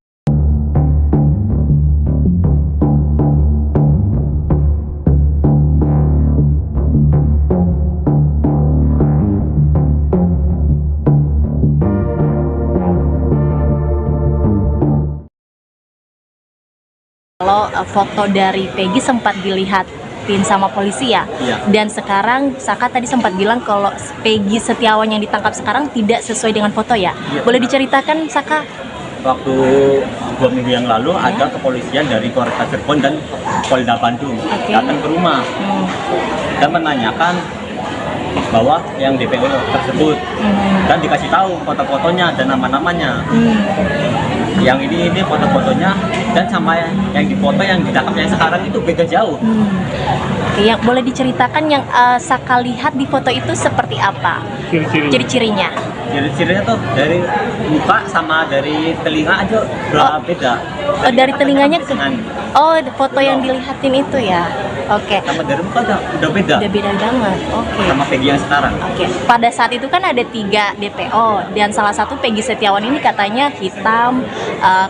Kalau foto dari Pegi sempat dilihatin sama polisi ya, dan sekarang Saka tadi sempat bilang kalau Pegi Setiawan yang ditangkap sekarang tidak sesuai dengan foto ya. Boleh diceritakan Saka? Waktu 2 minggu yang lalu ada kepolisian dari Polres Cirebon dan Polda Bandung datang ke rumah dan menanyakan bahwa yang DPO tersebut dan dikasih tahu foto-fotonya dan nama-namanya. Yang ini foto-fotonya dan sama yang di foto yang ditangkap yang sekarang itu beda jauh. Yang boleh diceritakan yang Saka lihat di foto itu seperti apa? Ciri-cirinya? Ciri-cirinya tuh dari muka sama dari telinga aja beda. Dari telinganya ke? Oh, foto yang dilihatin itu ya. Oke. Sama dari muka udah beda. Udah beda banget. Oke. Sama Pegi yang sekarang. Oke. Pada saat itu kan ada 3 DPO dan salah satu Pegi Setiawan ini katanya hitam,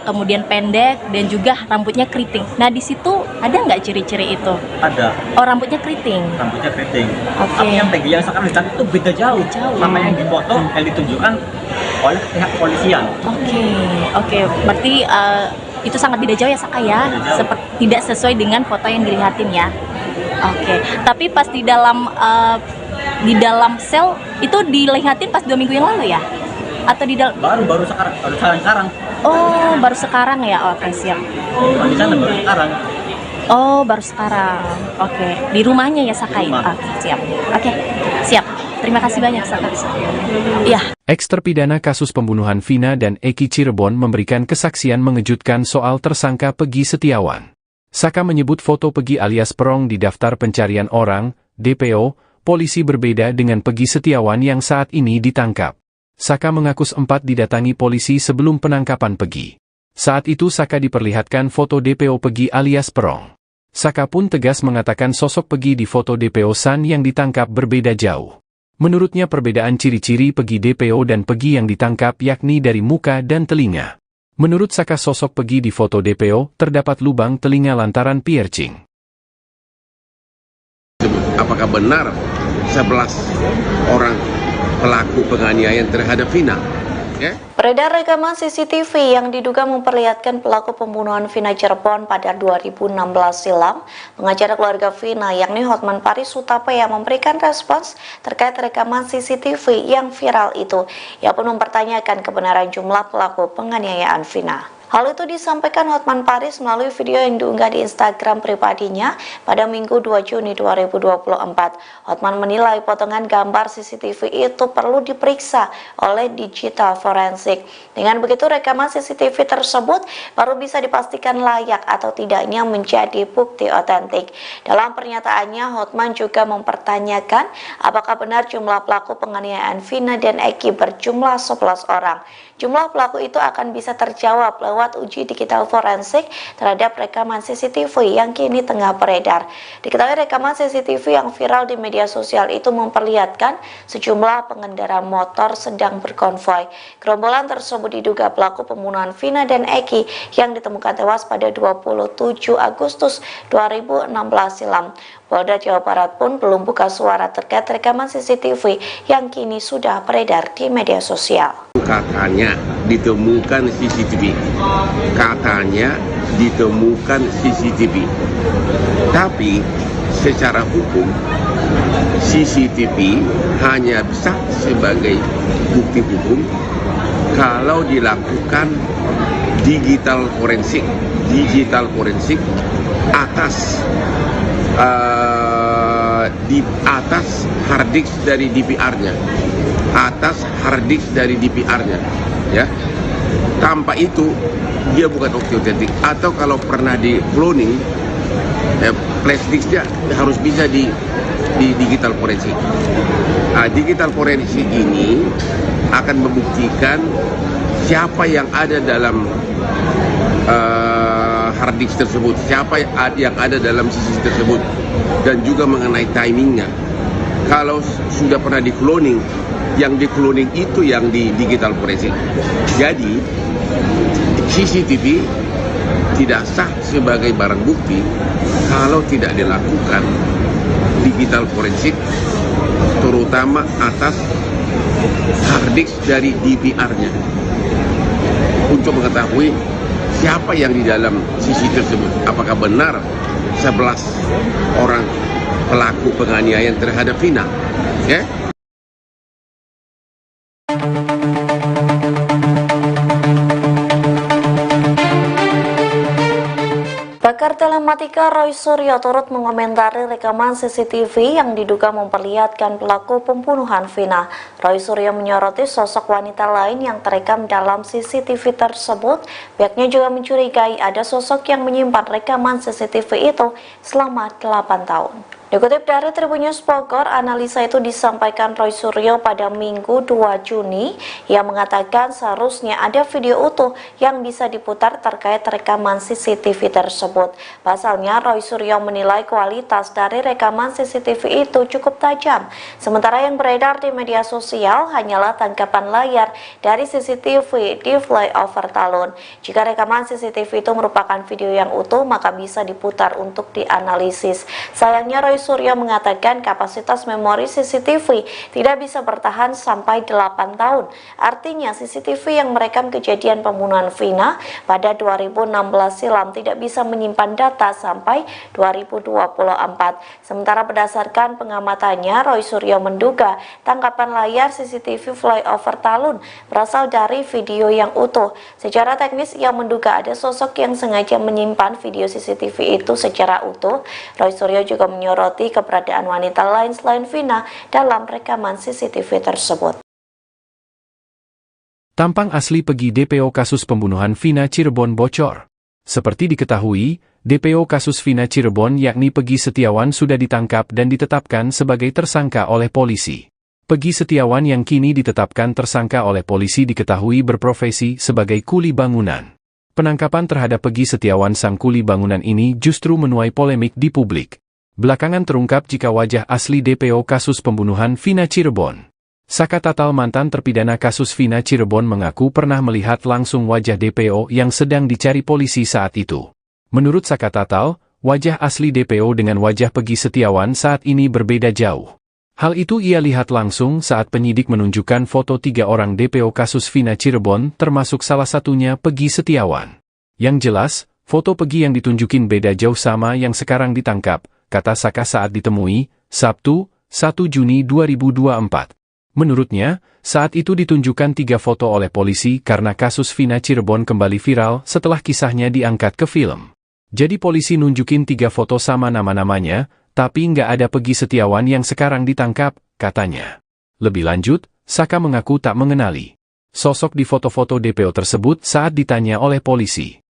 kemudian pendek dan juga rambutnya keriting. Nah di situ ada nggak ciri-ciri itu? Ada. Oh, rambutnya keriting. Rambutnya keriting. Oke. Tapi yang Pegi yang sekarang ditangkap itu beda jauh. Sama yang di foto yang ditunjukkan oleh pihak kepolisian. Oke. Berarti itu sangat beda jauh ya Saka ya, tidak sesuai dengan foto yang dilihatin ya. Oke. Tapi pas di dalam sel itu dilihatin pas 2 minggu yang lalu ya? Atau di dalam? Baru sekarang. Oh, baru sekarang ya. Oke, siap. Di sana baru sekarang. Oh, baru sekarang. Oke. Di rumahnya ya Saka ya? Oke, siap. Oke, siap. Terima kasih banyak Saka. Iya. Ex-terpidana kasus pembunuhan Vina dan Eki Cirebon memberikan kesaksian mengejutkan soal tersangka Pegi Setiawan. Saka menyebut foto Pegi alias Perong di daftar pencarian orang, DPO, polisi berbeda dengan Pegi Setiawan yang saat ini ditangkap. Saka mengaku sempat didatangi polisi sebelum penangkapan Pegi. Saat itu Saka diperlihatkan foto DPO Pegi alias Perong. Saka pun tegas mengatakan sosok Pegi di foto DPO San yang ditangkap berbeda jauh. Menurutnya perbedaan ciri-ciri Pegi DPO dan Pegi yang ditangkap yakni dari muka dan telinga. Menurut Saka sosok Pegi di foto DPO terdapat lubang telinga lantaran piercing. Apakah benar 11 orang pelaku penganiayaan terhadap Vina? Beredar rekaman CCTV yang diduga memperlihatkan pelaku pembunuhan Vina Cirebon pada 2016 silam. Pengacara keluarga Vina yakni Hotman Paris Hutapea memberikan respons terkait rekaman CCTV yang viral itu. Ia pun mempertanyakan kebenaran jumlah pelaku penganiayaan Vina. Hal itu disampaikan Hotman Paris melalui video yang diunggah di Instagram pribadinya pada Minggu 2 Juni 2024. Hotman menilai potongan gambar CCTV itu perlu diperiksa oleh digital forensik. Dengan begitu rekaman CCTV tersebut baru bisa dipastikan layak atau tidaknya menjadi bukti otentik. Dalam pernyataannya, Hotman juga mempertanyakan apakah benar jumlah pelaku penganiayaan Vina dan Eki berjumlah 11 orang. Jumlah pelaku itu akan bisa terjawab lewat lewat uji digital forensik terhadap rekaman CCTV yang kini tengah beredar. Diketahui rekaman CCTV yang viral di media sosial itu memperlihatkan sejumlah pengendara motor sedang berkonvoi. Gerombolan tersebut diduga pelaku pembunuhan Vina dan Eki yang ditemukan tewas pada 27 Agustus 2016 silam. Polda Jawa Barat pun belum buka suara terkait rekaman CCTV yang kini sudah beredar di media sosial. Katanya ditemukan CCTV. Katanya ditemukan CCTV. Tapi secara hukum CCTV hanya bisa sebagai bukti hukum kalau dilakukan digital forensik atas di atas harddisk dari DVR-nya, ya. Tanpa itu dia bukan otentik. Atau kalau pernah di cloning, flash disknya harus bisa di digital forensik. Digital forensik ini akan membuktikan siapa yang ada dalam hard disk tersebut, siapa yang ada dalam CCTV tersebut, dan juga mengenai timingnya. Kalau sudah pernah di cloning, yang di cloning itu yang di digital forensik. Jadi CCTV tidak sah sebagai barang bukti kalau tidak dilakukan digital forensik, terutama atas hard disk dari DVR-nya, untuk mengetahui siapa yang di dalam CCTV tersebut. Apakah benar 11 orang pelaku penganiayaan terhadap Vina? Ya? Pakar telematika Roy Suryo turut mengomentari rekaman CCTV yang diduga memperlihatkan pelaku pembunuhan Vina. Roy Suryo menyoroti sosok wanita lain yang terekam dalam CCTV tersebut. Pihaknya juga mencurigai ada sosok yang menyimpan rekaman CCTV itu selama 8 tahun. Dikutip dari Tribun News Bogor, analisa itu disampaikan Roy Suryo pada Minggu 2 Juni yang mengatakan seharusnya ada video utuh yang bisa diputar terkait rekaman CCTV tersebut. Pasalnya, Roy Suryo menilai kualitas dari rekaman CCTV itu cukup tajam, sementara yang beredar di media sosial hanyalah tangkapan layar dari CCTV di flyover Talun. Jika rekaman CCTV itu merupakan video yang utuh, maka bisa diputar untuk dianalisis. Sayangnya, Roy Suryo mengatakan kapasitas memori CCTV tidak bisa bertahan sampai 8 tahun. Artinya CCTV yang merekam kejadian pembunuhan Vina pada 2016 silam tidak bisa menyimpan data sampai 2024. Sementara berdasarkan pengamatannya, Roy Suryo menduga tangkapan layar CCTV flyover Talun berasal dari video yang utuh. Secara teknis, ia menduga ada sosok yang sengaja menyimpan video CCTV itu secara utuh. Roy Suryo juga menyoroti keberadaan wanita lain selain Vina dalam rekaman CCTV tersebut. Tampang asli Pegi DPO kasus pembunuhan Vina Cirebon bocor. Seperti diketahui, DPO kasus Vina Cirebon yakni Pegi Setiawan sudah ditangkap dan ditetapkan sebagai tersangka oleh polisi. Pegi Setiawan yang kini ditetapkan tersangka oleh polisi diketahui berprofesi sebagai kuli bangunan. Penangkapan terhadap Pegi Setiawan sang kuli bangunan ini justru menuai polemik di publik. Belakangan terungkap jika wajah asli DPO kasus pembunuhan Vina Cirebon. Saka Tatal, mantan terpidana kasus Vina Cirebon, mengaku pernah melihat langsung wajah DPO yang sedang dicari polisi saat itu. Menurut Saka Tatal, wajah asli DPO dengan wajah Pegi Setiawan saat ini berbeda jauh. Hal itu ia lihat langsung saat penyidik menunjukkan foto 3 orang DPO kasus Vina Cirebon, termasuk salah satunya Pegi Setiawan. Yang jelas, foto Pegi yang ditunjukin beda jauh sama yang sekarang ditangkap, kata Saka saat ditemui, Sabtu, 1 Juni 2024. Menurutnya, saat itu ditunjukkan 3 foto oleh polisi karena kasus Vina Cirebon kembali viral setelah kisahnya diangkat ke film. Jadi polisi nunjukin 3 foto sama nama-namanya, tapi nggak ada Pegi Setiawan yang sekarang ditangkap, katanya. Lebih lanjut, Saka mengaku tak mengenali sosok di foto-foto DPO tersebut saat ditanya oleh polisi.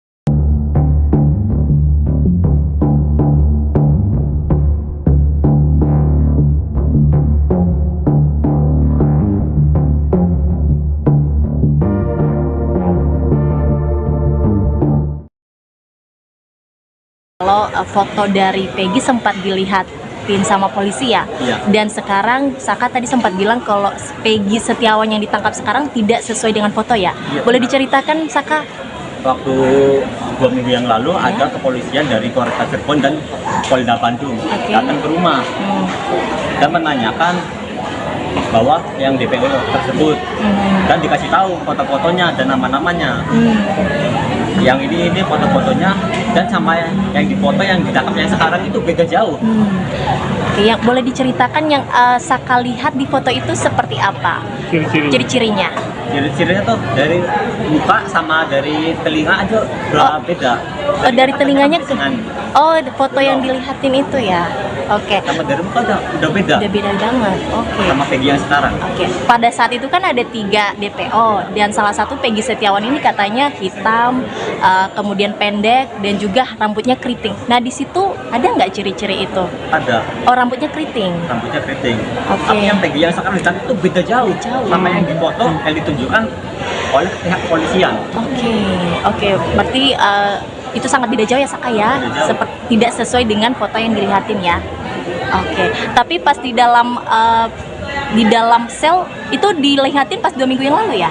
foto dari Peggy sempat dilihatin sama polisi ya. Iya. Dan sekarang Saka tadi sempat bilang kalau Peggy Setiawan yang ditangkap sekarang tidak sesuai dengan foto ya. Iya. Boleh diceritakan Saka? Waktu 2 minggu yang lalu ada kepolisian dari Polres Cirebon dan Polda Bandung datang ke rumah dan menanyakan bahwa yang DPO tersebut dan dikasih tahu foto-fotonya dan nama-namanya. Yang ini foto-fotonya dan sama yang dipoto yang ditangkap yang sekarang itu beda jauh. Oke, yang boleh diceritakan yang Saka lihat di foto itu seperti apa? Ciri-cirinya? Ciri-cirinya tuh dari muka sama dari telinga aja udah beda. Oh, dari telinganya ke... Dengan Oh, foto yang dilihatin itu ya? Oke. sama dari muka udah beda. Udah beda banget, oke. Sama Peggy yang sekarang. Oke, pada saat itu kan ada 3 DPO dan salah satu Peggy Setiawan ini katanya hitam, kemudian pendek dan juga rambutnya keriting. Nah di situ ada nggak ciri-ciri itu? Ada Oh, rambutnya keriting. rambutnya keriting. Oke. Tapi yang Peggy yang sekarang ditangkap itu beda jauh. Sama yang dipoto yang ditunjukkan oleh pihak kepolisian. Oke. Berarti itu sangat beda jauh ya Saka ya? Beda jauh. Seperti tidak sesuai dengan foto yang dilihatin ya. Oke. Tapi pas di dalam sel itu dilihatin pas 2 minggu yang lalu ya?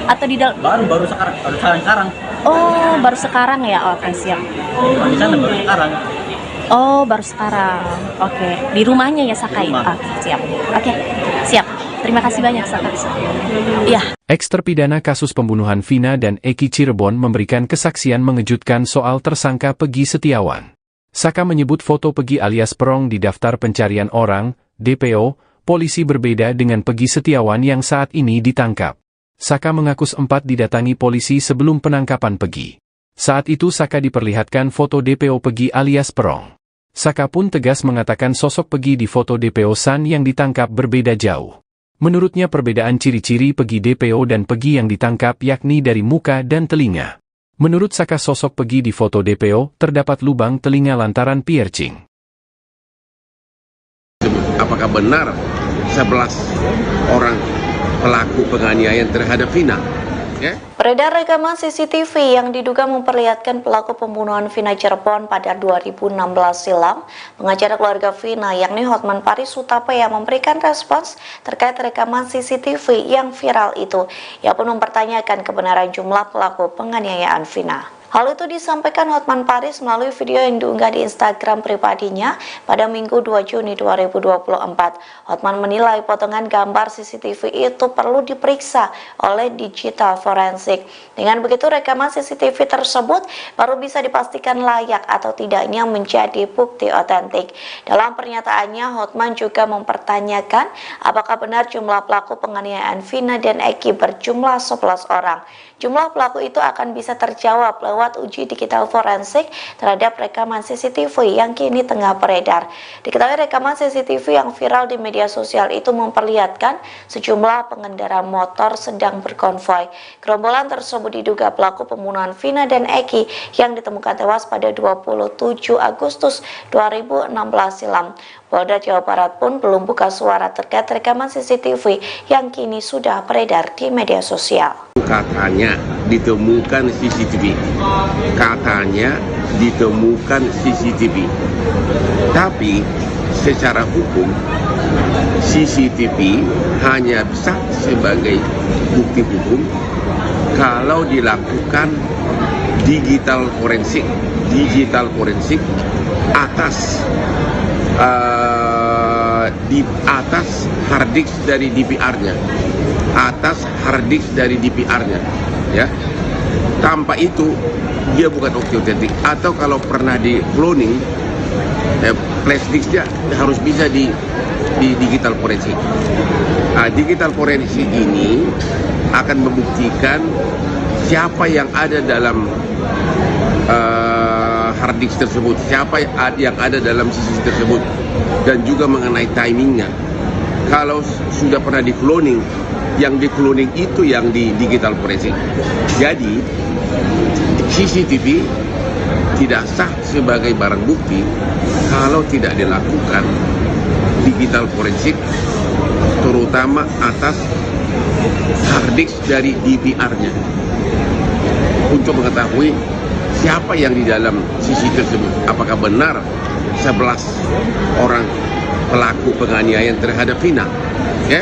Atau di dalam? Baru sekarang. Oh, baru sekarang ya. Oke, siap. Di sana baru sekarang. Oh, baru sekarang. Oke, di rumahnya ya Saka. Di rumah. Siap. Oke, siap. Terima kasih banyak Saka. Iya. Eks-terpidana kasus pembunuhan Vina dan Eki Cirebon memberikan kesaksian mengejutkan soal tersangka Peggy Setiawan. Saka menyebut foto Peggy alias Perong di daftar pencarian orang, DPO, polisi berbeda dengan Peggy Setiawan yang saat ini ditangkap. Saka mengaku sempat didatangi polisi sebelum penangkapan Peggy. Saat itu Saka diperlihatkan foto DPO Peggy alias Perong. Saka pun tegas mengatakan sosok Peggy di foto DPO San yang ditangkap berbeda jauh. Menurutnya perbedaan ciri-ciri Peggy DPO dan Peggy yang ditangkap yakni dari muka dan telinga. Menurut Saka sosok Peggy di foto DPO terdapat lubang telinga lantaran piercing. Apakah benar 11 orang pelaku penganiayaan terhadap Vina? Ya? Beredar rekaman CCTV yang diduga memperlihatkan pelaku pembunuhan Vina Cirebon pada 2016 silam. Pengacara keluarga Vina yakni Hotman Paris Hutapea memberikan respons terkait rekaman CCTV yang viral itu. Ia pun mempertanyakan kebenaran jumlah pelaku penganiayaan Vina. Hal itu disampaikan Hotman Paris melalui video yang diunggah di Instagram pribadinya pada Minggu 2 Juni 2024. Hotman menilai potongan gambar CCTV itu perlu diperiksa oleh digital forensik. Dengan begitu rekaman CCTV tersebut baru bisa dipastikan layak atau tidaknya menjadi bukti otentik. Dalam pernyataannya, Hotman juga mempertanyakan apakah benar jumlah pelaku penganiayaan Vina dan Eki berjumlah 11 orang. Jumlah pelaku itu akan bisa terjawab lewat uji digital forensik terhadap rekaman CCTV yang kini tengah beredar. Diketahui rekaman CCTV yang viral di media sosial itu memperlihatkan sejumlah pengendara motor sedang berkonvoi. Gerombolan tersebut diduga pelaku pembunuhan Vina dan Eki yang ditemukan tewas pada 27 Agustus 2016 silam. Polda Jawa Barat pun belum buka suara terkait rekaman CCTV yang kini sudah beredar di media sosial. Katanya ditemukan CCTV. Tapi secara hukum CCTV hanya bisa sebagai bukti hukum kalau dilakukan digital forensik atas hard disk dari DPR-nya, ya. Tanpa itu dia bukan otentik. Atau kalau pernah di cloning, flash disknya harus bisa di digital forensik. Digital forensik ini akan membuktikan siapa yang ada dalam hard disk tersebut, siapa yang ada dalam CCTV tersebut, dan juga mengenai timingnya. Kalau sudah pernah di cloning, yang di cloning itu yang di digital forensik. Jadi CCTV tidak sah sebagai barang bukti kalau tidak dilakukan digital forensik, terutama atas hard disk dari DPR-nya, untuk mengetahui siapa yang di dalam CCTV tersebut. Apakah benar 11 orang pelaku penganiayaan terhadap Vina? Ya?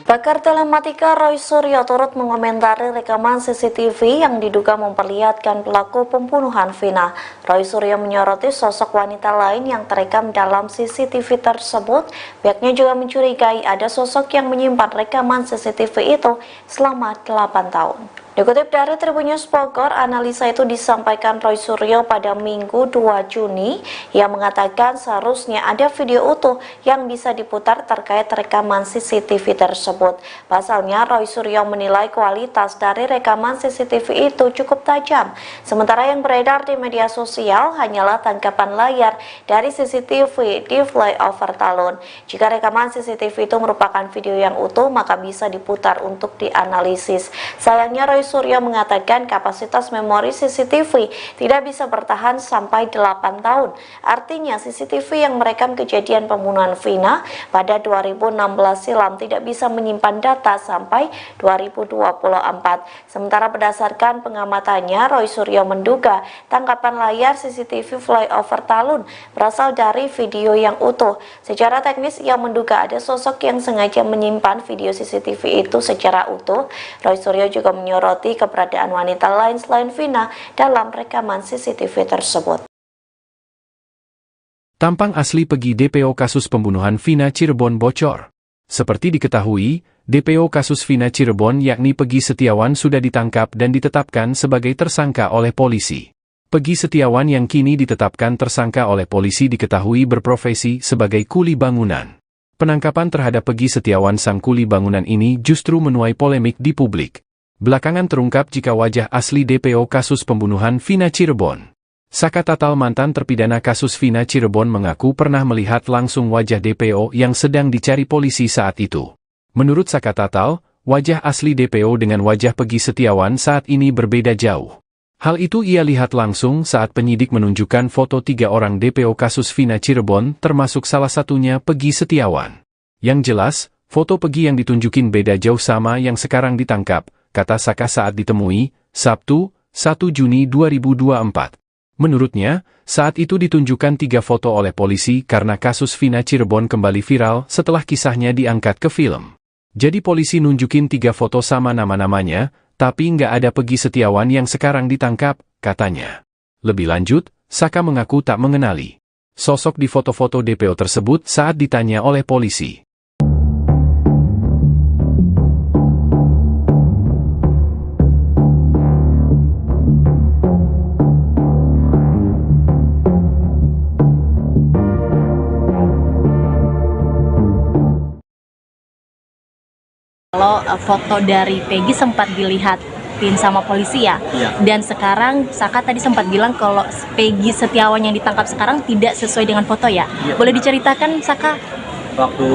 Pakar telematika Roy Suryo turut mengomentari rekaman CCTV yang diduga memperlihatkan pelaku pembunuhan Vina. Roy Suryo menyoroti sosok wanita lain yang terekam dalam CCTV tersebut. Pihaknya juga mencurigai ada sosok yang menyimpan rekaman CCTV itu selama 8 tahun. Dikutip dari Tribun News Bogor, analisa itu disampaikan Roy Suryo pada Minggu 2 Juni. Ia mengatakan seharusnya ada video utuh yang bisa diputar terkait rekaman CCTV tersebut. Pasalnya, Roy Suryo menilai kualitas dari rekaman CCTV itu cukup tajam. Sementara yang beredar di media sosial hanyalah tangkapan layar dari CCTV di flyover Talun. Jika rekaman CCTV itu merupakan video yang utuh, maka bisa diputar untuk dianalisis. Sayangnya, Roy Suryo mengatakan kapasitas memori CCTV tidak bisa bertahan sampai 8 tahun. Artinya CCTV yang merekam kejadian pembunuhan Vina pada 2016 silam tidak bisa menyimpan data sampai 2024. Sementara berdasarkan pengamatannya, Roy Suryo menduga tangkapan layar CCTV flyover Talun berasal dari video yang utuh. Secara teknis ia menduga ada sosok yang sengaja menyimpan video CCTV itu secara utuh. Roy Suryo juga menyoroti keberadaan wanita lain selain Vina dalam rekaman CCTV tersebut. Tampang asli Pegi DPO kasus pembunuhan Vina Cirebon bocor. Seperti diketahui, DPO kasus Vina Cirebon yakni Pegi Setiawan sudah ditangkap dan ditetapkan sebagai tersangka oleh polisi. Pegi Setiawan yang kini ditetapkan tersangka oleh polisi diketahui berprofesi sebagai kuli bangunan. Penangkapan terhadap Pegi Setiawan sang kuli bangunan ini justru menuai polemik di publik. Belakangan terungkap jika wajah asli DPO kasus pembunuhan Vina Cirebon. Saka Tatal mantan terpidana kasus Vina Cirebon mengaku pernah melihat langsung wajah DPO yang sedang dicari polisi saat itu. Menurut Saka Tatal, wajah asli DPO dengan wajah Pegi Setiawan saat ini berbeda jauh. Hal itu ia lihat langsung saat penyidik menunjukkan foto 3 orang DPO kasus Vina Cirebon termasuk salah satunya Pegi Setiawan. Yang jelas, foto Pegi yang ditunjukin beda jauh sama yang sekarang ditangkap, kata Saka saat ditemui, Sabtu, 1 Juni 2024. Menurutnya, saat itu ditunjukkan 3 foto oleh polisi karena kasus Vina Cirebon kembali viral setelah kisahnya diangkat ke film. Jadi polisi nunjukin 3 foto sama nama-namanya, tapi nggak ada Pegi Setiawan yang sekarang ditangkap, katanya. Lebih lanjut, Saka mengaku tak mengenali sosok di foto-foto DPO tersebut saat ditanya oleh polisi. Kalau foto dari Pegi sempat dilihatin sama polisi ya, dan sekarang Saka tadi sempat bilang kalau Pegi Setiawan yang ditangkap sekarang tidak sesuai dengan foto ya. Boleh diceritakan Saka? Waktu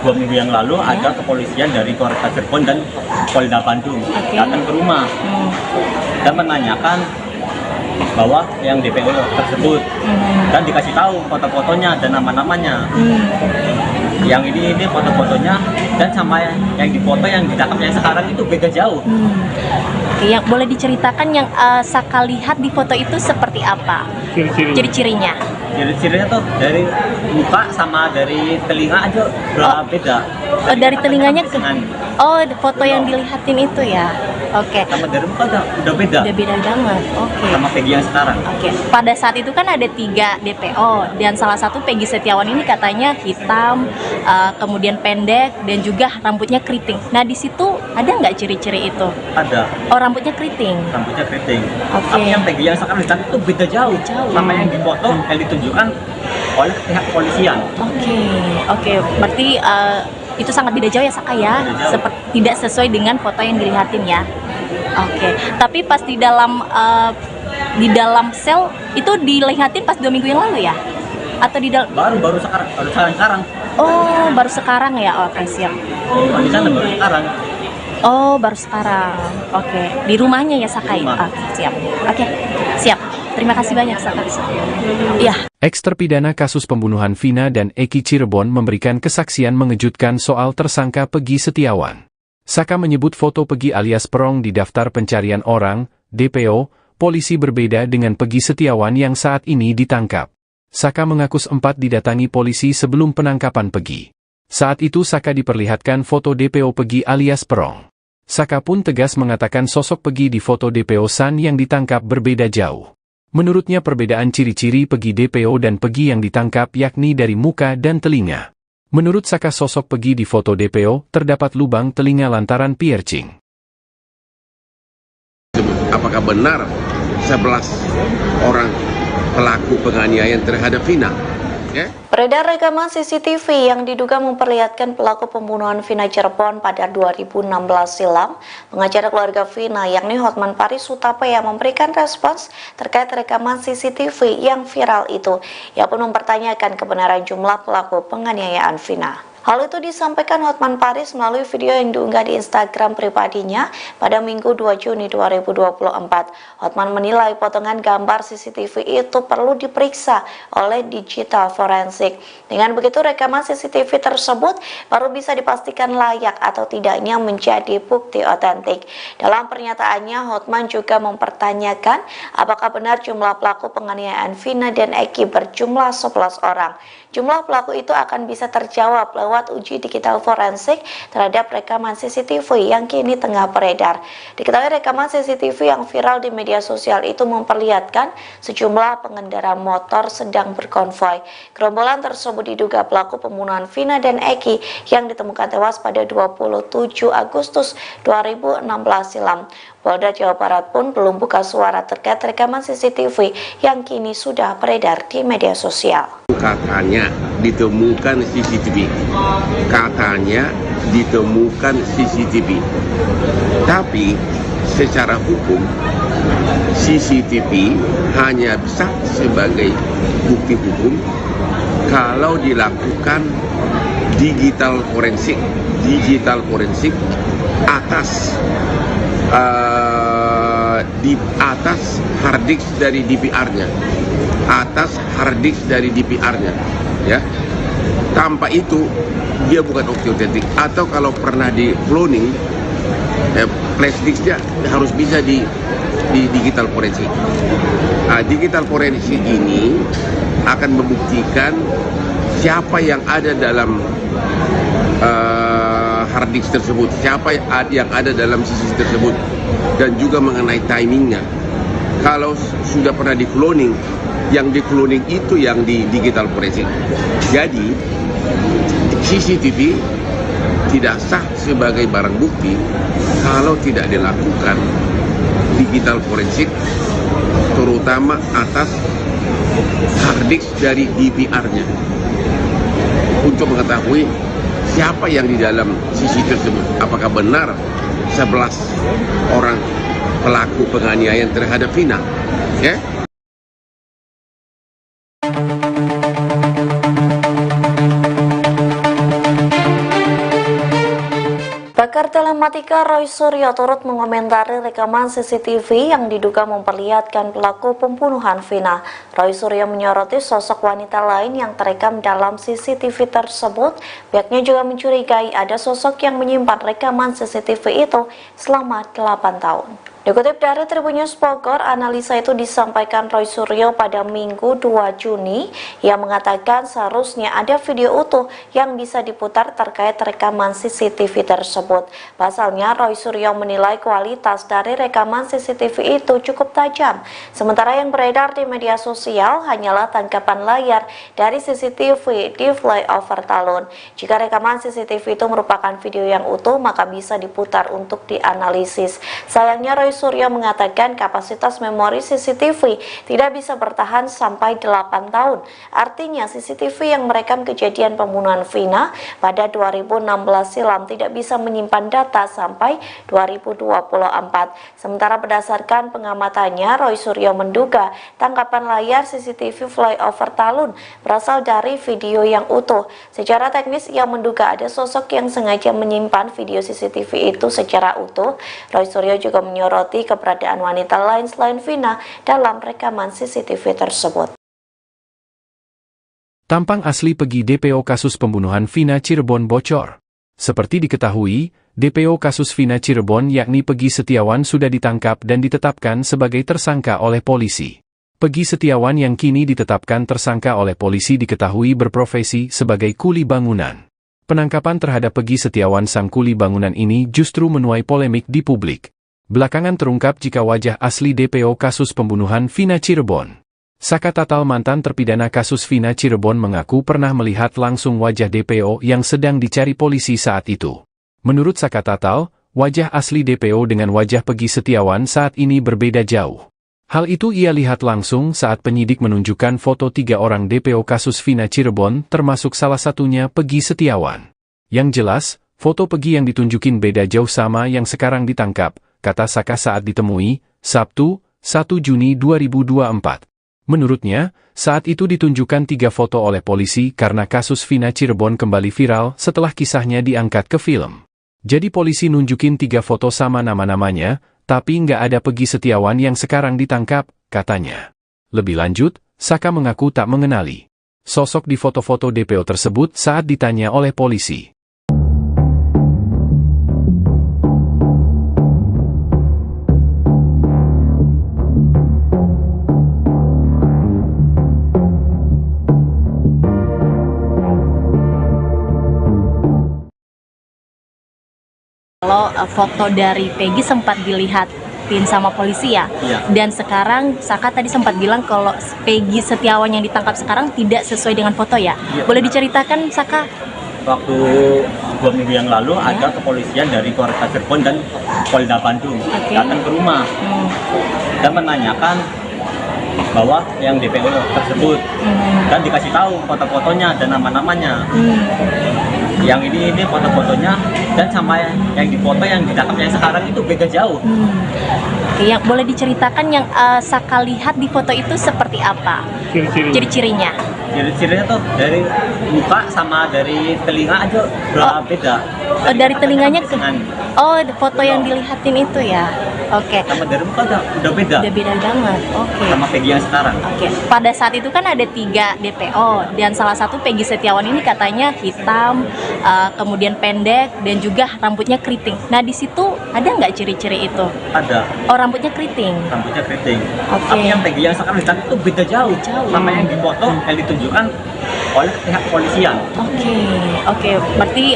2 minggu yang lalu ada kepolisian dari Polres Cirebon dan Polda Bandung datang ke rumah dan menanyakan bahwa yang DPO tersebut dan dikasih tahu foto-fotonya dan nama-namanya. Yang ini foto-fotonya dan sama yang dipoto yang ditangkap yang sekarang itu beda jauh. Yang boleh diceritakan yang Saka lihat di foto itu seperti apa? Ciri-cirinya? Ciri-cirinya tuh dari muka sama dari telinga aja beda. Dari telinganya ke? Oh, foto yang dilihatin itu ya. Oke. Sama dari muka udah beda. Udah beda banget. Oke. Sama Pegi yang sekarang. Oke. Pada saat itu kan ada 3 DPO dan salah satu Pegi Setiawan ini katanya hitam, kemudian pendek dan juga rambutnya keriting. Nah di situ ada nggak ciri-ciri itu? Ada. Oh, rambutnya keriting. Rambutnya keriting. Oke. Tapi yang Pegi yang sekarang ditangkap itu beda jauh. Sama yang dipoto yang ditunjukkan oleh pihak kepolisian. Oke. Berarti itu sangat beda jauh ya Saka ya, tidak sesuai dengan foto yang dilihatin ya. Oke. Tapi pas di dalam sel itu dilihatin pas 2 minggu yang lalu ya? Atau di dalam? Baru sekarang. Oh, baru sekarang ya. Oke, siap. Di sana baru sekarang. Oh, baru sekarang. Oke. Di rumahnya ya Saka? Siap. Oke, siap. Terima kasih banyak Saka. Iya. Eks-terpidana kasus pembunuhan Vina dan Eki Cirebon memberikan kesaksian mengejutkan soal tersangka Peggy Setiawan. Saka menyebut foto Peggy alias Perong di daftar pencarian orang, DPO, polisi berbeda dengan Peggy Setiawan yang saat ini ditangkap. Saka mengaku sempat didatangi polisi sebelum penangkapan Peggy. Saat itu Saka diperlihatkan foto DPO Peggy alias Perong. Saka pun tegas mengatakan sosok Peggy di foto DPO San yang ditangkap berbeda jauh. Menurutnya perbedaan ciri-ciri Peggy DPO dan Peggy yang ditangkap yakni dari muka dan telinga. Menurut Saka sosok Peggy di foto DPO terdapat lubang telinga lantaran piercing. Apakah benar 11 orang pelaku penganiayaan terhadap Vina? Beredar rekaman CCTV yang diduga memperlihatkan pelaku pembunuhan Vina Cirebon pada 2016 silam. Pengacara keluarga Vina yakni Hotman Paris Hutapea memberikan respons terkait rekaman CCTV yang viral itu. Ia pun mempertanyakan kebenaran jumlah pelaku penganiayaan Vina. Hal itu disampaikan Hotman Paris melalui video yang diunggah di Instagram pribadinya pada Minggu 2 Juni 2024. Hotman menilai potongan gambar CCTV itu perlu diperiksa oleh digital forensik. Dengan begitu rekaman CCTV tersebut baru bisa dipastikan layak atau tidaknya menjadi bukti otentik. Dalam pernyataannya, Hotman juga mempertanyakan apakah benar jumlah pelaku penganiayaan Vina dan Eki berjumlah 11 orang. Jumlah pelaku itu akan bisa terjawab lewat uji digital forensik terhadap rekaman CCTV yang kini tengah beredar. Diketahui rekaman CCTV yang viral di media sosial itu memperlihatkan sejumlah pengendara motor sedang berkonvoi. Gerombolan tersebut diduga pelaku pembunuhan Vina dan Eki yang ditemukan tewas pada 27 Agustus 2016 silam. Polda Jawa Barat pun belum buka suara terkait rekaman CCTV yang kini sudah beredar di media sosial. Katanya ditemukan CCTV. Katanya ditemukan CCTV. Tapi secara hukum CCTV hanya bisa sebagai bukti hukum kalau dilakukan digital forensik atas di atas harddisk dari DPR-nya, ya. Tanpa itu dia bukan otentik. Atau kalau pernah di cloning, flash disknya harus bisa di digital forensik. Digital forensik ini akan membuktikan siapa yang ada dalam hard disk tersebut, siapa yang ada dalam CCTV tersebut, dan juga mengenai timingnya. Kalau sudah pernah di cloning, yang di cloning itu yang di digital forensik. Jadi CCTV tidak sah sebagai barang bukti kalau tidak dilakukan digital forensik, terutama atas hard disk dari DPR-nya, untuk mengetahui siapa yang di dalam CCTV tersebut. Apakah benar 11 orang pelaku penganiayaan terhadap Vina? Pakar telematika Roy Suryo turut mengomentari rekaman CCTV yang diduga memperlihatkan pelaku pembunuhan Vina. Roy Suryo menyoroti sosok wanita lain yang terekam dalam CCTV tersebut. Pihaknya juga mencurigai ada sosok yang menyimpan rekaman CCTV itu selama 8 tahun. Dikutip dari Tribunnews Bogor, analisa itu disampaikan Roy Suryo pada Minggu 2 Juni. Ia mengatakan seharusnya ada video utuh yang bisa diputar terkait rekaman CCTV tersebut. Pasalnya, Roy Suryo menilai kualitas dari rekaman CCTV itu cukup tajam. Sementara yang beredar di media sosial hanyalah tangkapan layar dari CCTV di flyover Talun. Jika rekaman CCTV itu merupakan video yang utuh, maka bisa diputar untuk dianalisis. Sayangnya, Roy Suryo mengatakan kapasitas memori CCTV tidak bisa bertahan sampai 8 tahun. Artinya CCTV yang merekam kejadian pembunuhan Vina pada 2016 silam tidak bisa menyimpan data sampai 2024. Sementara berdasarkan pengamatannya, Roy Suryo menduga tangkapan layar CCTV flyover Talun berasal dari video yang utuh. Secara teknis ia menduga ada sosok yang sengaja menyimpan video CCTV itu secara utuh. Roy Suryo juga menyoroti keberadaan wanita lain selain Vina dalam rekaman CCTV tersebut. Tampang asli Pegi DPO kasus pembunuhan Vina Cirebon bocor. Seperti diketahui, DPO kasus Vina Cirebon yakni Pegi Setiawan sudah ditangkap dan ditetapkan sebagai tersangka oleh polisi. Pegi Setiawan yang kini ditetapkan tersangka oleh polisi diketahui berprofesi sebagai kuli bangunan. Penangkapan terhadap Pegi Setiawan sang kuli bangunan ini justru menuai polemik di publik. Belakangan terungkap jika wajah asli DPO kasus pembunuhan Vina Cirebon. Saka Tatal mantan terpidana kasus Vina Cirebon mengaku pernah melihat langsung wajah DPO yang sedang dicari polisi saat itu. Menurut Saka Tatal, wajah asli DPO dengan wajah Pegi Setiawan saat ini berbeda jauh. Hal itu ia lihat langsung saat penyidik menunjukkan foto 3 orang DPO kasus Vina Cirebon termasuk salah satunya Pegi Setiawan. Yang jelas, foto Pegi yang ditunjukin beda jauh sama yang sekarang ditangkap, kata Saka saat ditemui, Sabtu, 1 Juni 2024. Menurutnya, saat itu ditunjukkan 3 foto oleh polisi karena kasus Vina Cirebon kembali viral setelah kisahnya diangkat ke film. Jadi polisi nunjukin 3 foto sama nama-namanya, tapi nggak ada Pegi Setiawan yang sekarang ditangkap, katanya. Lebih lanjut, Saka mengaku tak mengenali sosok di foto-foto DPO tersebut saat ditanya oleh polisi. Kalau foto dari Pegi sempat dilihatin sama polisi ya, dan sekarang Saka tadi sempat bilang kalau Pegi Setiawan yang ditangkap sekarang tidak sesuai dengan foto ya. Boleh diceritakan Saka? Waktu 2 minggu yang lalu ada kepolisian dari Polres Cirebon dan Polda Bandung datang ke rumah dan menanyakan bahwa yang DPO tersebut dan dikasih tahu foto-fotonya dan nama-namanya. Yang ini foto-fotonya dan sama yang di foto yang ditangkap yang sekarang itu beda jauh. Yang boleh diceritakan yang Saka lihat di foto itu seperti apa? Ciri-cirinya? Ciri-cirinya tuh dari muka sama dari telinga aja beda. Dari telinganya ke? Oh, foto yang dilihatin itu ya. Oke. Sama dari muka udah beda. Udah beda banget. Oke. Sama Pegi yang sekarang. Oke. Pada saat itu kan ada 3 DPO dan salah satu Pegi Setiawan ini katanya hitam, kemudian pendek dan juga rambutnya keriting. Nah di situ ada nggak ciri-ciri itu? Ada. Oh, rambutnya keriting. Rambutnya keriting. Oke. Tapi yang Pegi yang sekarang ditangkap itu beda jauh. Sama yang di foto yang ditunjukkan oleh pihak polisian. Oke. Berarti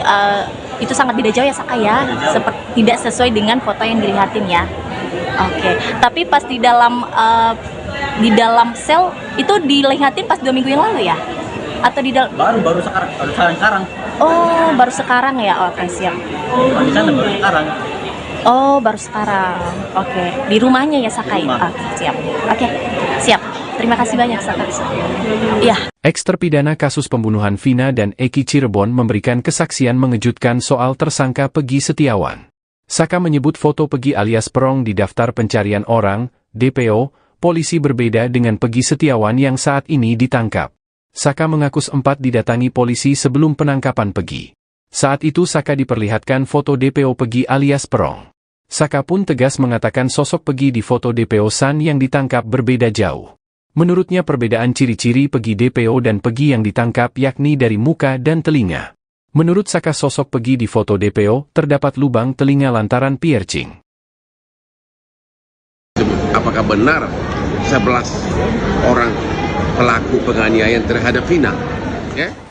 itu sangat beda jauh ya Saka ya, tidak sesuai dengan foto yang dilihatin ya. Oke. Tapi pas di dalam sel itu dilihatin pas 2 minggu yang lalu ya? Atau di dalam? Baru sekarang. Oh, baru sekarang ya. Oke, siap. Di sana baru sekarang. Oh, baru sekarang. Oke. Di rumahnya ya Saka ya? Oke, siap. Oke, siap. Terima kasih banyak Saka. Iya. Ex-terpidana kasus pembunuhan Vina dan Eki Cirebon memberikan kesaksian mengejutkan soal tersangka Pegi Setiawan. Saka menyebut foto Pegi alias Perong di daftar pencarian orang, DPO, polisi berbeda dengan Pegi Setiawan yang saat ini ditangkap. Saka mengaku sempat didatangi polisi sebelum penangkapan Pegi. Saat itu Saka diperlihatkan foto DPO Pegi alias Perong. Saka pun tegas mengatakan sosok Pegi di foto DPO San yang ditangkap berbeda jauh. Menurutnya perbedaan ciri-ciri Pegi DPO dan Pegi yang ditangkap yakni dari muka dan telinga. Menurut Saka sosok Pegi di foto DPO terdapat lubang telinga lantaran piercing. Apakah benar 11 orang pelaku penganiayaan terhadap Vina?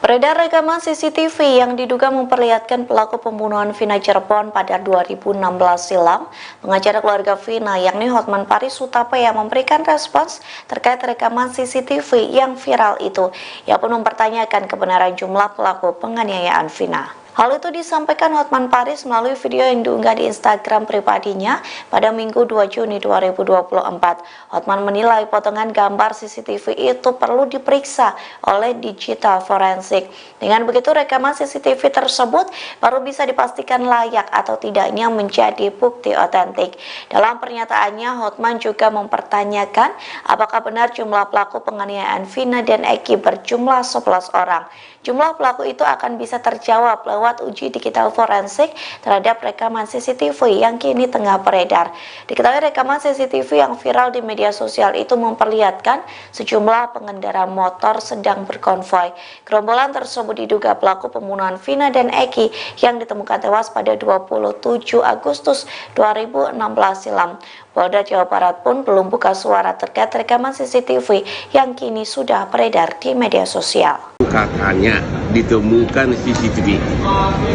Beredar rekaman CCTV yang diduga memperlihatkan pelaku pembunuhan Vina Cirebon pada 2016 silam. Pengacara keluarga Vina yakni Hotman Paris Hutapea memberikan respons terkait rekaman CCTV yang viral itu. Ia pun mempertanyakan kebenaran jumlah pelaku penganiayaan Vina. Hal itu disampaikan Hotman Paris melalui video yang diunggah di Instagram pribadinya pada Minggu 2 Juni 2024. Hotman menilai potongan gambar CCTV itu perlu diperiksa oleh digital forensik. Dengan begitu rekaman CCTV tersebut baru bisa dipastikan layak atau tidaknya menjadi bukti otentik. Dalam pernyataannya, Hotman juga mempertanyakan apakah benar jumlah pelaku penganiayaan Vina dan Eki berjumlah 11 orang. Jumlah pelaku itu akan bisa terjawab lewat lewat uji digital forensik terhadap rekaman CCTV yang kini tengah beredar. Diketahui rekaman CCTV yang viral di media sosial itu memperlihatkan sejumlah pengendara motor sedang berkonvoi. Gerombolan tersebut diduga pelaku pembunuhan Vina dan Eki yang ditemukan tewas pada 27 Agustus 2016 silam. Polda Jawa Barat pun belum buka suara terkait rekaman CCTV yang kini sudah beredar di media sosial. Katanya ditemukan CCTV.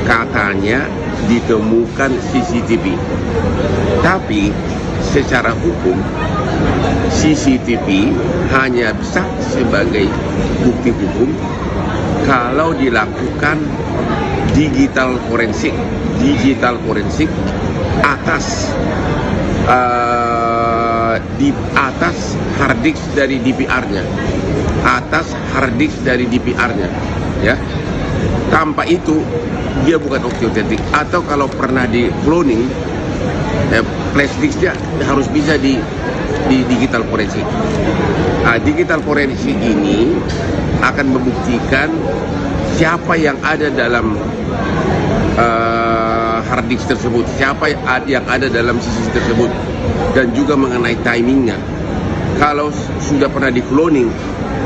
Katanya ditemukan CCTV. Tapi secara hukum CCTV hanya bisa sebagai bukti hukum kalau dilakukan digital forensik atas di atas hard disk dari DVR-nya, ya. Tanpa itu dia bukan otentik. Atau kalau pernah di cloning, flash disknya harus bisa di digital forensik. Digital forensik ini akan membuktikan siapa yang ada dalam hard disk tersebut, siapa yang ada dalam CCTV tersebut, dan juga mengenai timingnya. Kalau sudah pernah di cloning,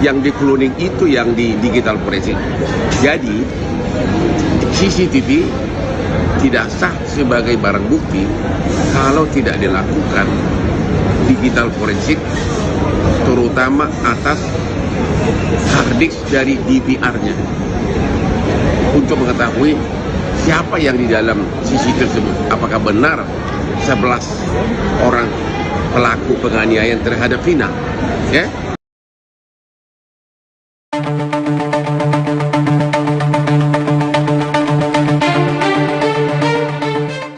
yang di cloning itu yang di digital forensik. Jadi CCTV tidak sah sebagai barang bukti kalau tidak dilakukan digital forensik, terutama atas hard disk dari DVR-nya, untuk mengetahui siapa yang di dalam CCTV tersebut. Apakah benar 11 orang pelaku penganiayaan terhadap Vina? Ya?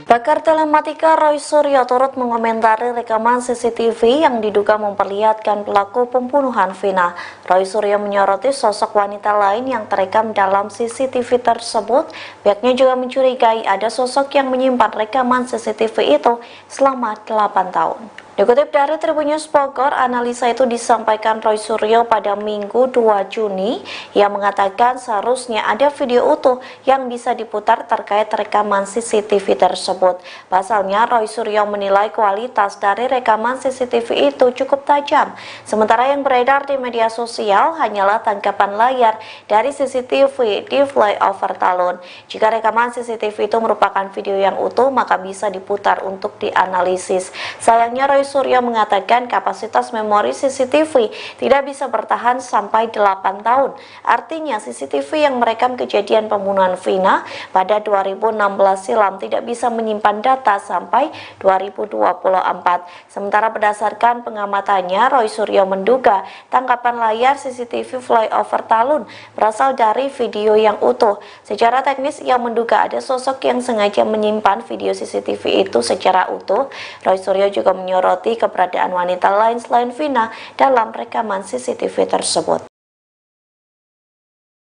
Pakar telematika Roy Suryo turut mengomentari rekaman CCTV yang diduga memperlihatkan pelaku pembunuhan Vina. Roy Suryo menyoroti sosok wanita lain yang terekam dalam CCTV tersebut. Pihaknya juga mencurigai ada sosok yang menyimpan rekaman CCTV itu selama 8 tahun. Dikutip dari Tribun News Bogor, analisa itu disampaikan Roy Suryo pada Minggu 2 Juni yang mengatakan seharusnya ada video utuh yang bisa diputar terkait rekaman CCTV tersebut. Pasalnya, Roy Suryo menilai kualitas dari rekaman CCTV itu cukup tajam. Sementara yang beredar di media sosial hanyalah tangkapan layar dari CCTV di flyover Talun. Jika rekaman CCTV itu merupakan video yang utuh, maka bisa diputar untuk dianalisis. Sayangnya, Roy Suryo mengatakan kapasitas memori CCTV tidak bisa bertahan sampai 8 tahun. Artinya CCTV yang merekam kejadian pembunuhan Vina pada 2016 silam tidak bisa menyimpan data sampai 2024. Sementara berdasarkan pengamatannya, Roy Suryo menduga tangkapan layar CCTV flyover Talun berasal dari video yang utuh. Secara teknis ia menduga ada sosok yang sengaja menyimpan video CCTV itu secara utuh. Roy Suryo juga menyoroti keberadaan wanita lain selain Vina dalam rekaman CCTV tersebut.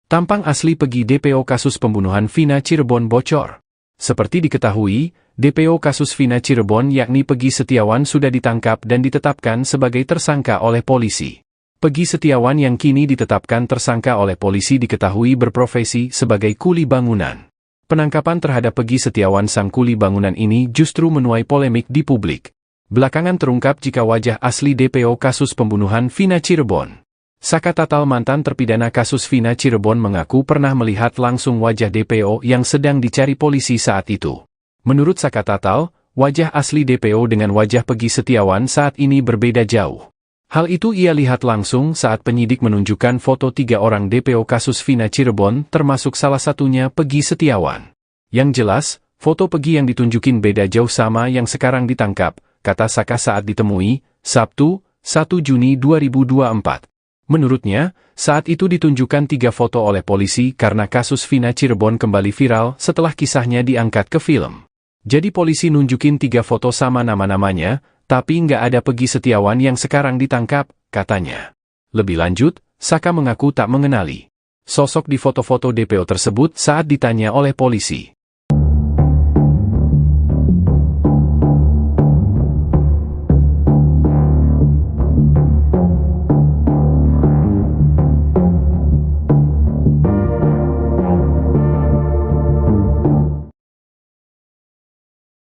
Tampang asli Pegi DPO kasus pembunuhan Vina Cirebon bocor. Seperti diketahui, DPO kasus Vina Cirebon yakni Pegi Setiawan sudah ditangkap dan ditetapkan sebagai tersangka oleh polisi. Pegi Setiawan yang kini ditetapkan tersangka oleh polisi diketahui berprofesi sebagai kuli bangunan. Penangkapan terhadap Pegi Setiawan sang kuli bangunan ini justru menuai polemik di publik. Belakangan terungkap jika wajah asli DPO kasus pembunuhan Vina Cirebon. Saka Tatal, mantan terpidana kasus Vina Cirebon, mengaku pernah melihat langsung wajah DPO yang sedang dicari polisi saat itu. Menurut Saka Tatal, wajah asli DPO dengan wajah Pegi Setiawan saat ini berbeda jauh. Hal itu ia lihat langsung saat penyidik menunjukkan foto 3 orang DPO kasus Vina Cirebon, termasuk salah satunya Pegi Setiawan. Yang jelas, foto Pegi yang ditunjukin beda jauh sama yang sekarang ditangkap, kata Saka saat ditemui, Sabtu, 1 Juni 2024. Menurutnya, saat itu ditunjukkan 3 foto oleh polisi karena kasus Vina Cirebon kembali viral setelah kisahnya diangkat ke film. Jadi polisi nunjukin 3 foto sama nama-namanya, tapi nggak ada Pegi Setiawan yang sekarang ditangkap, katanya. Lebih lanjut, Saka mengaku tak mengenali sosok di foto-foto DPO tersebut saat ditanya oleh polisi.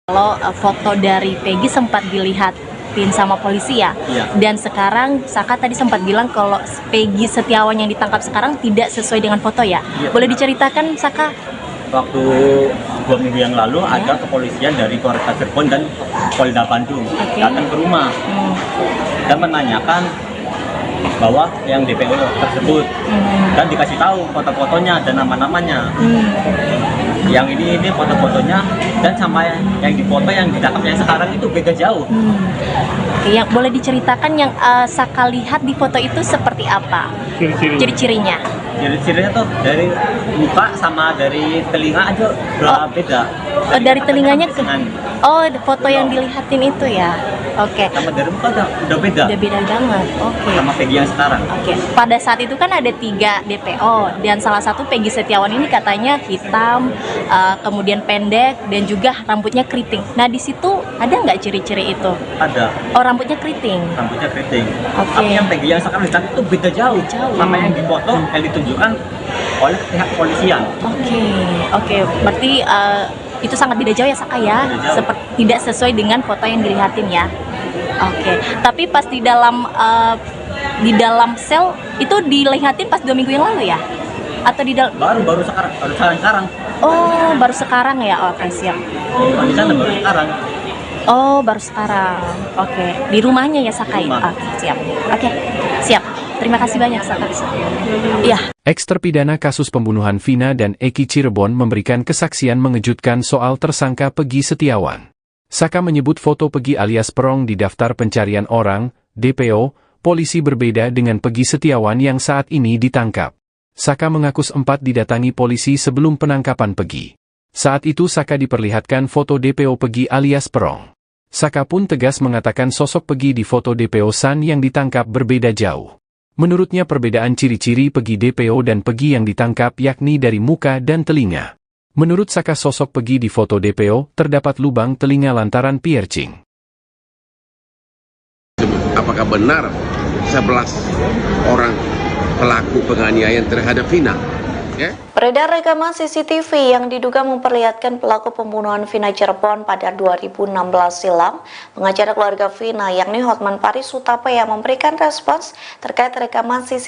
Kalau foto dari Peggy sempat dilihatin sama polisi ya, dan sekarang Saka tadi sempat bilang kalau Peggy Setiawan yang ditangkap sekarang tidak sesuai dengan foto ya. Boleh diceritakan Saka? Waktu 2 minggu yang lalu ada kepolisian dari Polres Cirebon dan Polda Bandung datang ke rumah dan menanyakan bahwa yang DPO tersebut dan dikasih tahu foto-fotonya dan nama-namanya. Yang ini foto-fotonya dan sama yang difoto yang ditangkap yang sekarang itu beda jauh. Oke, yang boleh diceritakan yang Saka lihat di foto itu seperti apa? Ciri-cirinya? Ciri-cirinya tuh dari muka sama dari telinga aja beda. Dari telinganya ke... Oh, foto yang dilihatin itu ya. Oke. Sama dari muka udah beda. Udah beda banget. Oke. Sama Peggy yang sekarang. Oke. Pada saat itu kan ada 3 DPO dan salah satu Peggy Setiawan ini katanya hitam, kemudian pendek dan juga rambutnya keriting. Nah di situ ada nggak ciri-ciri itu? Ada. Oh, rambutnya keriting. Rambutnya keriting. Oke. Tapi yang Peggy yang sekarang ditangkap itu beda jauh. Sama yang difoto yang ditunjukkan oleh pihak kepolisian. Oke. Berarti itu sangat beda jauh ya Saka ya, tidak sesuai dengan foto yang dilihatin ya. Oke. Tapi pas di dalam sel itu dilihatin pas 2 minggu yang lalu ya? Atau di dalam? Baru sekarang. Oh, baru sekarang ya. Oke, siap. Di sana baru sekarang. Oh, baru sekarang. Oke. Di rumahnya ya Saka ya? Oke, siap. Oke, siap. Terima kasih banyak Saka. Iya. Ex-terpidana kasus pembunuhan Vina dan Eki Cirebon memberikan kesaksian mengejutkan soal tersangka Peggy Setiawan. Saka menyebut foto Peggy alias Perong di daftar pencarian orang, DPO, polisi berbeda dengan Peggy Setiawan yang saat ini ditangkap. Saka mengaku sempat didatangi polisi sebelum penangkapan Peggy. Saat itu Saka diperlihatkan foto DPO Peggy alias Perong. Saka pun tegas mengatakan sosok Peggy di foto DPO San yang ditangkap berbeda jauh. Menurutnya perbedaan ciri-ciri Peggy DPO dan Peggy yang ditangkap yakni dari muka dan telinga. Menurut Saka sosok Peggy di foto DPO terdapat lubang telinga lantaran piercing. Apakah benar 11 orang pelaku penganiayaan terhadap Vina? Beredar rekaman CCTV yang diduga memperlihatkan pelaku pembunuhan Vina Cirebon pada 2016 silam. Pengacara keluarga Vina yakni Hotman Paris Hutapea memberikan respons terkait rekaman CCTV